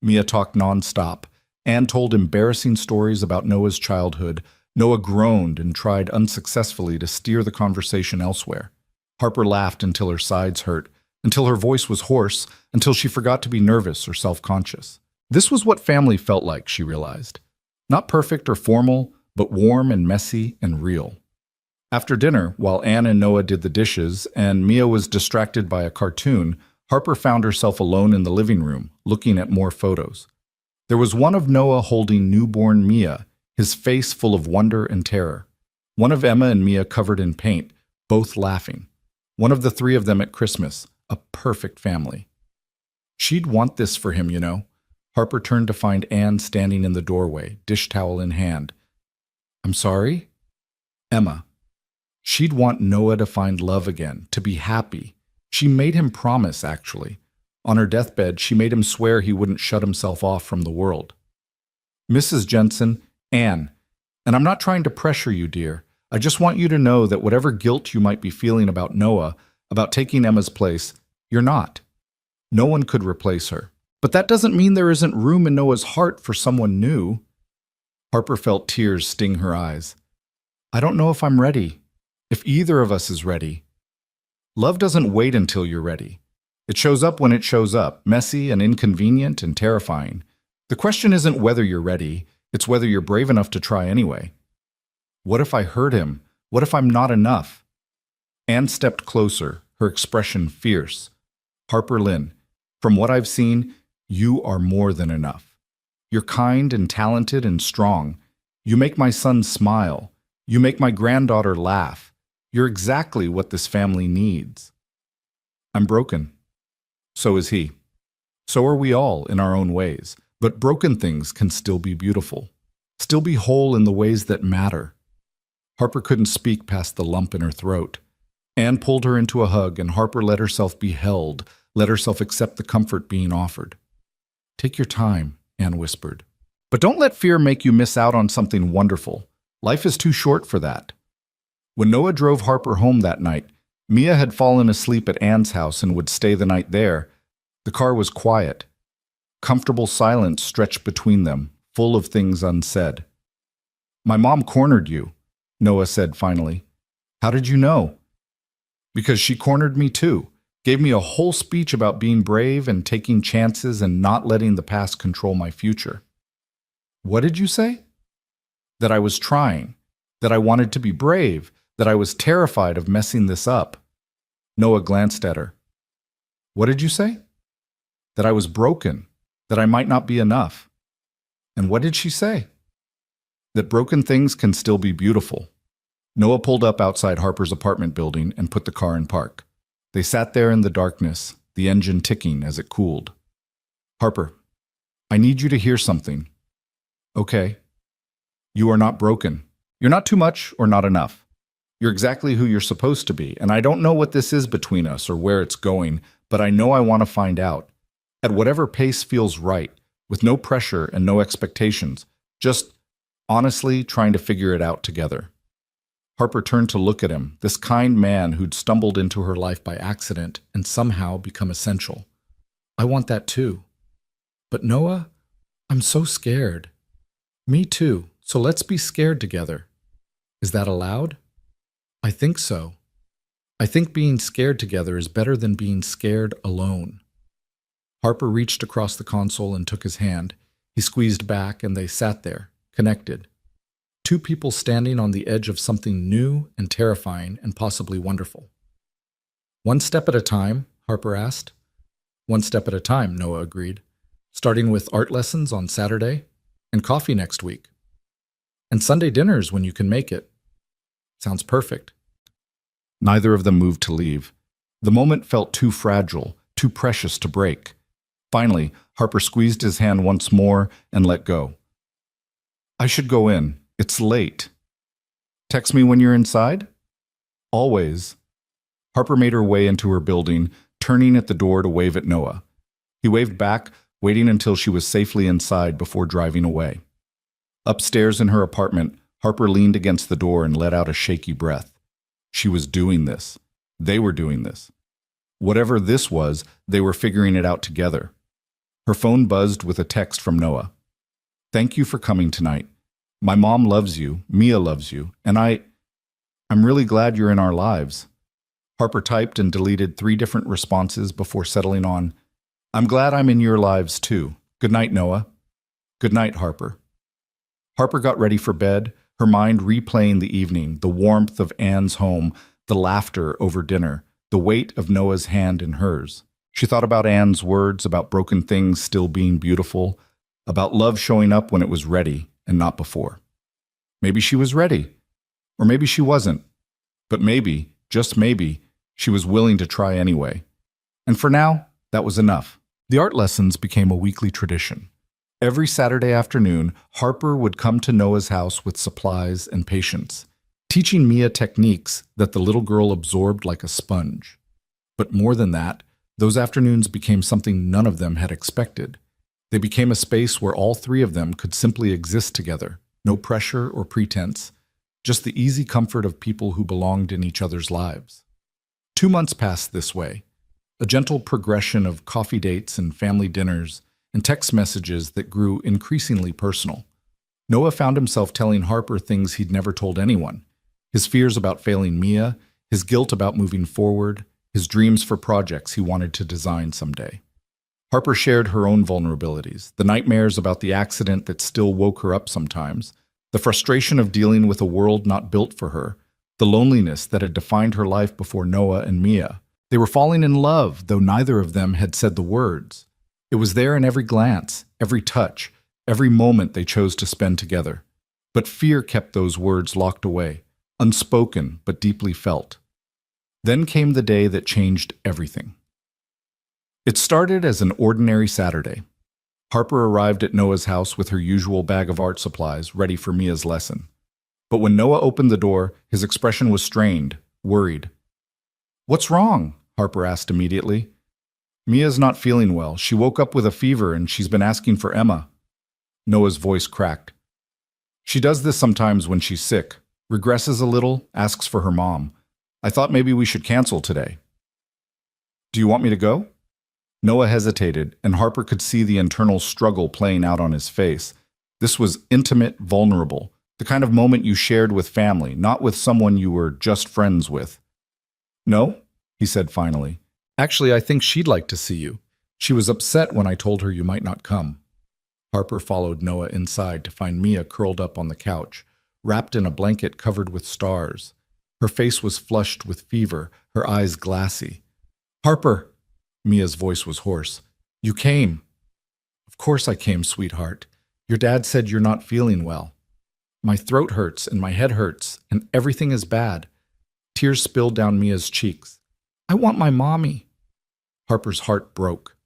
Speaker 1: Mia talked nonstop. Anne told embarrassing stories about Noah's childhood. Noah groaned and tried unsuccessfully to steer the conversation elsewhere. Harper laughed until her sides hurt, until her voice was hoarse, until she forgot to be nervous or self-conscious. This was what family felt like, she realized. Not perfect or formal, but warm and messy and real. After dinner, while Anne and Noah did the dishes and Mia was distracted by a cartoon, Harper found herself alone in the living room, looking at more photos. There was one of Noah holding newborn Mia, his face full of wonder and terror. One of Emma and Mia covered in paint, both laughing. One of the three of them at Christmas, a perfect family. She'd want this for him, you know. Harper turned to find Anne standing in the doorway, dish towel in hand. I'm sorry? Emma. She'd want Noah to find love again, to be happy. She made him promise, actually. On her deathbed, she made him swear he wouldn't shut himself off from the world. Mrs. Jensen, Anne, and I'm not trying to pressure you, dear. I just want you to know that whatever guilt you might be feeling about Noah, about taking Emma's place, you're not. No one could replace her. But that doesn't mean there isn't room in Noah's heart for someone new. Harper felt tears sting her eyes. I don't know if I'm ready, if either of us is ready. Love doesn't wait until you're ready. It shows up when it shows up, messy and inconvenient and terrifying. The question isn't whether you're ready, it's whether you're brave enough to try anyway. What if I hurt him? What if I'm not enough? Anne stepped closer, her expression fierce. Harper Lynn, from what I've seen, you are more than enough. You're kind and talented and strong. You make my son smile. You make my granddaughter laugh. You're exactly what this family needs. I'm broken. So is he. So are we all in our own ways. But broken things can still be beautiful, still be whole in the ways that matter. Harper couldn't speak past the lump in her throat. Anne pulled her into a hug, and Harper let herself be held, let herself accept the comfort being offered. Take your time, Anne whispered. But don't let fear make you miss out on something wonderful. Life is too short for that. When Noah drove Harper home that night, Mia had fallen asleep at Anne's house and would stay the night there. The car was quiet. Comfortable silence stretched between them, full of things unsaid. My mom cornered you, Noah said finally. How did you know? Because she cornered me too, gave me a whole speech about being brave and taking chances and not letting the past control my future. What did you say? That I was trying, that I wanted to be brave, that I was terrified of messing this up. Noah glanced at her. What did you say? That I was broken, that I might not be enough. And what did she say? That broken things can still be beautiful. Noah pulled up outside Harper's apartment building and put the car in park. They sat there in the darkness, the engine ticking as it cooled. Harper, I need you to hear something. Okay. You are not broken. You're not too much or not enough. You're exactly who you're supposed to be, and I don't know what this is between us or where it's going, but I know I want to find out. At whatever pace feels right, with no pressure and no expectations, just honestly trying to figure it out together. Harper turned to look at him, this kind man who'd stumbled into her life by accident and somehow become essential. I want that too. But Noah, I'm so scared. Me too, so let's be scared together. Is that allowed? I think so. I think being scared together is better than being scared alone. Harper reached across the console and took his hand. He squeezed back and they sat there, connected. Two people standing on the edge of something new and terrifying and possibly wonderful. One step at a time, Harper asked. One step at a time, Noah agreed. Starting with art lessons on Saturday and coffee next week. And Sunday dinners when you can make it. Sounds perfect. Neither of them moved to leave. The moment felt too fragile, too precious to break. Finally, Harper squeezed his hand once more and let go. I should go in. It's late. Text me when you're inside? Always. Harper made her way into her building, turning at the door to wave at Noah. He waved back, waiting until she was safely inside before driving away. Upstairs in her apartment, Harper leaned against the door and let out a shaky breath. She was doing this. They were doing this. Whatever this was, they were figuring it out together. Her phone buzzed with a text from Noah. Thank you for coming tonight. My mom loves you, Mia loves you, and I'm really glad you're in our lives. Harper typed and deleted 3 different responses before settling on, I'm glad I'm in your lives too. Good night, Noah. Good night, Harper. Harper got ready for bed, her mind replaying the evening, the warmth of Anne's home, the laughter over dinner, the weight of Noah's hand in hers. She thought about Anne's words, about broken things still being beautiful, about love showing up when it was ready and not before. Maybe she was ready. Or maybe she wasn't. But maybe, just maybe, she was willing to try anyway. And for now, that was enough. The art lessons became a weekly tradition. Every Saturday afternoon, Harper would come to Noah's house with supplies and patience, teaching Mia techniques that the little girl absorbed like a sponge. But more than that, those afternoons became something none of them had expected. They became a space where all three of them could simply exist together, no pressure or pretense, just the easy comfort of people who belonged in each other's lives. 2 months passed this way, a gentle progression of coffee dates and family dinners and text messages that grew increasingly personal. Noah found himself telling Harper things he'd never told anyone: his fears about failing Mia, his guilt about moving forward, his dreams for projects he wanted to design someday. Harper shared her own vulnerabilities, the nightmares about the accident that still woke her up sometimes, the frustration of dealing with a world not built for her, the loneliness that had defined her life before Noah and Mia. They were falling in love, though neither of them had said the words. It was there in every glance, every touch, every moment they chose to spend together. But fear kept those words locked away, unspoken but deeply felt. Then came the day that changed everything. It started as an ordinary Saturday. Harper arrived at Noah's house with her usual bag of art supplies, ready for Mia's lesson. But when Noah opened the door, his expression was strained, worried. "What's wrong?" Harper asked immediately. "Mia's not feeling well. She woke up with a fever and she's been asking for Emma." Noah's voice cracked. "She does this sometimes when she's sick, regresses a little, asks for her mom. I thought maybe we should cancel today." "Do you want me to go?" Noah hesitated, and Harper could see the internal struggle playing out on his face. This was intimate, vulnerable, the kind of moment you shared with family, not with someone you were just friends with. "No," he said finally. "Actually, I think she'd like to see you. She was upset when I told her you might not come." Harper followed Noah inside to find Mia curled up on the couch, wrapped in a blanket covered with stars. Her face was flushed with fever, her eyes glassy. "Harper!" Mia's voice was hoarse. "You came." "Of course I came, sweetheart. Your dad said you're not feeling well. My throat hurts and my head hurts and everything is bad." Tears spilled down Mia's cheeks. "I want my mommy." Harper's heart broke.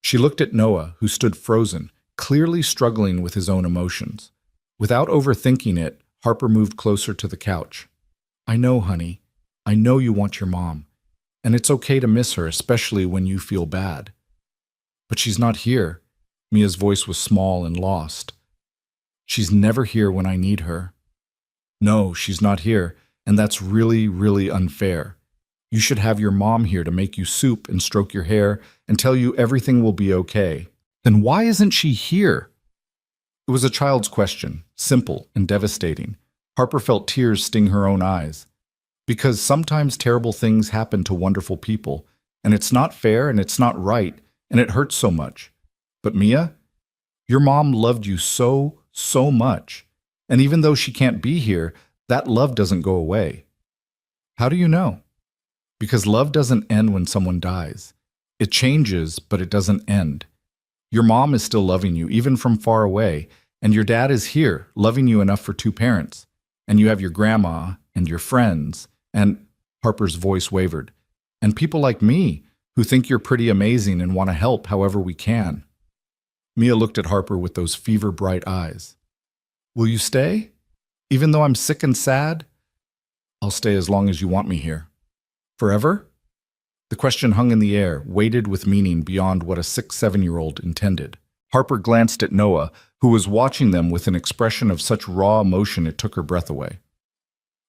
Speaker 1: She looked at Noah, who stood frozen, clearly struggling with his own emotions. Without overthinking it, Harper moved closer to the couch. "I know, honey. I know you want your mom. And it's okay to miss her, especially when you feel bad." "But she's not here." Mia's voice was small and lost. "She's never here when I need her." "No, she's not here, and that's really, really unfair. You should have your mom here to make you soup and stroke your hair and tell you everything will be okay. Then why isn't she here?" It was a child's question, simple and devastating. Harper felt tears sting her own eyes. Because sometimes terrible things happen to wonderful people, and it's not fair and it's not right, and it hurts so much. But Mia, your mom loved you so, so much. And even though she can't be here, that love doesn't go away. How do you know? Because love doesn't end when someone dies. It changes, but it doesn't end. Your mom is still loving you, even from far away, and your dad is here, loving you enough for 2 parents. And you have your grandma and your friends, and Harper's voice wavered, and people like me who think you're pretty amazing and want to help however we can. Mia looked at Harper with those fever-bright eyes. "Will you stay? Even though I'm sick and sad?" "I'll stay as long as you want me here." "Forever?" The question hung in the air, weighted with meaning beyond what a 6-7-year-old intended. Harper glanced at Noah, who was watching them with an expression of such raw emotion it took her breath away.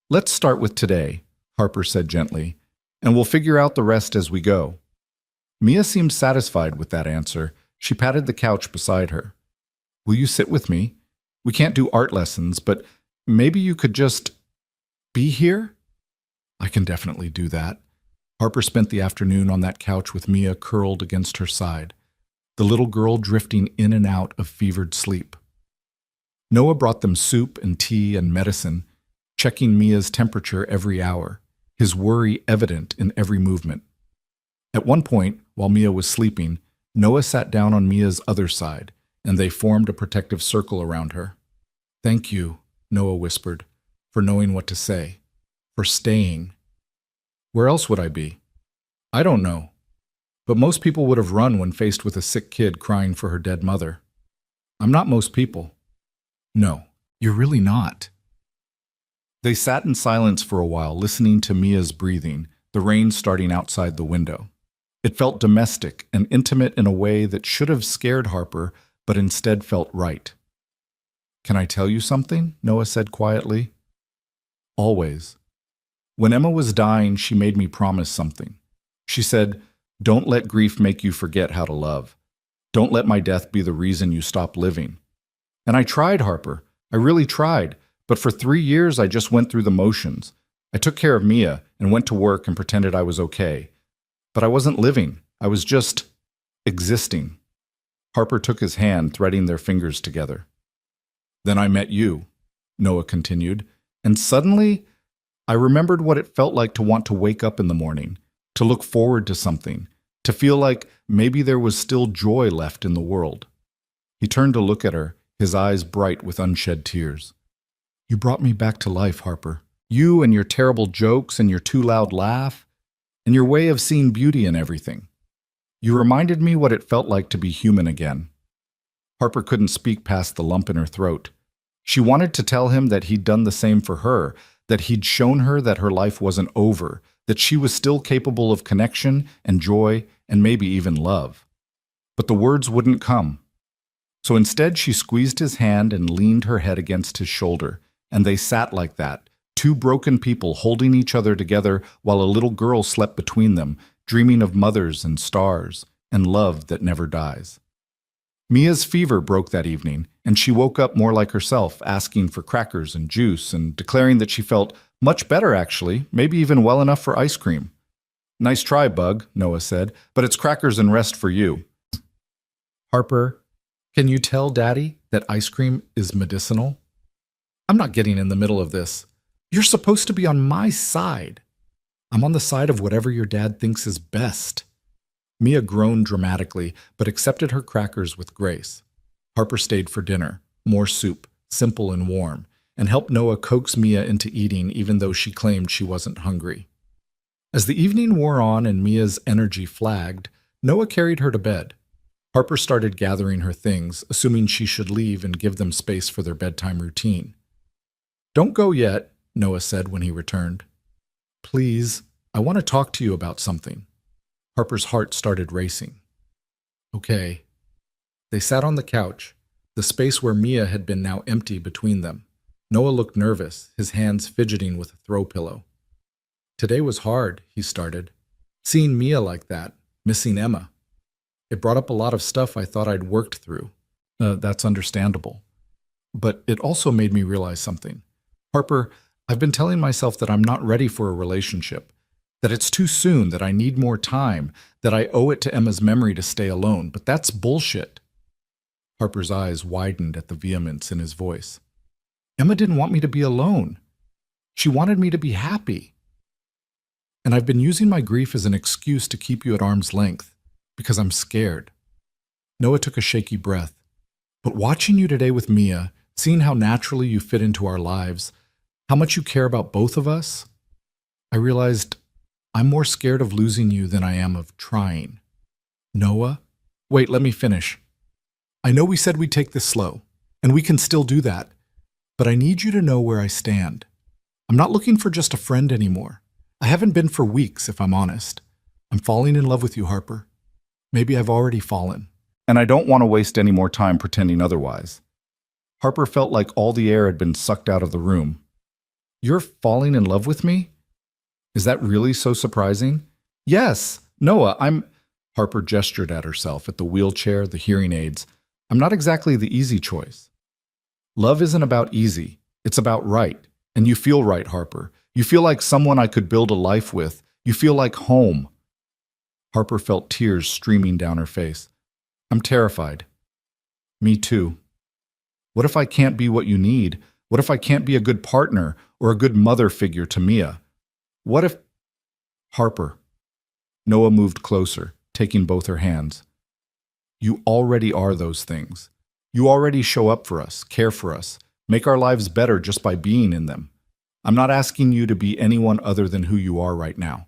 Speaker 1: "Let's start with today," Harper said gently, "and we'll figure out the rest as we go." Mia seemed satisfied with that answer. She patted the couch beside her. "Will you sit with me? We can't do art lessons, but maybe you could just be here?" "I can definitely do that." Harper spent the afternoon on that couch with Mia curled against her side, the little girl drifting in and out of fevered sleep. Noah brought them soup and tea and medicine, checking Mia's temperature every hour, his worry evident in every movement. At one point, while Mia was sleeping, Noah sat down on Mia's other side, and they formed a protective circle around her. "Thank you," Noah whispered.
Speaker 2: for knowing what to say, for staying. Where else would I be? I don't know. But most people would have run when faced with a sick kid crying for her dead mother. I'm not most people. No, you're really not. They sat in silence for a while, listening to Mia's breathing, the rain starting outside the window. It felt domestic and intimate in a way that should have scared Harper, but instead felt right. Can I tell you something? Noah said quietly. Always. When Emma was dying, she made me promise something. She said, "Don't let grief make you forget how to love. Don't let my death be the reason you stop living." And I tried, Harper. I really tried. But for 3 years, I just went through the motions. I took care of Mia and went to work and pretended I was okay. But I wasn't living. I was just existing. Harper took his hand, threading their fingers together. Then I met you, Noah continued, and suddenly I remembered what it felt like to want to wake up in the morning, to look forward to something, to feel like maybe there was still joy left in the world. He turned to look at her, his eyes bright with unshed tears. You brought me back to life, Harper. You and your terrible jokes and your too loud laugh, and your way of seeing beauty in everything. You reminded me what it felt like to be human again. Harper couldn't speak past the lump in her throat. She wanted to tell him that he'd done the same for her, that he'd shown her that her life wasn't over, that she was still capable of connection and joy and maybe even love. But the words wouldn't come. So instead she squeezed his hand and leaned her head against his shoulder, and they sat like that, two broken people holding each other together while a little girl slept between them, dreaming of mothers and stars and love that never dies. Mia's fever broke that evening, and she woke up more like herself, asking for crackers and juice and declaring that she felt much better, actually, maybe even well enough for ice cream. Nice try, Bug, Noah said, but it's crackers and rest for you. Harper, can you tell Daddy that ice cream is medicinal? I'm not getting in the middle of this. You're supposed to be on my side. I'm on the side of whatever your dad thinks is best. Mia groaned dramatically, but accepted her crackers with grace. Harper stayed for dinner, more soup, simple and warm, and helped Noah coax Mia into eating even though she claimed she wasn't hungry. As the evening wore on and Mia's energy flagged, Noah carried her to bed. Harper started gathering her things, assuming she should leave and give them space for their bedtime routine. Don't go yet, Noah said when he returned. Please, I want to talk to you about something. Harper's heart started racing. Okay. They sat on the couch, the space where Mia had been now empty between them. Noah looked nervous, his hands fidgeting with a throw pillow. Today was hard, he started. Seeing Mia like that, missing Emma. It brought up a lot of stuff I thought I'd worked through. That's understandable. But it also made me realize something. Harper, I've been telling myself that I'm not ready for a relationship, that it's too soon, that I need more time, that I owe it to Emma's memory to stay alone, but that's bullshit. Harper's eyes widened at the vehemence in his voice. Emma didn't want me to be alone. She wanted me to be happy. And I've been using my grief as an excuse to keep you at arm's length, because I'm scared. Noah took a shaky breath. But watching you today with Mia, seeing how naturally you fit into our lives, how much you care about both of us, I realized I'm more scared of losing you than I am of trying. Noah? Wait, let me finish. I know we said we'd take this slow, and we can still do that, but I need you to know where I stand. I'm not looking for just a friend anymore. I haven't been for weeks, if I'm honest. I'm falling in love with you, Harper. Maybe I've already fallen. And I don't want to waste any more time pretending otherwise. Harper felt like all the air had been sucked out of the room. You're falling in love with me? Is that really so surprising? Yes, Noah, Harper gestured at herself, at the wheelchair, the hearing aids. I'm not exactly the easy choice. Love isn't about easy. It's about right. And you feel right, Harper. You feel like someone I could build a life with. You feel like home. Harper felt tears streaming down her face. I'm terrified. Me too. What if I can't be what you need? What if I can't be a good partner or a good mother figure to Mia? What if... Harper. Noah moved closer, taking both her hands. You already are those things. You already show up for us, care for us, make our lives better just by being in them.
Speaker 1: I'm not asking you to be anyone other than who you are right now.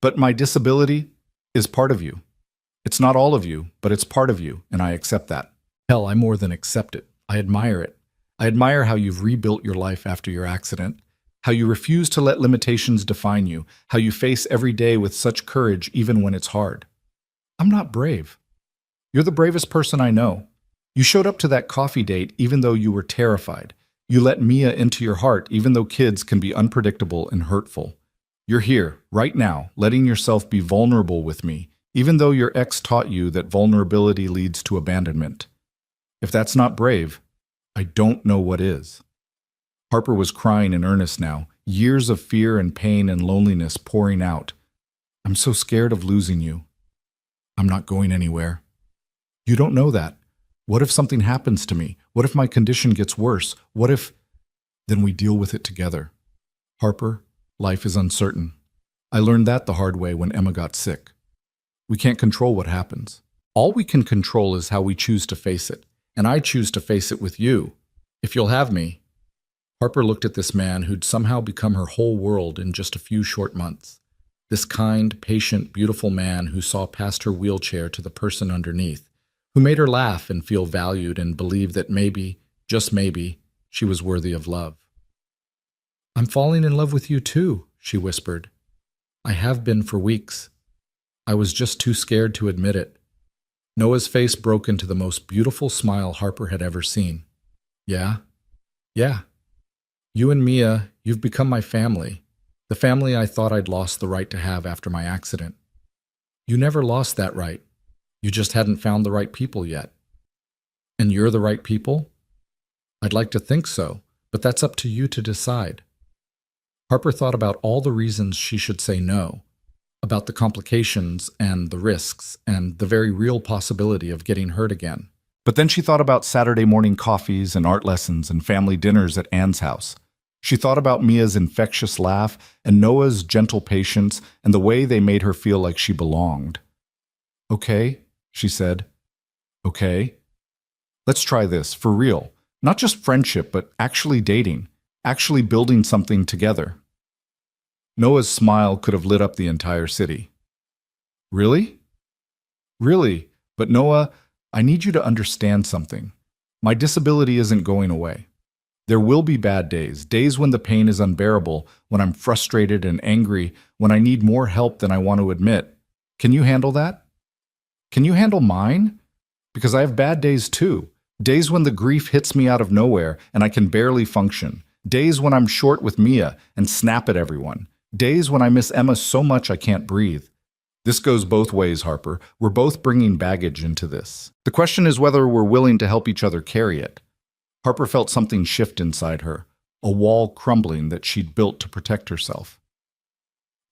Speaker 1: But my disability is part of you. It's not all of you, but it's part of you, and I accept that.
Speaker 2: Hell, I more than accept it. I admire it. I admire how you've rebuilt your life after your accident, how you refuse to let limitations define you, how you face every day with such courage even when it's hard. I'm not brave. You're the bravest person I know. You showed up to that coffee date even though you were terrified. You let Mia into your heart even though kids can be unpredictable and hurtful. You're here, right now, letting yourself be vulnerable with me, even though your ex taught you that vulnerability leads to abandonment. If that's not brave, I don't know what is. Harper was crying in earnest now, years of fear and pain and loneliness pouring out. I'm so scared of losing you. I'm not going anywhere. You don't know that. What if something happens to me? What if my condition gets worse? What if... Then we deal with it together. Harper, life is uncertain. I learned that the hard way when Emma got sick. We can't control what happens. All we can control is how we choose to face it. And I choose to face it with you. If you'll have me. Harper looked at this man who'd somehow become her whole world in just a few short months. This kind, patient, beautiful man who saw past her wheelchair to the person underneath, who made her laugh and feel valued and believe that maybe, just maybe, she was worthy of love. I'm falling in love with you too, she whispered. I have been for weeks. I was just too scared to admit it. Noah's face broke into the most beautiful smile Harper had ever seen. Yeah? Yeah. You and Mia, you've become my family. The family I thought I'd lost the right to have after my accident. You never lost that right. You just hadn't found the right people yet. And you're the right people? I'd like to think so, but that's up to you to decide. Harper thought about all the reasons she should say no, about the complications and the risks and the very real possibility of getting hurt again.
Speaker 1: But then she thought about Saturday morning coffees and art lessons and family dinners at Anne's house. She thought about Mia's infectious laugh and Noah's gentle patience and the way they made her feel like she belonged. Okay, she said. Okay. Let's try this, for real. Not just friendship, but actually dating, actually building something together. Noah's smile could have lit up the entire city. Really? Really, but Noah, I need you to understand something. My disability isn't going away. There will be bad days, days when the pain is unbearable, when I'm frustrated and angry, when I need more help than I want to admit. Can you handle that? Can you handle mine? Because I have bad days too. Days when the grief hits me out of nowhere and I can barely function. Days when I'm short with Mia and snap at everyone. Days when I miss Emma so much I can't breathe. This goes both ways, Harper. We're both bringing baggage into this. The question is whether we're willing to help each other carry it. Harper felt something shift inside her, a wall crumbling that she'd built to protect herself.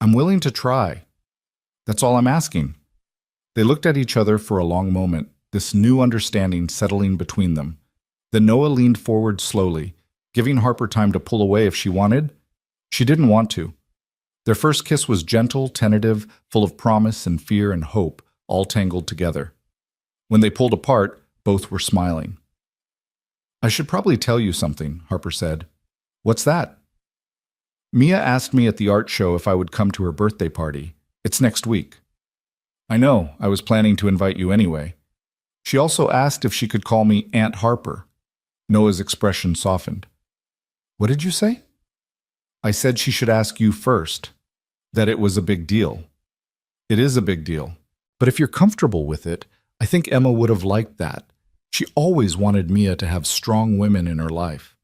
Speaker 1: I'm willing to try. That's all I'm asking. They looked at each other for a long moment, this new understanding settling between them. Then Noah leaned forward slowly, giving Harper time to pull away if she wanted. She didn't want to. Their first kiss was gentle, tentative, full of promise and fear and hope, all tangled together. When they pulled apart, both were smiling. I should probably tell you something, Harper said. What's that? Mia asked me at the art show if I would come to her birthday party. It's next week. I know, I was planning to invite you anyway. She also asked if she could call me Aunt Harper. Noah's expression softened. What did you say? I said she should ask you first, that it was a big deal. It is a big deal, but if you're comfortable with it, I think Emma would have liked that. She always wanted Mia to have strong women in her life.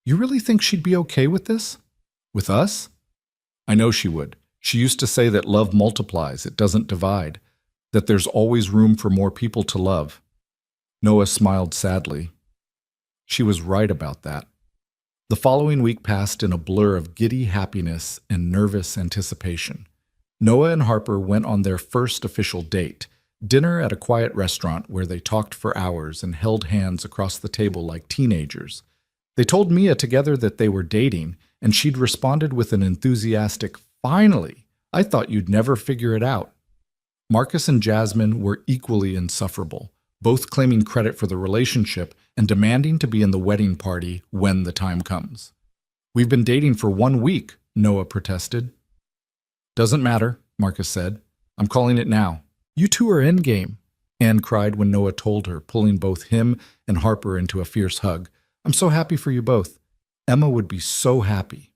Speaker 1: You really think she'd be okay with this? With us? I know she would. She used to say that love multiplies, it doesn't divide, that there's always room for more people to love. Noah smiled sadly. She was right about that. The following week passed in a blur of giddy happiness and nervous anticipation. Noah and Harper went on their first official date, dinner at a quiet restaurant where they talked for hours and held hands across the table like teenagers. They told Mia together that they were dating, and she'd responded with an enthusiastic, "Finally! I thought you'd never figure it out." Marcus and Jasmine were equally insufferable, both claiming credit for the relationship and demanding to be in the wedding party when the time comes.
Speaker 2: We've been dating for 1 week, Noah protested. Doesn't matter, Marcus said. I'm calling it now. You two are endgame, Anne cried when Noah told her, pulling both him and Harper into a fierce hug. I'm so happy for you both. Emma would be so happy.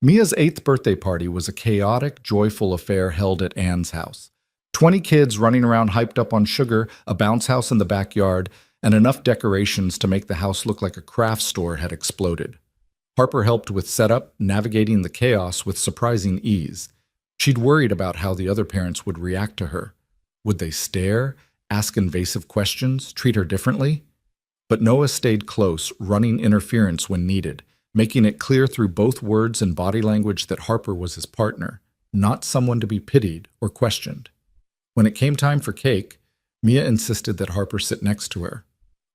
Speaker 2: Mia's 8th birthday party was a chaotic, joyful affair held at Anne's house. 20 kids running around hyped up on sugar, a bounce house in the backyard, and enough decorations to make the house look like a craft store had exploded. Harper helped with setup, navigating the chaos with surprising ease. She'd worried about how the other parents would react to her. Would they stare, ask invasive questions, treat her differently? But Noah stayed close, running interference when needed, making it clear through both words and body language that Harper was his partner, not someone to be pitied or questioned. When it came time for cake, Mia insisted that Harper sit next to her.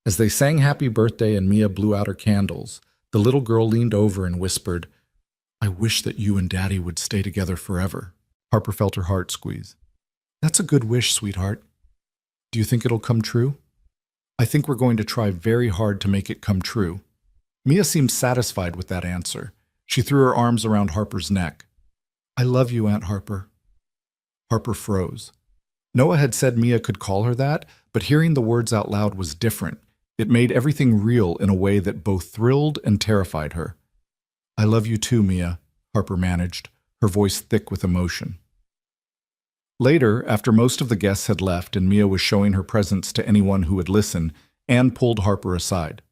Speaker 2: As they sang happy birthday and Mia blew out her candles, the little girl leaned over and whispered, I wish that you and Daddy would stay together forever. Harper felt her heart squeeze. That's a good wish, sweetheart. Do you think it'll come true? I think we're going to try very hard to make it come true. Mia seemed satisfied with that answer. She threw her arms around Harper's neck. I love you, Aunt Harper. Harper froze. Noah had said Mia could call her that, but hearing the words out loud was different. It made everything real in a way that both thrilled and terrified her. I love you too, Mia, Harper managed, her voice thick with emotion. Later, after most of the guests had left and Mia was showing her presents to anyone who would listen, Anne pulled Harper aside.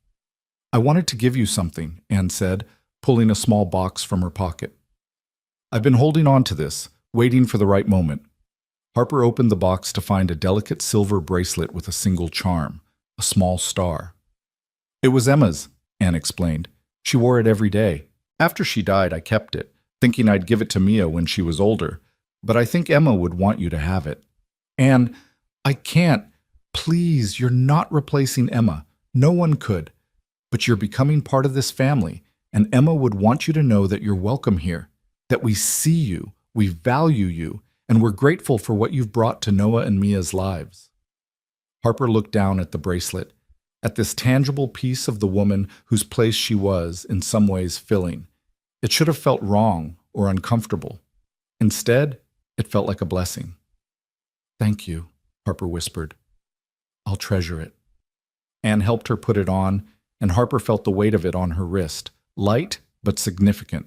Speaker 2: I wanted to give you something, Anne said, pulling a small box from her pocket. I've been holding on to this, waiting for the right moment. Harper opened the box to find a delicate silver bracelet with a single charm, a small star. It was Emma's, Anne explained. She wore it every day. After she died, I kept it, thinking I'd give it to Mia when she was older. But I think Emma would want you to have it. Anne, I can't. Please, you're not replacing Emma. No one could. But you're becoming part of this family, and Emma would want you to know that you're welcome here, that we see you, we value you, and we're grateful for what you've brought to Noah and Mia's lives. Harper looked down at the bracelet, at this tangible piece of the woman whose place she was, in some ways, filling. It should have felt wrong or uncomfortable. Instead, it felt like a blessing. Thank you, Harper whispered. I'll treasure it. Anne helped her put it on, and Harper felt the weight of it on her wrist, light but significant.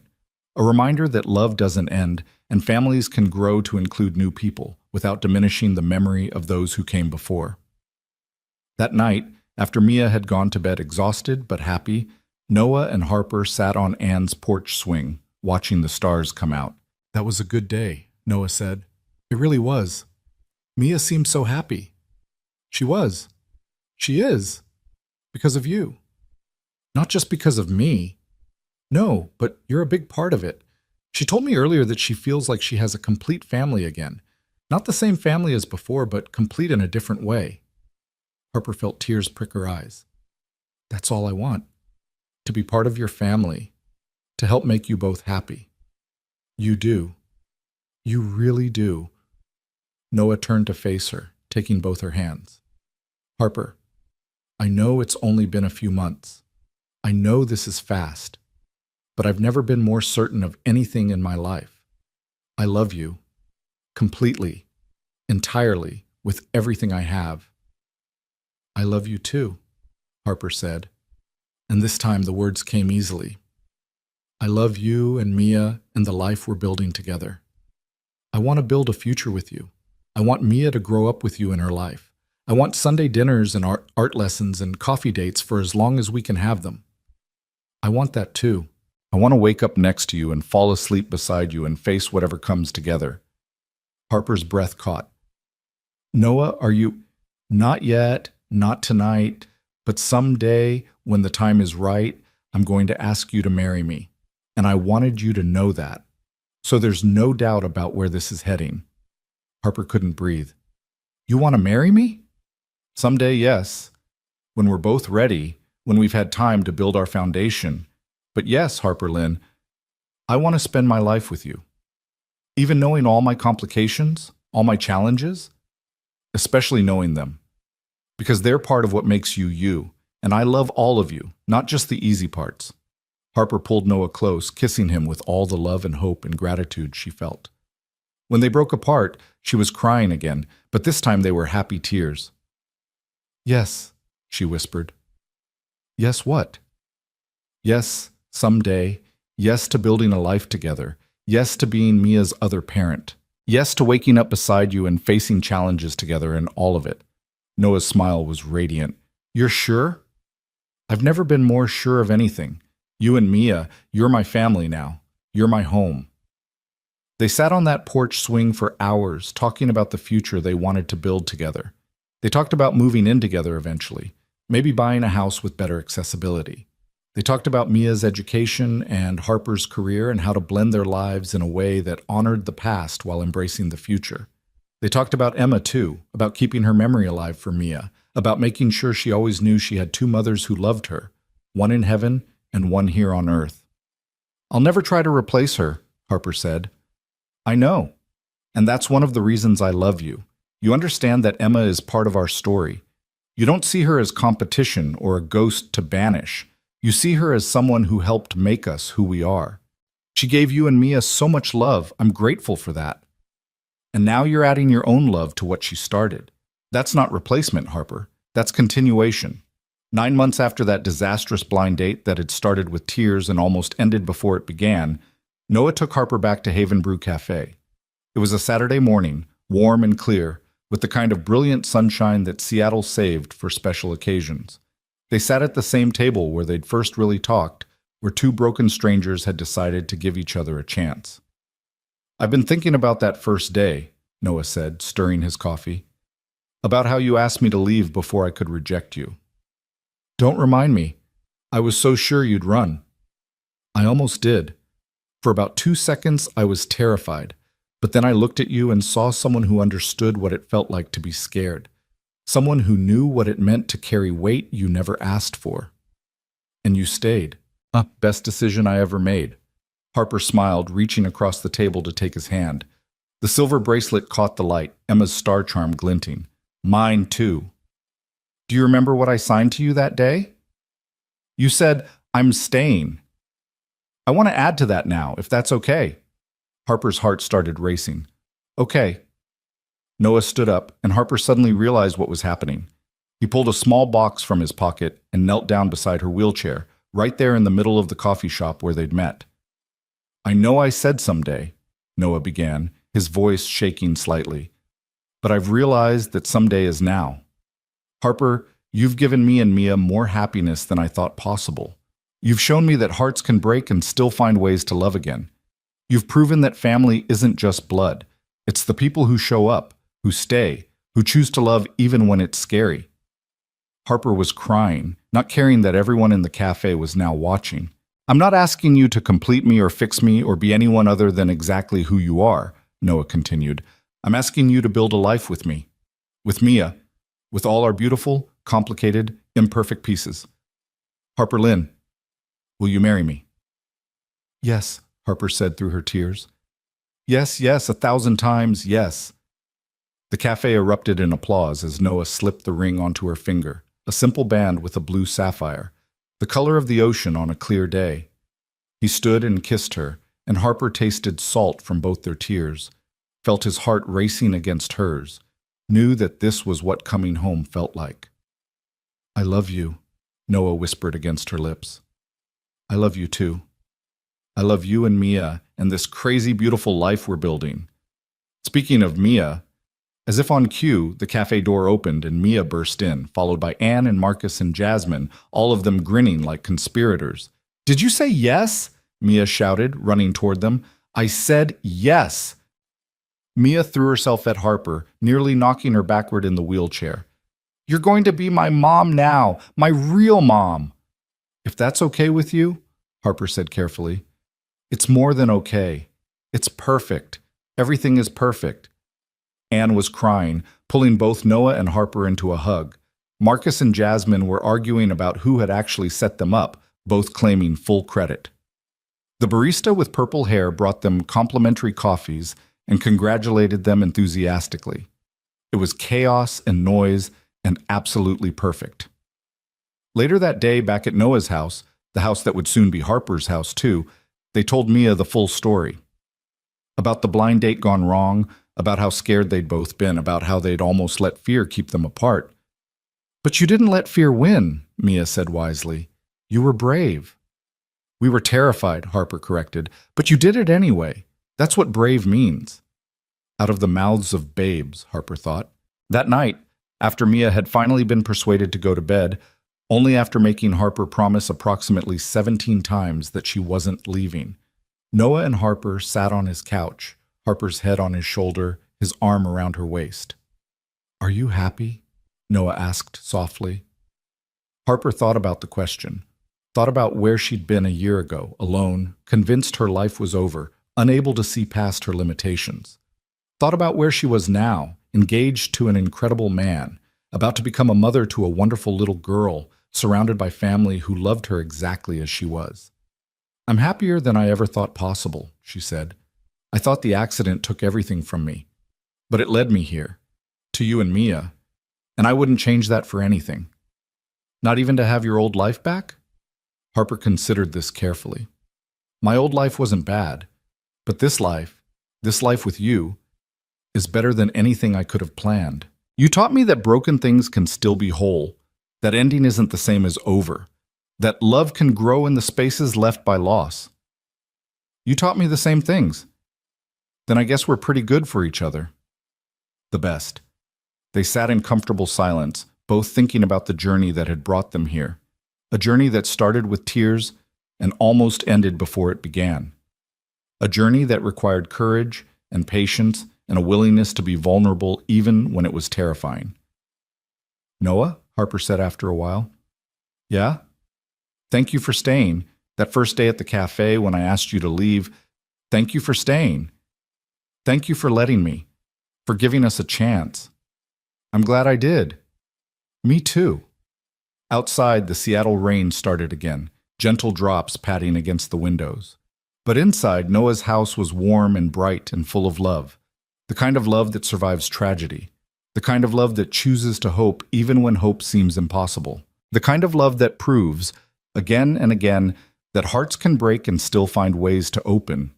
Speaker 2: A reminder that love doesn't end, and families can grow to include new people without diminishing the memory of those who came before. That night, after Mia had gone to bed exhausted but happy, Noah and Harper sat on Anne's porch swing, watching the stars come out. That was a good day, Noah said. It really was. Mia seemed so happy. She was. She is. Because of you. Not just because of me. No, but you're a big part of it. She told me earlier that she feels like she has a complete family again. Not the same family as before, but complete in a different way. Harper felt tears prick her eyes. That's all I want. To be part of your family. To help make you both happy. You do. You really do. Noah turned to face her, taking both her hands. Harper, I know it's only been a few months. I know this is fast. But I've never been more certain of anything in my life. I love you. Completely. Entirely. With everything I have. I love you too, Harper said. And this time the words came easily. I love you and Mia and the life we're building together. I want to build a future with you. I want Mia to grow up with you in her life. I want Sunday dinners and art lessons and coffee dates for as long as we can have them. I want that too. I want to wake up next to you and fall asleep beside you and face whatever comes together. Harper's breath caught. Noah, are you? Not yet, not tonight, but someday, when the time is right, I'm going to ask you to marry me. And I wanted you to know that. So there's no doubt about where this is heading. Harper couldn't breathe. You want to marry me? Someday, yes. When we're both ready, when we've had time to build our foundation. But yes, Harper Lynn, I want to spend my life with you. Even knowing all my complications, all my challenges, especially knowing them. Because they're part of what makes you you, and I love all of you, not just the easy parts.
Speaker 1: Harper pulled Noah close, kissing him with all the love and hope and gratitude she felt. When they broke apart, she was crying again, but this time they were happy tears. "Yes," she whispered. "Yes, what?" "Yes, someday. Yes to building a life together. Yes to being Mia's other parent. Yes to waking up beside you and facing challenges together and all of it." Noah's smile was radiant. "You're sure?" "I've never been more sure of anything. You and Mia, you're my family now. You're my home." They sat on that porch swing for hours, talking about the future they wanted to build together. They talked about moving in together eventually, maybe buying a house with better accessibility. They talked about Mia's education and Harper's career and how to blend their lives in a way that honored the past while embracing the future. They talked about Emma too, about keeping her memory alive for Mia, about making sure she always knew she had two mothers who loved her, one in heaven and one here on earth. "I'll never try to replace her," Harper said. "I know. And that's one of the reasons I love you. You understand that Emma is part of our story. You don't see her as competition or a ghost to banish. You see her as someone who helped make us who we are. She gave you and Mia so much love. I'm grateful for that. And now you're adding your own love to what she started. That's not replacement, Harper. That's continuation." 9 months after that disastrous blind date that had started with tears and almost ended before it began, Noah took Harper back to Haven Brew Cafe. It was a Saturday morning, warm and clear, with the kind of brilliant sunshine that Seattle saved for special occasions. They sat at the same table where they'd first really talked, where two broken strangers had decided to give each other a chance. "I've been thinking about that first day," Noah said, stirring his coffee. "About how you asked me to leave before I could reject you." "Don't remind me. I was so sure you'd run." "I almost did. For about 2 seconds, I was terrified. But then I looked at you and saw someone who understood what it felt like to be scared. Someone who knew what it meant to carry weight you never asked for. And you stayed. Best decision I ever made." Harper smiled, reaching across the table to take his hand. The silver bracelet caught the light, Emma's star charm glinting. "Mine, too." "Do you remember what I signed to you that day?" "You said, 'I'm staying.' I want to add to that now, if that's okay." Harper's heart started racing. "Okay." Noah stood up, and Harper suddenly realized what was happening. He pulled a small box from his pocket and knelt down beside her wheelchair, right there in the middle of the coffee shop where they'd met. "I know I said someday," Noah began, his voice shaking slightly. "But I've realized that someday is now. Harper, you've given me and Mia more happiness than I thought possible. You've shown me that hearts can break and still find ways to love again. You've proven that family isn't just blood. It's the people who show up, who stay, who choose to love even when it's scary." Harper was crying, not caring that everyone in the cafe was now watching. "I'm not asking you to complete me or fix me or be anyone other than exactly who you are," Noah continued. "I'm asking you to build a life with me, with Mia, with all our beautiful, complicated, imperfect pieces. Harper Lynn, will you marry me?" "Yes," Harper said through her tears. "Yes, yes, 1,000 times, yes." The cafe erupted in applause as Noah slipped the ring onto her finger, a simple band with a blue sapphire, the color of the ocean on a clear day. He stood and kissed her, and Harper tasted salt from both their tears, felt his heart racing against hers, knew that this was what coming home felt like. "I love you," Noah whispered against her lips. "I love you too. I love you and Mia and this crazy beautiful life we're building." Speaking of Mia, as if on cue, the cafe door opened and Mia burst in, followed by Anne and Marcus and Jasmine, all of them grinning like conspirators. "Did you say yes?" Mia shouted, running toward them. "I said yes." Mia threw herself at Harper, nearly knocking her backward in the wheelchair. "You're going to be my mom now, my real mom." "If that's okay with you," Harper said carefully. "It's more than okay. It's perfect. Everything is perfect." Anne was crying, pulling both Noah and Harper into a hug. Marcus and Jasmine were arguing about who had actually set them up, both claiming full credit. The barista with purple hair brought them complimentary coffees and congratulated them enthusiastically. It was chaos and noise and absolutely perfect. Later that day, back at Noah's house, the house that would soon be Harper's house too, they told Mia the full story. About the blind date gone wrong, about how scared they'd both been, about how they'd almost let fear keep them apart. "But you didn't let fear win," Mia said wisely. "You were brave." "We were terrified," Harper corrected, "but you did it anyway. That's what brave means." Out of the mouths of babes, Harper thought. That night, after Mia had finally been persuaded to go to bed, only after making Harper promise approximately 17 times that she wasn't leaving, Noah and Harper sat on his couch, Harper's head on his shoulder, his arm around her waist. "Are you happy?" Noah asked softly. Harper thought about the question, thought about where she'd been a year ago, alone, convinced her life was over, unable to see past her limitations. Thought about where she was now, engaged to an incredible man, about to become a mother to a wonderful little girl, surrounded by family who loved her exactly as she was. "I'm happier than I ever thought possible," she said. "I thought the accident took everything from me, but it led me here, to you and Mia, and I wouldn't change that for anything." "Not even to have your old life back?" Harper considered this carefully. "My old life wasn't bad, but this life with you, is better than anything I could have planned. You taught me that broken things can still be whole, that ending isn't the same as over, that love can grow in the spaces left by loss. You taught me the same things. Then I guess we're pretty good for each other." The best. They sat in comfortable silence, both thinking about the journey that had brought them here, a journey that started with tears and almost ended before it began, a journey that required courage and patience and a willingness to be vulnerable even when it was terrifying. "Noah," Harper said after a while. "Yeah? Thank you for staying. That first day at the cafe when I asked you to leave, thank you for staying. Thank you for letting me, for giving us a chance. I'm glad I did." "Me too." Outside, the Seattle rain started again, gentle drops patting against the windows. But inside, Noah's house was warm and bright and full of love. The kind of love that survives tragedy. The kind of love that chooses to hope even when hope seems impossible. The kind of love that proves, again and again, that hearts can break and still find ways to open.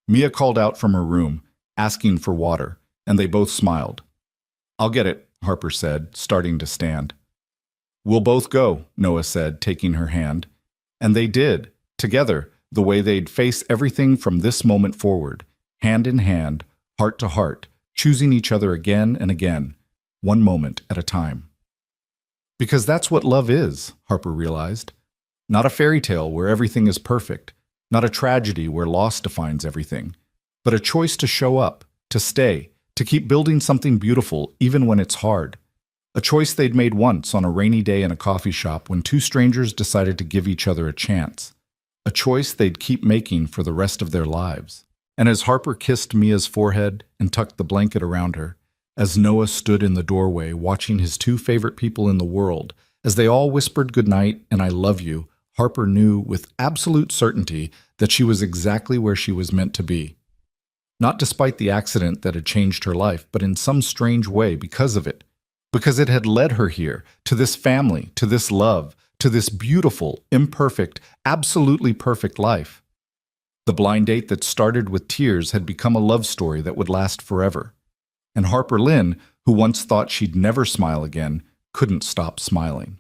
Speaker 1: Mia called out from her room, asking for water, and they both smiled. "I'll get it," Harper said, starting to stand. "We'll both go," Noah said, taking her hand. And they did, together, the way they'd face everything from this moment forward, hand in hand, heart to heart, choosing each other again and again, one moment at a time. Because that's what love is, Harper realized. Not a fairy tale where everything is perfect, not a tragedy where loss defines everything, but a choice to show up, to stay, to keep building something beautiful even when it's hard. A choice they'd made once on a rainy day in a coffee shop when two strangers decided to give each other a chance. A choice they'd keep making for the rest of their lives. And as Harper kissed Mia's forehead and tucked the blanket around her, as Noah stood in the doorway watching his two favorite people in the world, as they all whispered goodnight and I love you, Harper knew with absolute certainty that she was exactly where she was meant to be. Not despite the accident that had changed her life, but in some strange way because of it. Because it had led her here, to this family, to this love, to this beautiful, imperfect, absolutely perfect life. The blind date that started with tears had become a love story that would last forever. And Harper Lynn, who once thought she'd never smile again, couldn't stop smiling.